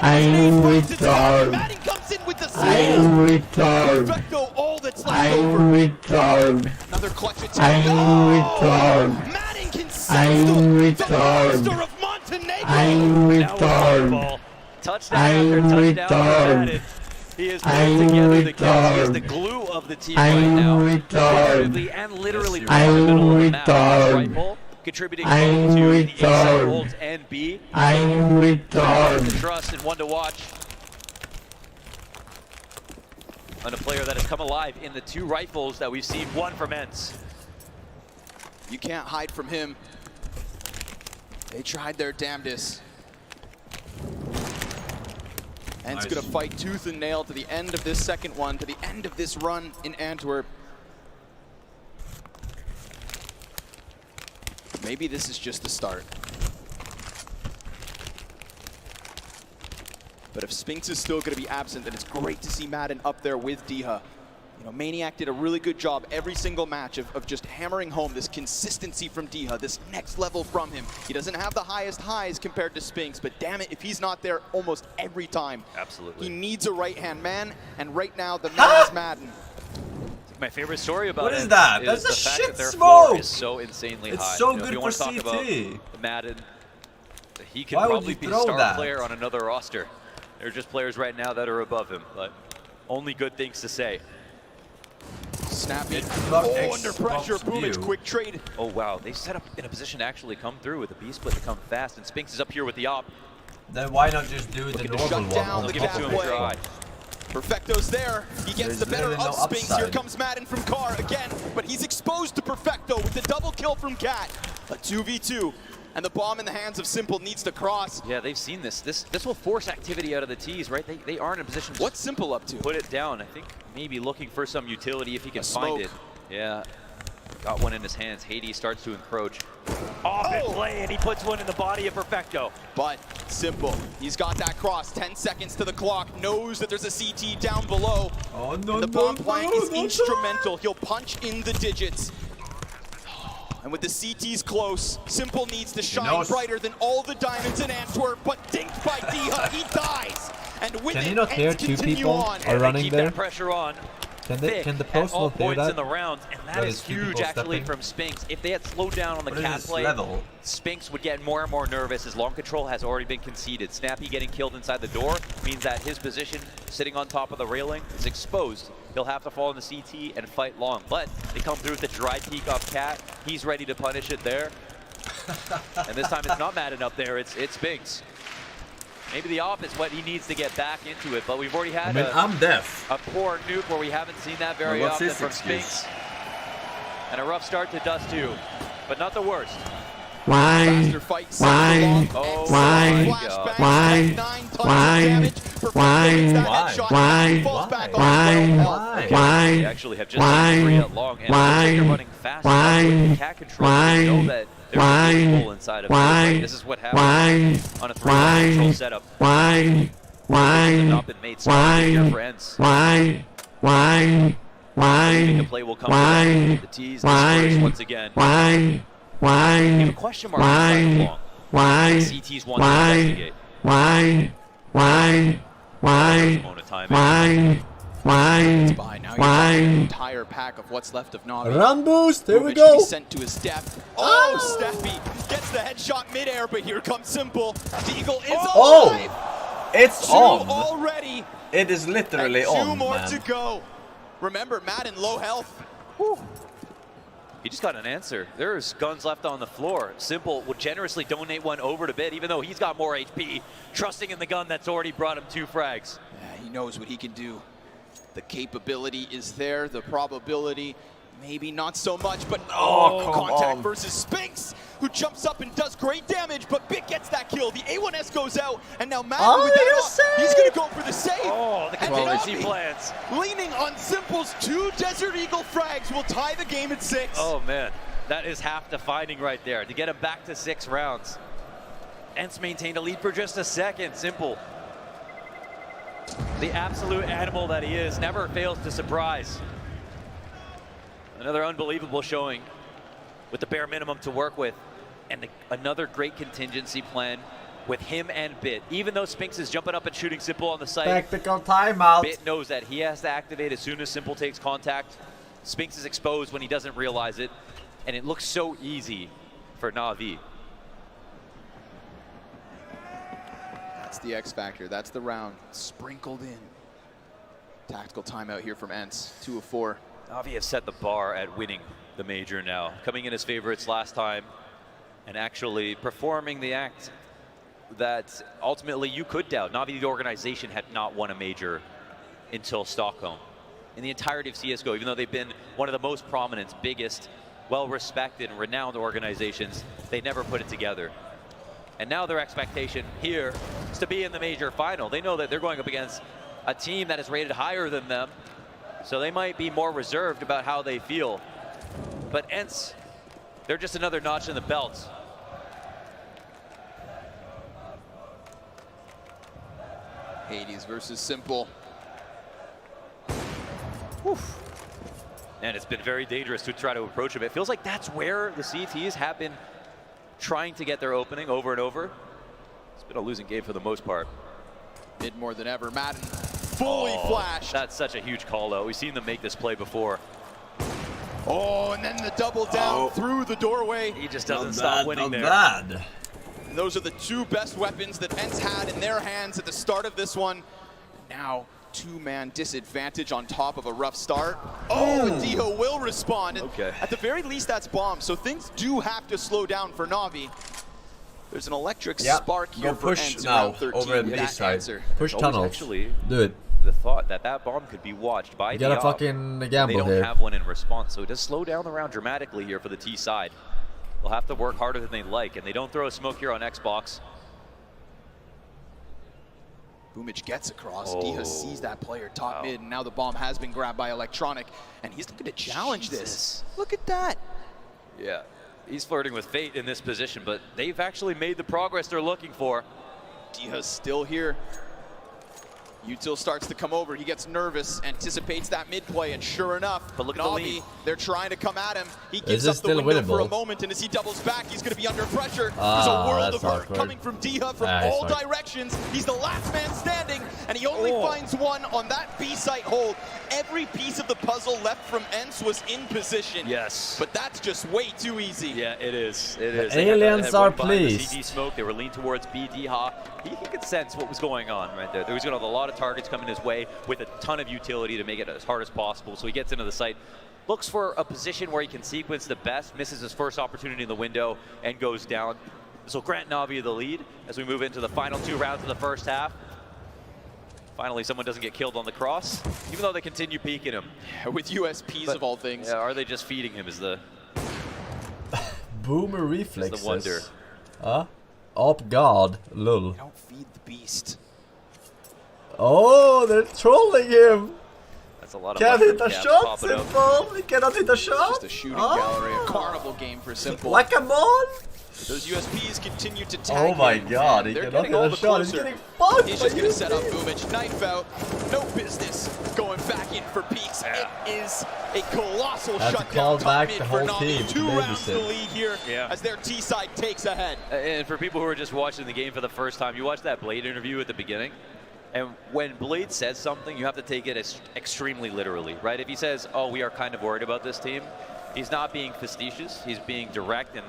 I'm retarded. Madden comes in with the I'm retarded. Perfecto, all that's left I'm over. retarded. Another clutch attack. I'm retarded. Madden can I'm sense the retarded. monster of Montenegro. I'm retarded. Touchdown after touchdown for Madden. He is putting together the kills. He is the glue of the team right now. Figuratively and literally right in the middle of the map. Rifle contributing both to the inside holds and B. I'm retarded. To trust and one to watch. And a player that has come alive in the 2 rifles that we've seen, one from ENCE. You can't hide from him. They tried their damnedest. ENCE gonna fight tooth and nail to the end of this second one, to the end of this run in Antwerp. Maybe this is just the start. But if Spinks is still gonna be absent, then it's great to see Madden up there with Deha. You know, Maniac did a really good job every single match of just hammering home this consistency from Deha, this next level from him. He doesn't have the highest highs compared to Spinks, but damn it, if he's not there almost every time. Absolutely. He needs a right-hand man, and right now the man is Madden. My favorite story about What is it that? is That's the a fact shit that their smoke! floor is so insanely It's high. so You know, good if you for want to talk CT. about Madden, he can Why would probably you be a throw star that? player on another roster. There are just players right now that are above him, but only good things to say. Snappi. Oh, under pressure. Boomage, quick trade. Oh wow, they set up in a position to actually come through with a B split to come fast, and Spinks is up here with the op. Then why not just do the normal one? Down on the Give it top to of him the dry. phone? Perfecto's there. He gets There's the better literally of no Spinks. Here upside. comes Madden from Carr again, but he's exposed to Perfecto with the double kill from Cat. A 2v2, and the bomb in the hands of Simple needs to cross. Yeah, they've seen this. This will force activity out of the T's, right? They aren't in a position to What's Simple up to? put it down. I think maybe looking for some utility if he can find smoke. it. Yeah, got one in his hands. Hades starts to encroach. Off in play, and he puts one in the body of Perfecto. But Simple, he's got that cross. 10 seconds to the clock. Knows that there's a CT down below. Oh no! And the bomb plank is instrumental. He'll punch in the digits. And with the CTs close, Simple needs to shine brighter than all the diamonds in Antwerp, but dinked by Deha, he dies. And with Can it, you not hear ENCE 2 continue people on. are running Keep there? that pressure on. Can the post at all not hear points that? in the round, and that That is is 2 huge people actually stepping? from Spinks. If they had slowed down on the What is cat this play, level? Spinks would get more and more nervous as long control has already been conceded. Snappi getting killed inside the door means that his position sitting on top of the railing is exposed. He'll have to fall in the CT and fight long, but they come through with the dry peek off Cat. He's ready to punish it there. And this time it's not Madden up there, it's Spinks. Maybe the op is what he needs to get back into it, but we've already had I'm deaf. a poor Nuke where we haven't seen that very What's often his from excuse? Spinks. And a rough start to Dust 2, but not the worst. Why? Faster fight, Why? Simple long, and Why? Simple flashbang, Why? 9 tons of Why? damage. Perfecto Why? gets that Why? headshot. Why? He falls back on Why? 12 health. Why? Why? They actually have just Why? seen 3 at long, and Why? they're running fast Why? enough with the cat control. Why? They know that there's Why? a goal inside of Why? it. This is what happens Why? on a 3-1 control setup. Why? Have Why? not been made smart here for ENCE. Why? Why? I think Why? the play will come Why? to them. The T's Why? dispersed once again. Why? We have Why? a question mark inside of Why? long. Why? CT's want to Why? investigate. Why? Why? Why? Moment of time. Why? Why? By now, you're Why? talking an entire pack of what's left of Navi. Run boost, here we Boomage to be go. sent to his death. Oh, Snappi gets the headshot midair, but here comes Simple. Deagle is alive. It's 2 on. already. It is literally And 2 on, more man. to go. Remember, Madden low health. Whew. He just got an answer. There's guns left on the floor. Simple would generously donate one over to Bit, even though he's got more HP, trusting in the gun that's already brought him 2 frags. Yeah, he knows what he can do. The capability is there. The probability, maybe not so much, but contact versus Spinks, who jumps up and does great damage, but Bit gets that kill. The A1S goes out, and now Madden with that off, he's going to go for the save. Oh, the And contingency Navi, plans. leaning on Simple's 2 Desert Eagle frags, will tie the game at 6. Oh man, that is half the finding right there to get him back to 6 rounds. ENCE maintained a lead for just a second. Simple, the absolute animal that he is, never fails to surprise. Another unbelievable showing with the bare minimum to work with, and another great contingency plan with him and Bit. Even though Spinks is jumping up and shooting Simple on the site, Tactical timeout. Bit knows that he has to activate as soon as Simple takes contact. Spinks is exposed when he doesn't realize it, and it looks so easy for Navi. That's the X factor. That's the round sprinkled in. Tactical timeout here from ENCE. 2 of 4. Navi have set the bar at winning the major now, coming in as favorites last time and actually performing the act that ultimately you could doubt. Navi, the organization, had not won a major until Stockholm. In the entirety of CSGO, even though they've been one of the most prominent, biggest, well-respected and renowned organizations, they never put it together. And now their expectation here is to be in the major final. They know that they're going up against a team that is rated higher than them, so they might be more reserved about how they feel. But ENCE, they're just another notch in the belt. Hades versus Simple. Oof. And it's been very dangerous to try to approach him. It feels like that's where the CTs have been trying to get their opening over and over. It's been a losing game for the most part. Mid more than ever. Madden fully flashed. That's such a huge call, though. We've seen them make this play before. Oh, and then the double down through the doorway. He just doesn't stop winning there. Not bad. And those are the 2 best weapons that ENCE had in their hands at the start of this one. Now, 2-man disadvantage on top of a rough start. Oh, and Diho will respond. And at the very least, that's bomb. So things do have to slow down for Navi. There's an electric spark here for ENCE now around 13. over at B side. Push tunnels. Actually, do it. The thought that that bomb could be watched by you the gotta fucking gamble They don't here. have one in response, so it does slow down the round dramatically here for the T side. They'll have to work harder than they like, and they don't throw a smoke here on Xbox. Boomich gets across. Diha sees that player top mid, and now the bomb has been grabbed by Electronic, and he's looking to challenge this. Look at that. Yeah, he's flirting with fate in this position, but they've actually made the progress they're looking for. Diha's still here. Util starts to come over. He gets nervous, anticipates that mid play, and sure enough, but look at Navi, the lead. they're trying to come at him. He gives up the window for a moment, and as he doubles back, he's going to be under pressure. There's a world of hurt coming from Diha from all directions. He's the last man standing, and he only finds one on that B site hold. Every piece of the puzzle left from ENCE was in position. Yes. But that's just way too easy. Yeah, it is. It is. Aliens are pleased. The CT smoke, they were leaned towards B. Diha. He could sense what was going on right there. There was going to have a lot of targets coming his way with a ton of utility to make it as hard as possible. So he gets into the site, looks for a position where he can sequence the best, misses his first opportunity in the window, and goes down. This will grant Navi the lead as we move into the final 2 rounds of the first half. Finally, someone doesn't get killed on the cross, even though they continue peeking him. With USPs of all things. Yeah, are they just feeding him is the... Boomer reflexes. The wonder. Huh? Up guard, lol. They don't feed the beast. Oh, they're trolling him. That's a lot of can't hit a shot, Simple. He cannot hit a shot. Just a shooting gallery, a carnival game for Simple. Like a mon. Those USPs continue to tag. Oh my god, he cannot hit a shot. He's getting fucked. He's just going to set up Boomich. Knife out. No business going back in for peaks. It is a colossal shutdown top mid for Navi. 2 rounds to lead here as their T side takes ahead. And for people who are just watching the game for the first time, you watched that Blade interview at the beginning. And when Blade says something, you have to take it as extremely literally, right? If he says, oh, we are kind of worried about this team, he's not being facetious. He's being direct and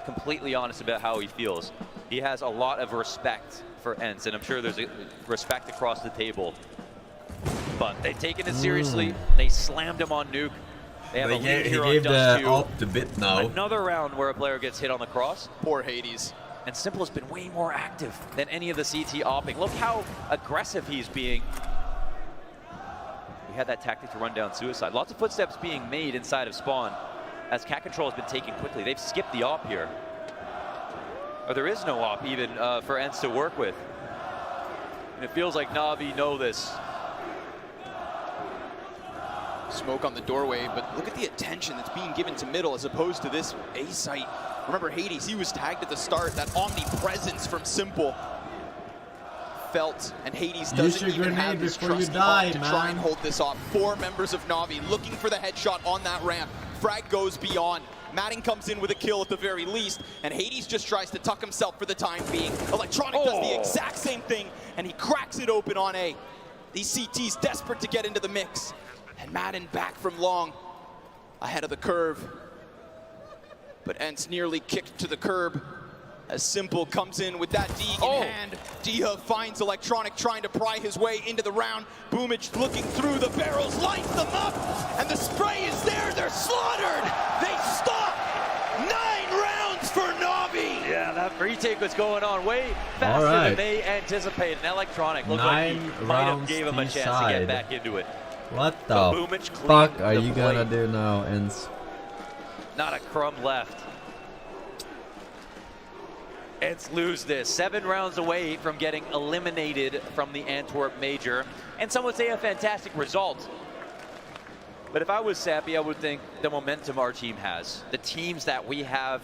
completely honest about how he feels. He has a lot of respect for ENCE, and I'm sure there's a respect across the table. But they've taken it seriously. They slammed him on Nuke. They have a lead here on Dust 2. Up the bit now. Another round where a player gets hit on the cross. Poor Hades. And Simple has been way more active than any of the CT opping. Look how aggressive he's being. We had that tactic to run down suicide. Lots of footsteps being made inside of spawn as cat control has been taken quickly. They've skipped the op here. Or there is no op even for ENCE to work with. And it feels like Navi know this. Smoke on the doorway, but look at the attention that's being given to middle as opposed to this A site. Remember Hades, he was tagged at the start, that omnipresence from Simple. Felt, and Hades doesn't even have his trusty ult to try and hold this off. 4 members of Navi looking for the headshot on that ramp. Frag goes beyond. Madden comes in with a kill at the very least, and Hades just tries to tuck himself for the time being. Electronic does the exact same thing, and he cracks it open on A. These CTs desperate to get into the mix. And Madden back from long. ahead of the curve. But ENCE nearly kicked to the curb as Simple comes in with that Deeg in hand. Dezhnyov finds Electronic trying to pry his way into the round. Boomich looking through the barrels, lights them up, and the spray is there. They're slaughtered. They stop. 9 rounds for NAVI. Yeah, that retake was going on way faster than they anticipated. And Electronic looked like he might have gave him a chance to get back into it. What the fuck are you gonna do now, ENCE? Not a crumb left. ENCE lose this. 7 rounds away from getting eliminated from the Antwerp Major. And some would say a fantastic result. But if I was Snappi, I would think the momentum our team has, the teams that we have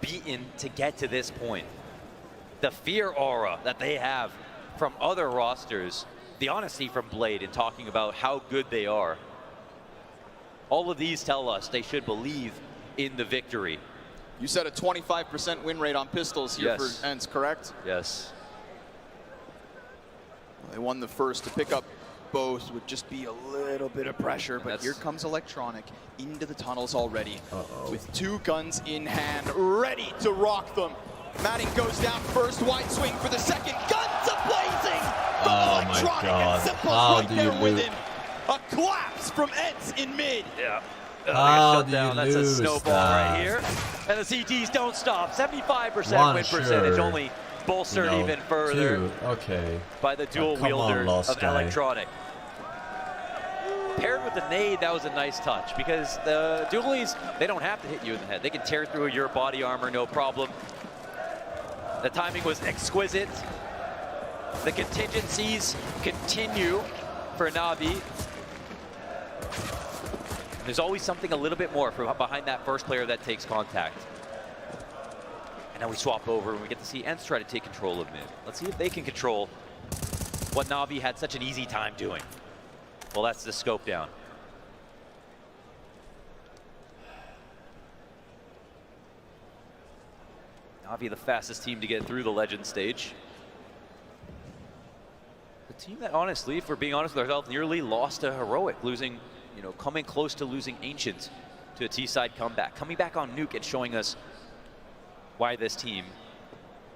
beaten to get to this point, the fear aura that they have from other rosters, the honesty from Blade in talking about how good they are. All of these tell us they should believe in the victory. You said a 25% win rate on pistols here for ENCE, correct? Yes. They won the first. To pick up both would just be a little bit of pressure, but here comes Electronic into the tunnels already with 2 guns in hand, ready to rock them. Matting goes down first, wide swing for the second, guns a-blazing! Oh my god, how do you with him. A collapse from ENCE in mid. Yeah. How do you That's lose a snowball right here. And the CTs don't stop. 75% win percentage, only bolstered even further by the dual wielder of Electronic. Paired with the nade, that was a nice touch because the dualies, they don't have to hit you in the head. They can tear through your body armor, no problem. The timing was exquisite. The contingencies continue for NAVI. There's always something a little bit more from behind that first player that takes contact. And now we swap over and we get to see ENCE try to take control of mid. Let's see if they can control what NAVI had such an easy time doing. Well, that's the scope down. NAVI the fastest team to get through the legend stage. The team that honestly, if we're being honest with ourselves, nearly lost a heroic, losing, you know, coming close to losing Ancient to a T-side comeback. Coming back on Nuke and showing us why this team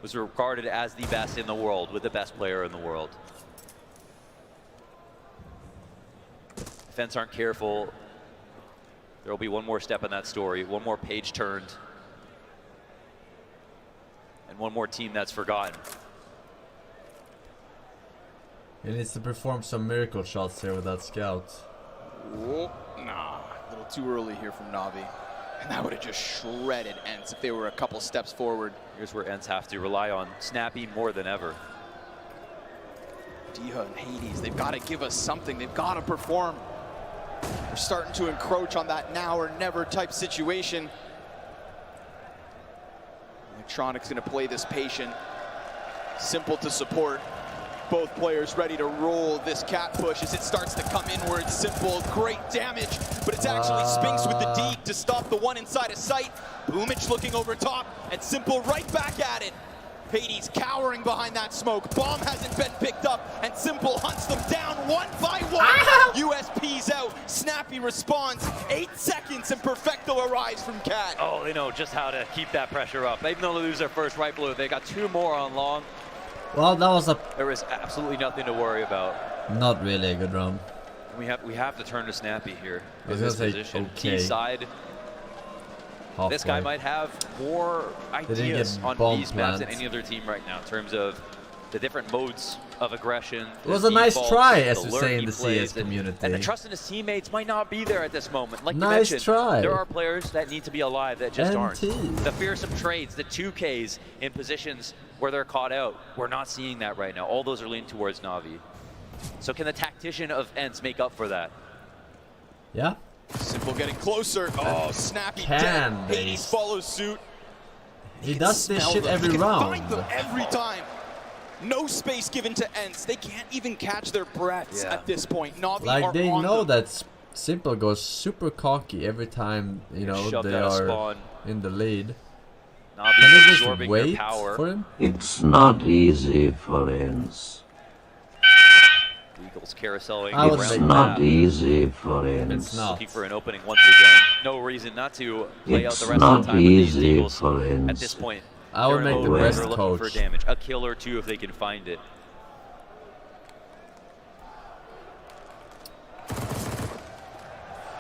was regarded as the best in the world, with the best player in the world. Defense aren't careful. There will be one more step in that story, one more page turned, and one more team that's forgotten. He needs to perform some miracle shots here with that scout. Whoa, nah, a little too early here from NAVI. And that would have just shredded ENCE if they were a couple steps forward. Here's where ENCE have to rely on Snappi more than ever. Dezhnyov and Hades, they've got to give us something. They've got to perform. They're starting to encroach on that now or never type situation. Electronic's going to play this patient. Simple to support. Both players ready to roll this cat push as it starts to come inwards. Simple, great damage, but it's actually Spinks with the Deeg to stop the one inside of sight. Boomich looking over top, and Simple right back at it. Hades cowering behind that smoke. Bomb hasn't been picked up, and Simple hunts them down one by one. USP's out. Snappi responds. 8 seconds, and Perfecto arrives from Cat. Oh, they know just how to keep that pressure up. Even though they lose their first right blue, they got 2 more on long. Well, that was a... There is absolutely nothing to worry about. Not really a good round. We have to turn to Snappi here. I was in this gonna say, position. okay. T side. Halfway. This guy might have more ideas on these maps than any other team right now in terms of the different modes of aggression. It was a nice try, as we say in the CS community. And the trust in his teammates might not be there at this moment. Like nice you mentioned, try. there are players that need to be alive that just aren't. The fearsome trades, the 2Ks in positions where they're caught out, we're not seeing that right now. All those are leaning towards NAVI. So can the tactician of ENCE make up for that? Yeah. Simple getting closer. Oh, Snappi dead. Hades follows suit. He does this shit every round. Find them every time. No space given to ENCE. They can't even catch their breaths at this point. NAVI like they know them. that Simple goes super cocky every time, you know, they are in the lead. NAVI Can they just absorbing wait their power. for him? It's not easy for ENCE. Eagles carouseling. It's not easy for him. It's not. Looking for an opening once again. No reason not to play out the rest of the time with these Eagles at this point. I would make the best looking coach. for damage. A kill or two if they can find it.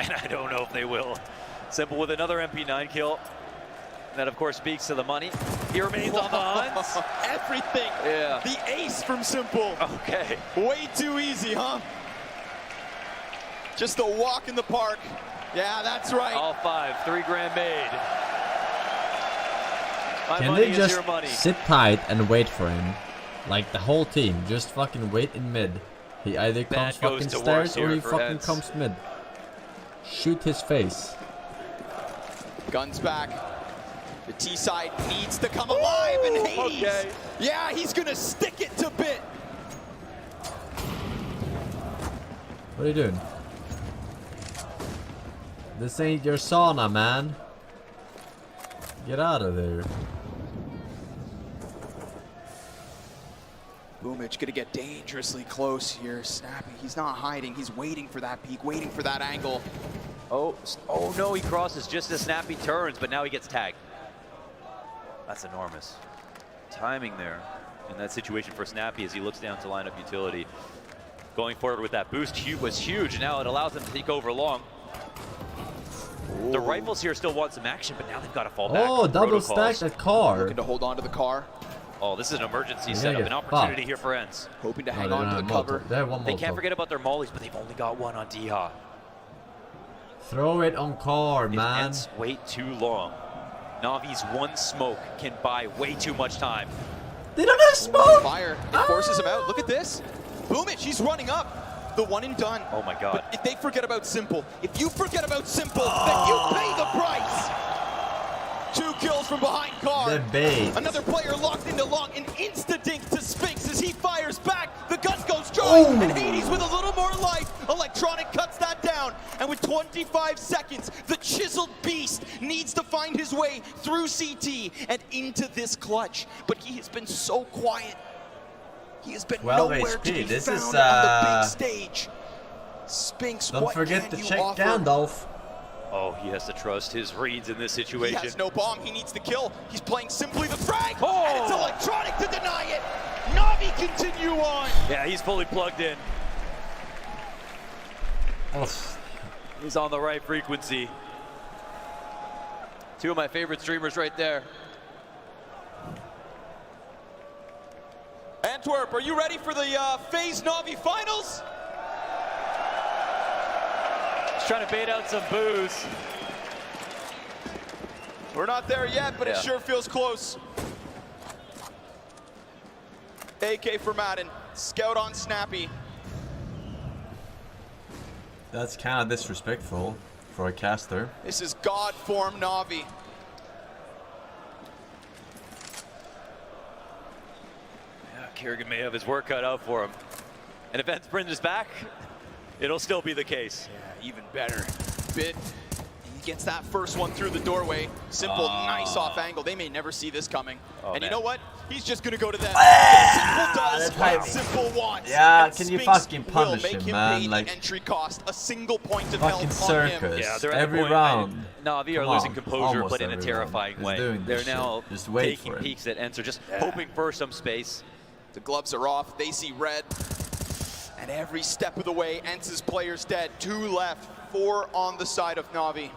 And I don't know if they will. Simple with another MP9 kill. That, of course, speaks to the money. He remains on the hunt. Everything. Yeah. The ace from Simple. Okay. Way too easy, huh? Just a walk in the park. Yeah, that's right. All 5. 3 grand made. My Can money they is just your money. sit tight and wait for him? Like the whole team, just fucking wait in mid. He either comes That goes fucking to stairs worse or here he for fucking ENCE. comes mid. Shoot his face. Guns back. The T side needs to come alive, and Hades. Okay. Yeah, he's gonna stick it to bit. What are you doing? This ain't your sauna, man. Get out of there. Boomich gonna get dangerously close here. Snappi, he's not hiding. He's waiting for that peek, waiting for that angle. Oh no, he crosses just as Snappi turns, but now he gets tagged. That's enormous. Timing there in that situation for Snappi as he looks down to line up utility. Going forward with that boost was huge, and now it allows him to take over long. Ooh. The rifles here still want some action, but now they've got to fall back. Oh, double stack that car. Looking to hold on to the car. Oh, this is an emergency setup, an opportunity here for ENCE. Hoping to hang on to the cover. They can't forget about their mollies, but they've only got one on Dezhnyov. Throw it on car, man. If ENCE wait too long, Navi's one smoke can buy way too much time. They don't have smoke! Fire. It forces him out. Look at this. Boomich, he's running up. The one and done. Oh my god. But if they forget about Simple, if you forget about Simple, then you pay the price. 2 kills from behind car. The bait. Another player locked into long. An insta-dink to Spinks as he fires back. The gun goes dry. Ooh. And Hades with a little more life. Electronic cuts that down. And with 25 seconds, the chiseled beast needs to find his way through CT and into this clutch. But he has been so quiet. He has been nowhere HP. to be This found is, on the big stage. Spinks, Don't what forget can to you check offer? Gandalf. Oh, he has to trust his reads in this He situation. has no bomb. He needs the kill. He's playing simply the frag. Oh! And it's electronic to deny it. Navi continue on. Yeah, he's fully plugged in. He's on the right frequency. 2 of my favorite streamers right there. Antwerp, are you ready for the FaZe Navi finals? Trying to bait out some booze. We're not there yet, but it sure feels close. AK for Madden. Scout on Snappi. That's kind of disrespectful for a caster. This is God form Navi. Yeah, Kerrigan may have his work cut out for him. And if ENCE brings us back, it'll still be the case. Yeah, even better. Bit. He gets that first one through the doorway. Simple, nice off angle. They may never see this coming. Oh, and man. you know what? He's just gonna go to them. Simple does what Simple wants. Yeah, And can you Spinks fucking will punish make him, him man? pay the Like, entry cost. A single point of fucking health on him. circus. Yeah, they're at the Every point, round. Navi are Come losing on, composure, almost but in a every terrifying round. way. He's doing They're this now shit. Just wait taking for him. peeks at ENCE, are just hoping for some space. The gloves are off. They see red. And every step of the way, ENCE's players dead. 2 left, 4 on the side of Navi.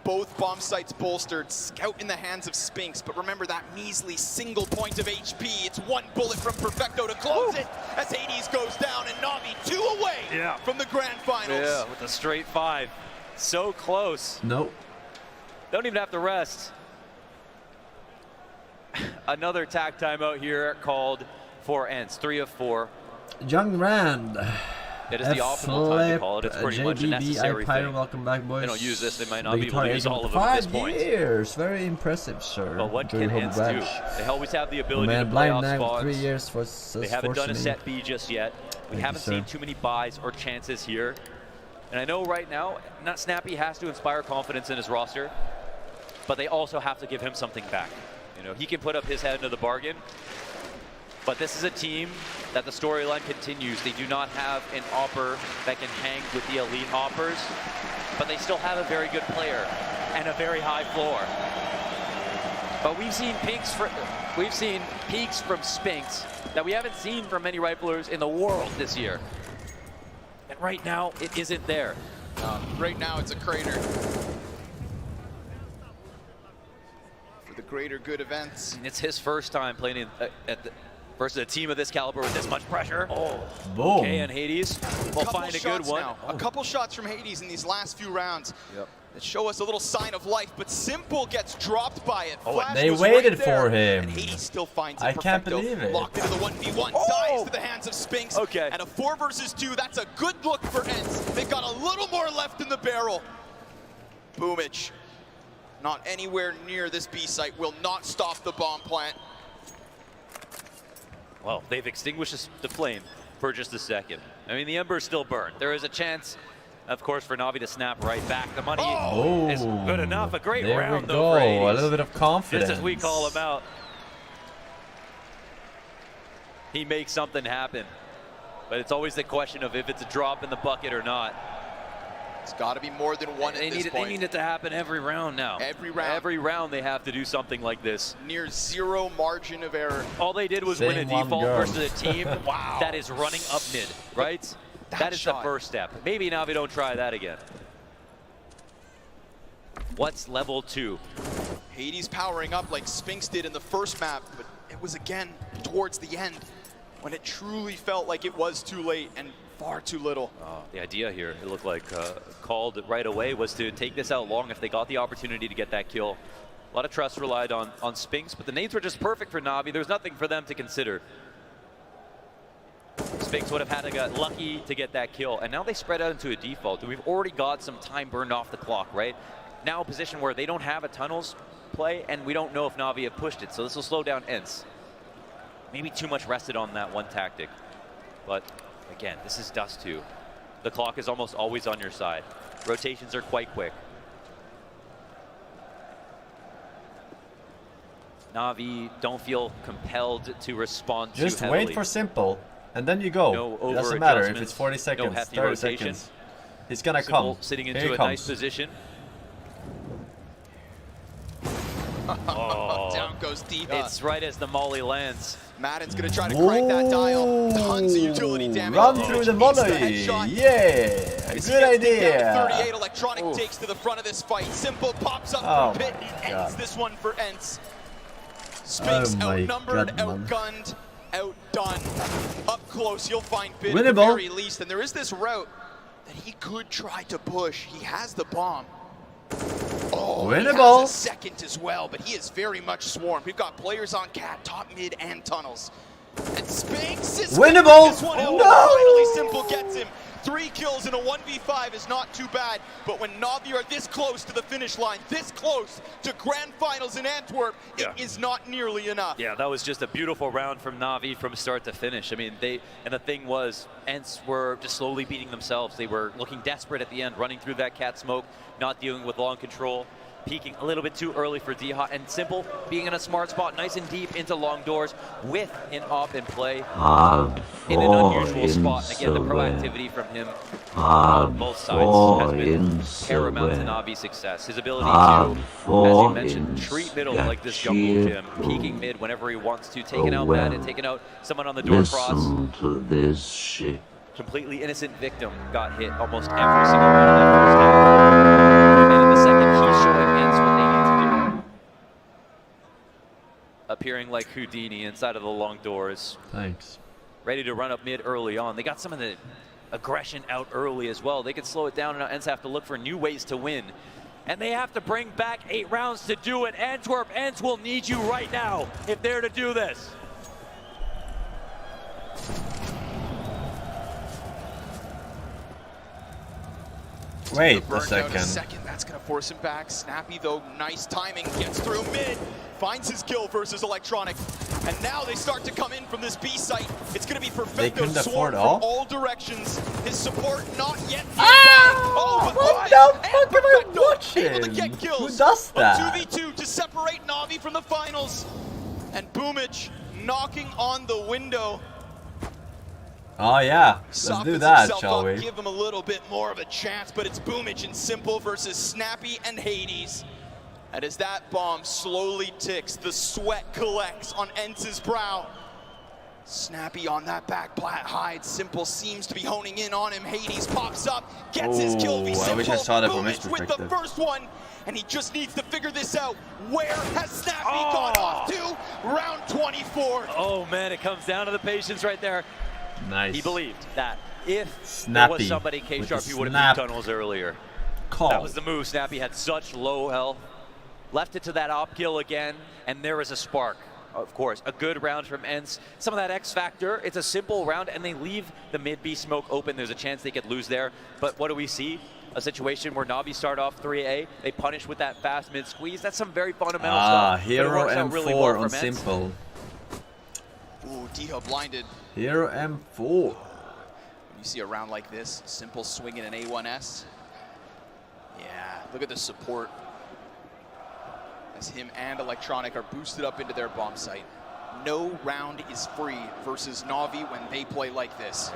Both bomb sites bolstered. Scout in the hands of Spinks. But remember that measly single point of HP. It's 1 bullet from Perfecto to close it as Hades goes down and Navi 2 away from the grand finals. Yeah, with a straight 5. So close. Nope. Don't even have to rest. Another tack timeout here called for ENCE. 3 of 4. Young Rand. It is the optimal time to call it. It's pretty much a necessary thing. Welcome back, boys. They don't use this, they might not The be able to guitar use is all of them at this 5 point. years. Very impressive, sir. But what During can home ENCE do? batch. They always have the ability Man, to play blind off nag, spawns. 3 years for They haven't done a Forsen. set B just yet. We haven't sir. seen too many buys or chances here. And I know right now, Snappi has to inspire confidence in his roster, but they also have to give him something back. You know, he can put up his head into the bargain, But this is a team that the storyline continues. They do not have an Opper that can hang with the elite Oppers, but they still have a very good player and a very high floor. But we've seen peaks from Spinks that we haven't seen from many riflers in the world this year. And right now, it isn't there. Right now, it's a crater. For the greater good events. It's his first time playing versus a team of this caliber with this much pressure. Oh, boom. Okay, and Hades will find a good one. Now. A couple shots from Hades in these last few rounds. Yep. That show us a little sign of life, but Simple gets dropped by it. Flash they waited right for him. And Hades still finds it. I can't believe it. Locked into the 1v1, dies to the hands of Spinks. Okay. And a 4 versus 2, that's a good look for ENCE. They've got a little more left in the barrel. Boomich, not anywhere near this B site, will not stop the bomb plant. Well, they've extinguished the flame for just a second. I mean, the embers still burn. There is a chance, of course, for Navi to snap right back. The money is good enough. A great round, though, for Hades. A little bit of confidence. Just as we call him out. He makes something happen. But it's always the question of if it's a drop in the bucket or not. It's got to be more than one at this point. They need it to happen every round now. Every round. Every round they have to do something like this. Near zero margin of error. All they did was win a default versus a team that is running up mid, right? That is the first step. Maybe Navi don't try that again. What's level 2? Hades powering up like Spinks did in the first map, but it was again towards the end when it truly felt like it was too late and far too little. The idea here, it looked like called right away, was to take this out long if they got the opportunity to get that kill. A lot of trust relied on Spinks, but the nades were just perfect for Navi. There's nothing for them to consider. Spinks would have had to get lucky to get that kill, and now they spread out into a default. And we've already got some time burned off the clock, right? Now a position where they don't have a tunnels play, and we don't know if Navi have pushed it, so this will slow down ENCE. Maybe too much rested on that one tactic, but again, this is Dust 2. The clock is almost always on your side. Rotations are quite quick. Navi don't feel compelled to respond Just too heavily. wait for Simple, and then you go. No It doesn't matter if it's 40 seconds, 30 seconds. He's gonna Simple come. sitting Here into he a comes. nice position. Down goes deep. It's right as the molly lands. Madden's gonna try to crank that dial. Tons of utility damage. Run through the volley. Yeah, good idea. 38 Electronic takes to the front of this fight. Simple pops up from pit and ends this one for ENCE. Spinks outnumbered, outgunned, outdone. Up close, you'll find Bit at the very least. And there is this route that he could try to push. He has the bomb. Oh, he has a second as well, but he is very much swarmed. We've got players on cat, top, mid, and tunnels. And Spinks is winnable. This one out. Finally, Simple gets him. 3 kills in a 1v5 is not too bad, but when Navi are this close to the finish line, this close to grand finals in Antwerp, it is not nearly enough. Yeah, that was just a beautiful round from Navi from start to finish. I mean, and the thing was, ENCE were just slowly beating themselves. They were looking desperate at the end, running through that cat smoke, not dealing with long control, peaking a little bit too early for Dezhnyov, and Simple being in a smart spot, nice and deep into long doors with an op in play in an unusual spot. Again, the proactivity from him on both sides has been paramount to Navi's success. His ability to, as you mentioned, treat middle like this jungle gym, peeking mid whenever he wants to, taking out Madden, taking out someone on the door cross. Listen to this shit. Completely innocent victim got hit almost every single round of that first half. And in the second, he's showing ENCE what they need to do. Appearing like Houdini inside of the long doors. Thanks. Ready to run up mid early on. They got some of the aggression out early as well. They can slow it down, and now ENCE have to look for new ways to win. And they have to bring back 8 rounds to do it. Antwerp, ENCE will need you right now if they're to do this. Wait a second. That's going to force him back. Snappi, though, nice timing. Gets through mid. Finds his kill versus Electronic. And now they start to come in from this B site. It's going to be Perfecto swarm from all directions. His support not yet. What the fuck am I watching? Able to get kills. Who does that? 2v2 to separate Navi from the finals. And Boomich knocking on the window. Oh yeah, let's do that, shall we? Give him a little bit more of a chance, but it's Boomich and Simple versus Snappi and Hades. And as that bomb slowly ticks, the sweat collects on ENCE's brow. Snappi on that back plat hides. Simple seems to be honing in on him. Hades pops up, gets his kill. I wish I saw that from his Boomich with perspective. the first one, and he just needs to figure this out. Where has Snappi gone off to? Round 24. Oh man, it comes down to the patience right there. Nice. He believed that if Snappy there was somebody K-Sharp, he would have moved tunnels earlier. Call. That was the move. Snappi had such low health. Left it to that op kill again, and there is a spark. Of course, a good round from ENCE. Some of that X factor. It's a simple round, and they leave the mid-B smoke open. There's a chance they could lose there. But what do we see? A situation where NAVI start off 3A. They punish with that fast mid squeeze. That's some very fundamental stuff. Hero M4 really well on from ENCE. Simple. Ooh, Dezhnyov blinded. Hero M4. When you see a round like this, Simple swinging an A1S. Yeah, look at the support. As him and Electronic are boosted up into their bomb site. No round is free versus NAVI when they play like this.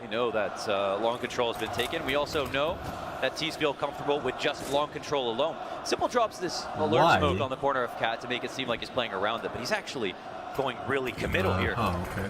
We know that long control has been taken. We also know that T's feel comfortable with just long control alone. Simple drops this alert smoke on the corner of Cat to make it seem like he's playing around it, but he's actually going really committal here. Oh, okay.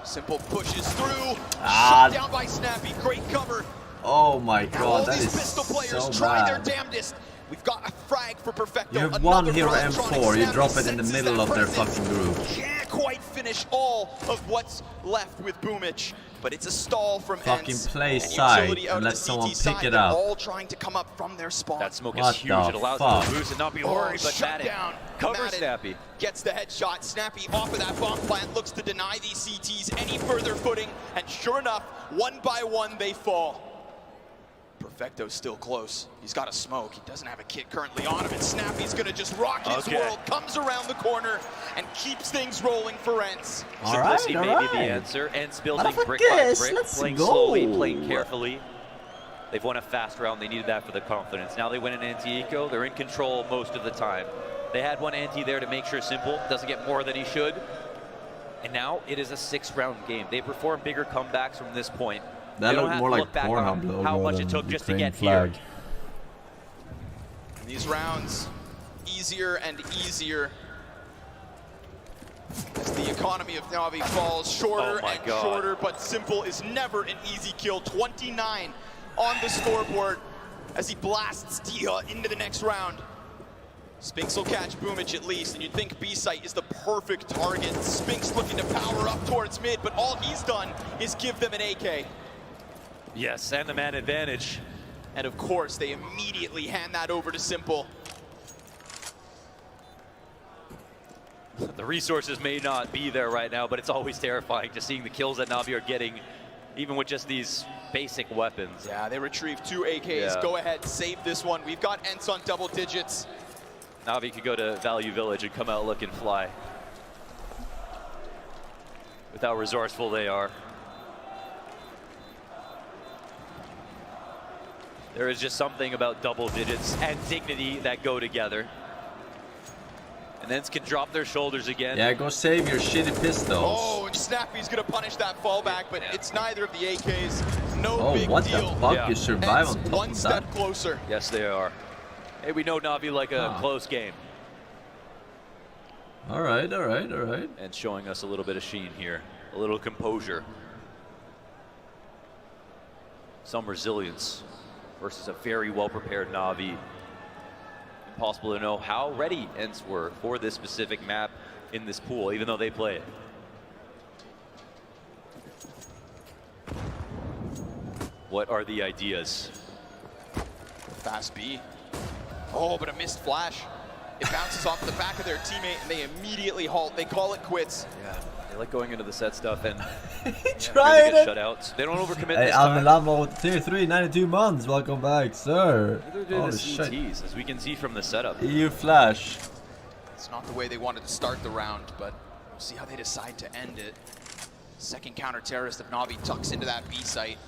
Simple pushes through. Shot down by Snappi. Great cover. Oh my god, that these is pistol players so try their bad. damnedest. We've got a frag for Perfecto. You have one Hero M4, you drop it in the middle of their fucking group. Can't quite finish all of what's left with Boomich, but it's a stall from Fucking ENCE. play side and let someone pick it up. All trying to come up from their spawn. That smoke is huge. It allows them to boost and not be worried, but shut Madden down. covers Madden Snappi. Gets the headshot. Snappi off of that bomb plant, looks to deny these CTs any further footing, and sure enough, one by one they fall. Perfecto's still close. He's got a smoke. He doesn't have a kit currently on him, and Snappi's gonna just rock his world, comes around the corner, and keeps things rolling for ENCE. Simplicity may be the answer. ENCE building brick by brick, playing slowly, playing carefully. They've won a fast round. They needed that for the confidence. Now they win an anti-eco. They're in control most of the time. They had one anti there to make sure Simple doesn't get more than he should. And now it is a 6-round game. They perform bigger comebacks from this point. That looked more like Pornhub logo how much than it took just to Ukraine get flag. here. These rounds, easier and easier. As the economy of Navi falls shorter and shorter, but Simple is never an easy kill. 29 on the scoreboard as he blasts Dia into the next round. Spinks will catch Boomich at least, and you'd think B-site is the perfect target. Spinks looking to power up towards mid, but all he's done is give them an AK. Yes, and the man advantage. And of course, they immediately hand that over to Simple. The resources may not be there right now, but it's always terrifying just seeing the kills that Navi are getting, even with just these basic weapons. Yeah, they retrieve 2 AKs. Go ahead, save this one. We've got ENCE on double digits. Navi could go to Value Village and come out looking fly. With how resourceful they are. There is just something about double digits and dignity that go together. And then can drop their shoulders again. Yeah, go save your shitty pistols. Oh, and Snappy's gonna punish that fallback, but it's neither of the AKs. No big what deal. the fuck? You survive on top one of step that? closer. Yes, they are. Hey, we know Navi like a close game. Alright, alright, alright. And showing us a little bit of sheen here. A little composure. Some resilience versus a very well-prepared Navi. Impossible to know how ready ENCE were for this specific map in this pool, even though they play it. What are the ideas? Fast B. Oh, but a missed flash. It bounces off the back of their teammate, and they immediately halt. They call it quits. Yeah, they like going into the set stuff and tried really get shutouts. They don't overcommit Hey, this time. Almelamo tier 3, 92 months. Welcome back, sir. Neither do Holy the shit. CTs, as we can see from the setup. EU flash. It's not the way they wanted to start the round, but we'll see how they decide to end it. Second counter-terrorist of Navi tucks into that B site.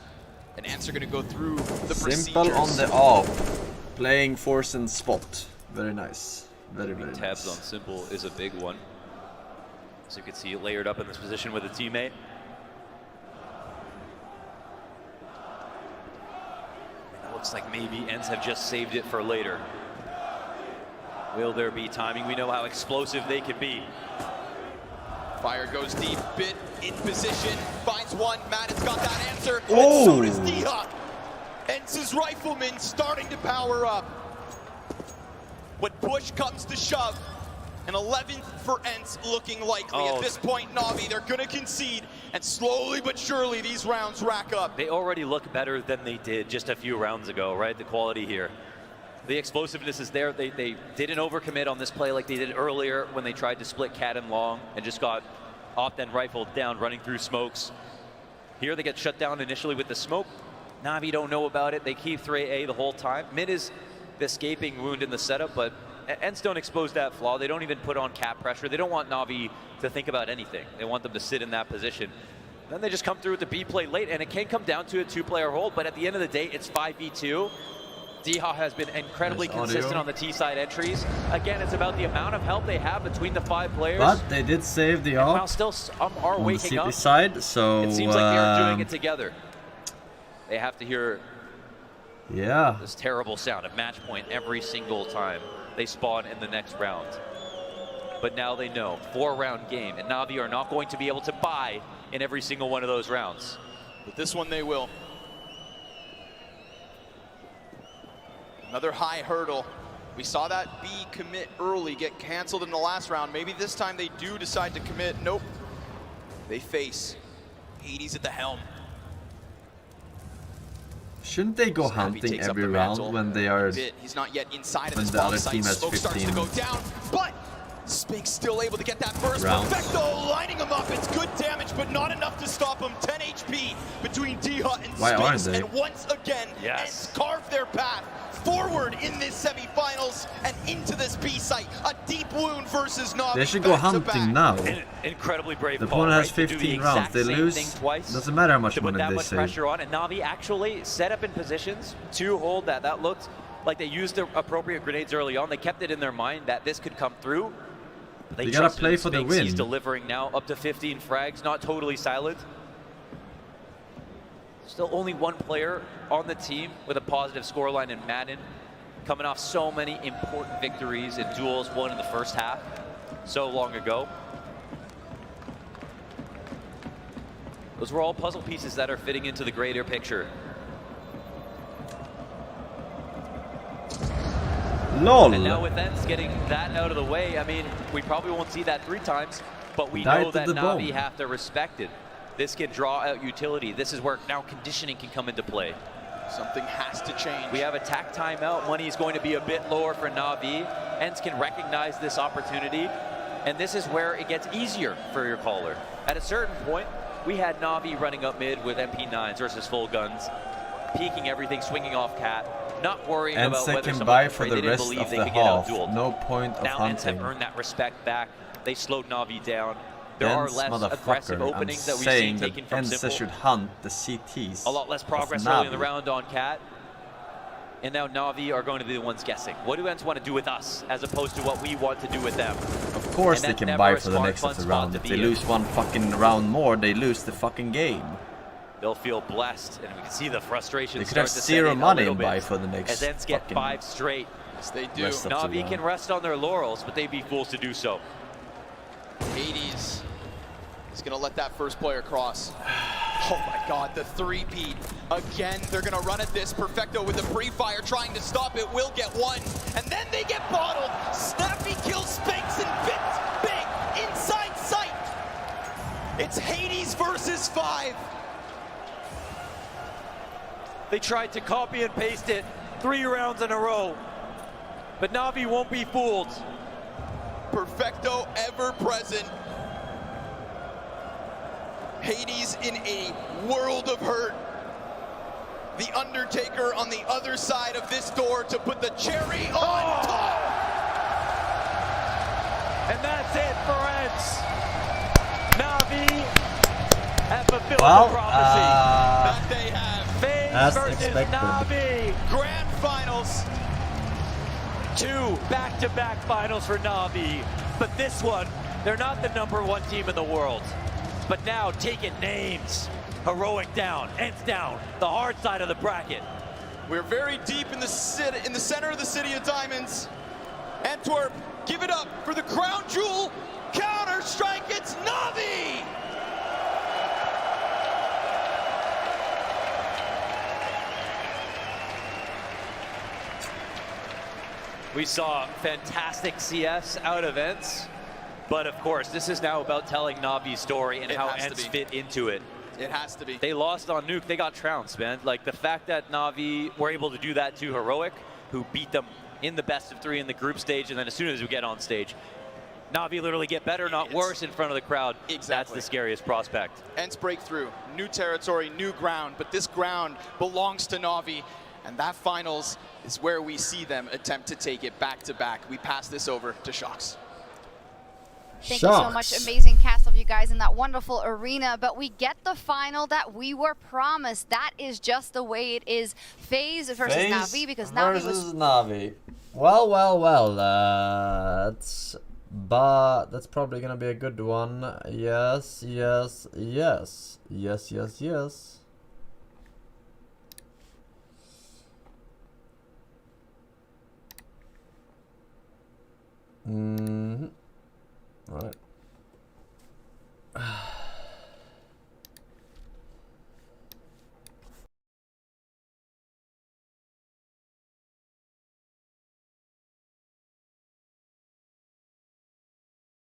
And ENCE are going to go through the Simple procedures. on the off. Playing Forsen spot. Very nice. Very, very Tabs nice. on Simple is a big one. So you can see it layered up in this position with a teammate. It looks like maybe ENCE have just saved it for later. Will there be timing? We know how explosive they can be. Fire goes deep, Bit in position, finds one, Madden's got that answer, and so does Dezhnyov. ENCE's rifleman starting to power up. When push comes to shove, an 11th for ENCE looking likely. At this point, NAVI, they're gonna concede, and slowly but surely these rounds rack up. They already look better than they did just a few rounds ago, right? The quality here. The explosiveness is there. They didn't overcommit on this play like they did earlier when they tried to split cat and long and just got opt-in rifled down running through smokes. Here they get shut down initially with the smoke. NAVI don't know about it. They keep 3A the whole time. Mid is the escaping wound in the setup, but ENCE don't expose that flaw. They don't even put on cap pressure. They don't want NAVI to think about anything. They want them to sit in that position. Then they just come through with the B play late, and it can come down to a 2-player hold, but at the end of the day, it's 5v2. Dezhnyov has been incredibly consistent on the T side entries. Again, it's about the amount of help they have between the 5 players. But they did save the op while still are waking up. Side, so it seems like they're doing it together. They have to hear this terrible sound of match point every single time they spawn in the next round. But now they know 4-round game, and NAVI are not going to be able to buy in every single one of those rounds. But this one they will. Another high hurdle. We saw that B commit early get canceled in the last round. Maybe this time they do decide to commit. Nope. They face Hades at the helm. Shouldn't they go Snappi hunting every round when they are He's not yet inside of when this the other site. team has Smoke 15 starts to go down, but Spig's still able to get that first. rounds. Perfecto lining him up. It's good damage, but not enough to stop him. 10 HP between Dezhnyov and Why aren't Spigs. they? And once again, ENCE carved their path forward in this semifinals and into this B site. A deep wound versus NAVI. They should go hunting now. Incredibly brave. The opponent has 15 rounds. They lose. Doesn't matter how much money that they much save. pressure on, and NAVI actually set up in positions to hold that. That looked like they used the appropriate grenades early on. They kept it in their mind that this could come through. They You gotta play for the Spiggs. win. He's delivering now up to 15 frags, not totally silent. Still only one player on the team with a positive scoreline in Madden, coming off so many important victories in duels won in the first half so long ago. Those were all puzzle pieces that are fitting into the greater picture. LOL. And now with ENCE getting that out of the way, I mean, we probably won't see that 3 times, but we know that NAVI have to respect it. This can draw out utility. This is where now conditioning can come into play. Something has to change. We have attack timeout. Money is going to be a bit lower for NAVI. ENCE can recognize this opportunity, and this is where it gets easier for your caller. At a certain point, we had NAVI running up mid with MP9s versus full guns, peeking everything, swinging off cat, not worrying about whether someone buy can for trade. the They didn't rest believe of they the could get half. outdueled. No point of now ENCE hunting. have earned that respect back. They slowed NAVI down. There are ENCE, less aggressive motherfucker. openings I'm that we've seen saying that taken from ENCE Simple. should hunt the CTs. A lot less progress of early in the NAVI. round on cat. And now NAVI are going to be the ones guessing. What do ENCE want to do with us as opposed to what we want to do with them? Of course And they that's can never buy a for the smart, next fun of the spot round. to If be they in. lose one fucking round more, they lose the fucking game. They'll feel blessed, and we can see the frustration They could start have to zero set in money a little and bit buy for the next as ENCE get fucking 5 straight. Yes, they do. rest of the NAVI round. can rest on their laurels, but they'd be fools to do so. Hades is gonna let that first player cross. Oh my god, the 3-peat. Again, they're gonna run at this. Perfecto with the pre-fire, trying to stop it, will get one. And then they get bottled. Snappi kills Spinks and Bits big inside sight. It's Hades versus 5. They tried to copy and paste it 3 rounds in a row, but NAVI won't be fooled. Perfecto ever present. Hades in a world of hurt. The Undertaker on the other side of this door to put the cherry on top. And that's it for ENCE. NAVI have fulfilled Well, the prophecy. That they have. FaZe as versus expected. NAVI. Grand finals. 2 back-to-back finals for NAVI, but this one They're not the #1 team in the world. But now taking names. Heroic down, ENCE down, the hard side of the bracket. We're very deep in the center of the City of Diamonds. Antwerp, give it up for the crown jewel. Counter-Strike, it's NAVI! We saw fantastic CS out of ENCE, but of course, this is now about telling Navi's story and how ENCE fit into it. It has to be. They lost on Nuke, they got trounced, man. Like, the fact that Navi were able to do that to Heroic, who beat them in the best of 3 in the group stage, and then as soon as we get on stage, Navi literally get better, not worse, in front of the crowd. Exactly. That's the scariest prospect. ENCE breakthrough, new territory, new ground, but this ground belongs to Navi, and that finals is where we see them attempt to take it back to back. We pass this over to Shox. Thank you so much. Amazing cast of you guys in that wonderful arena. But we get the final that we were promised. That is just the way it is. FaZe versus NAVI, because NAVI was... NAVI. Well, that's probably gonna be a good one. Yes.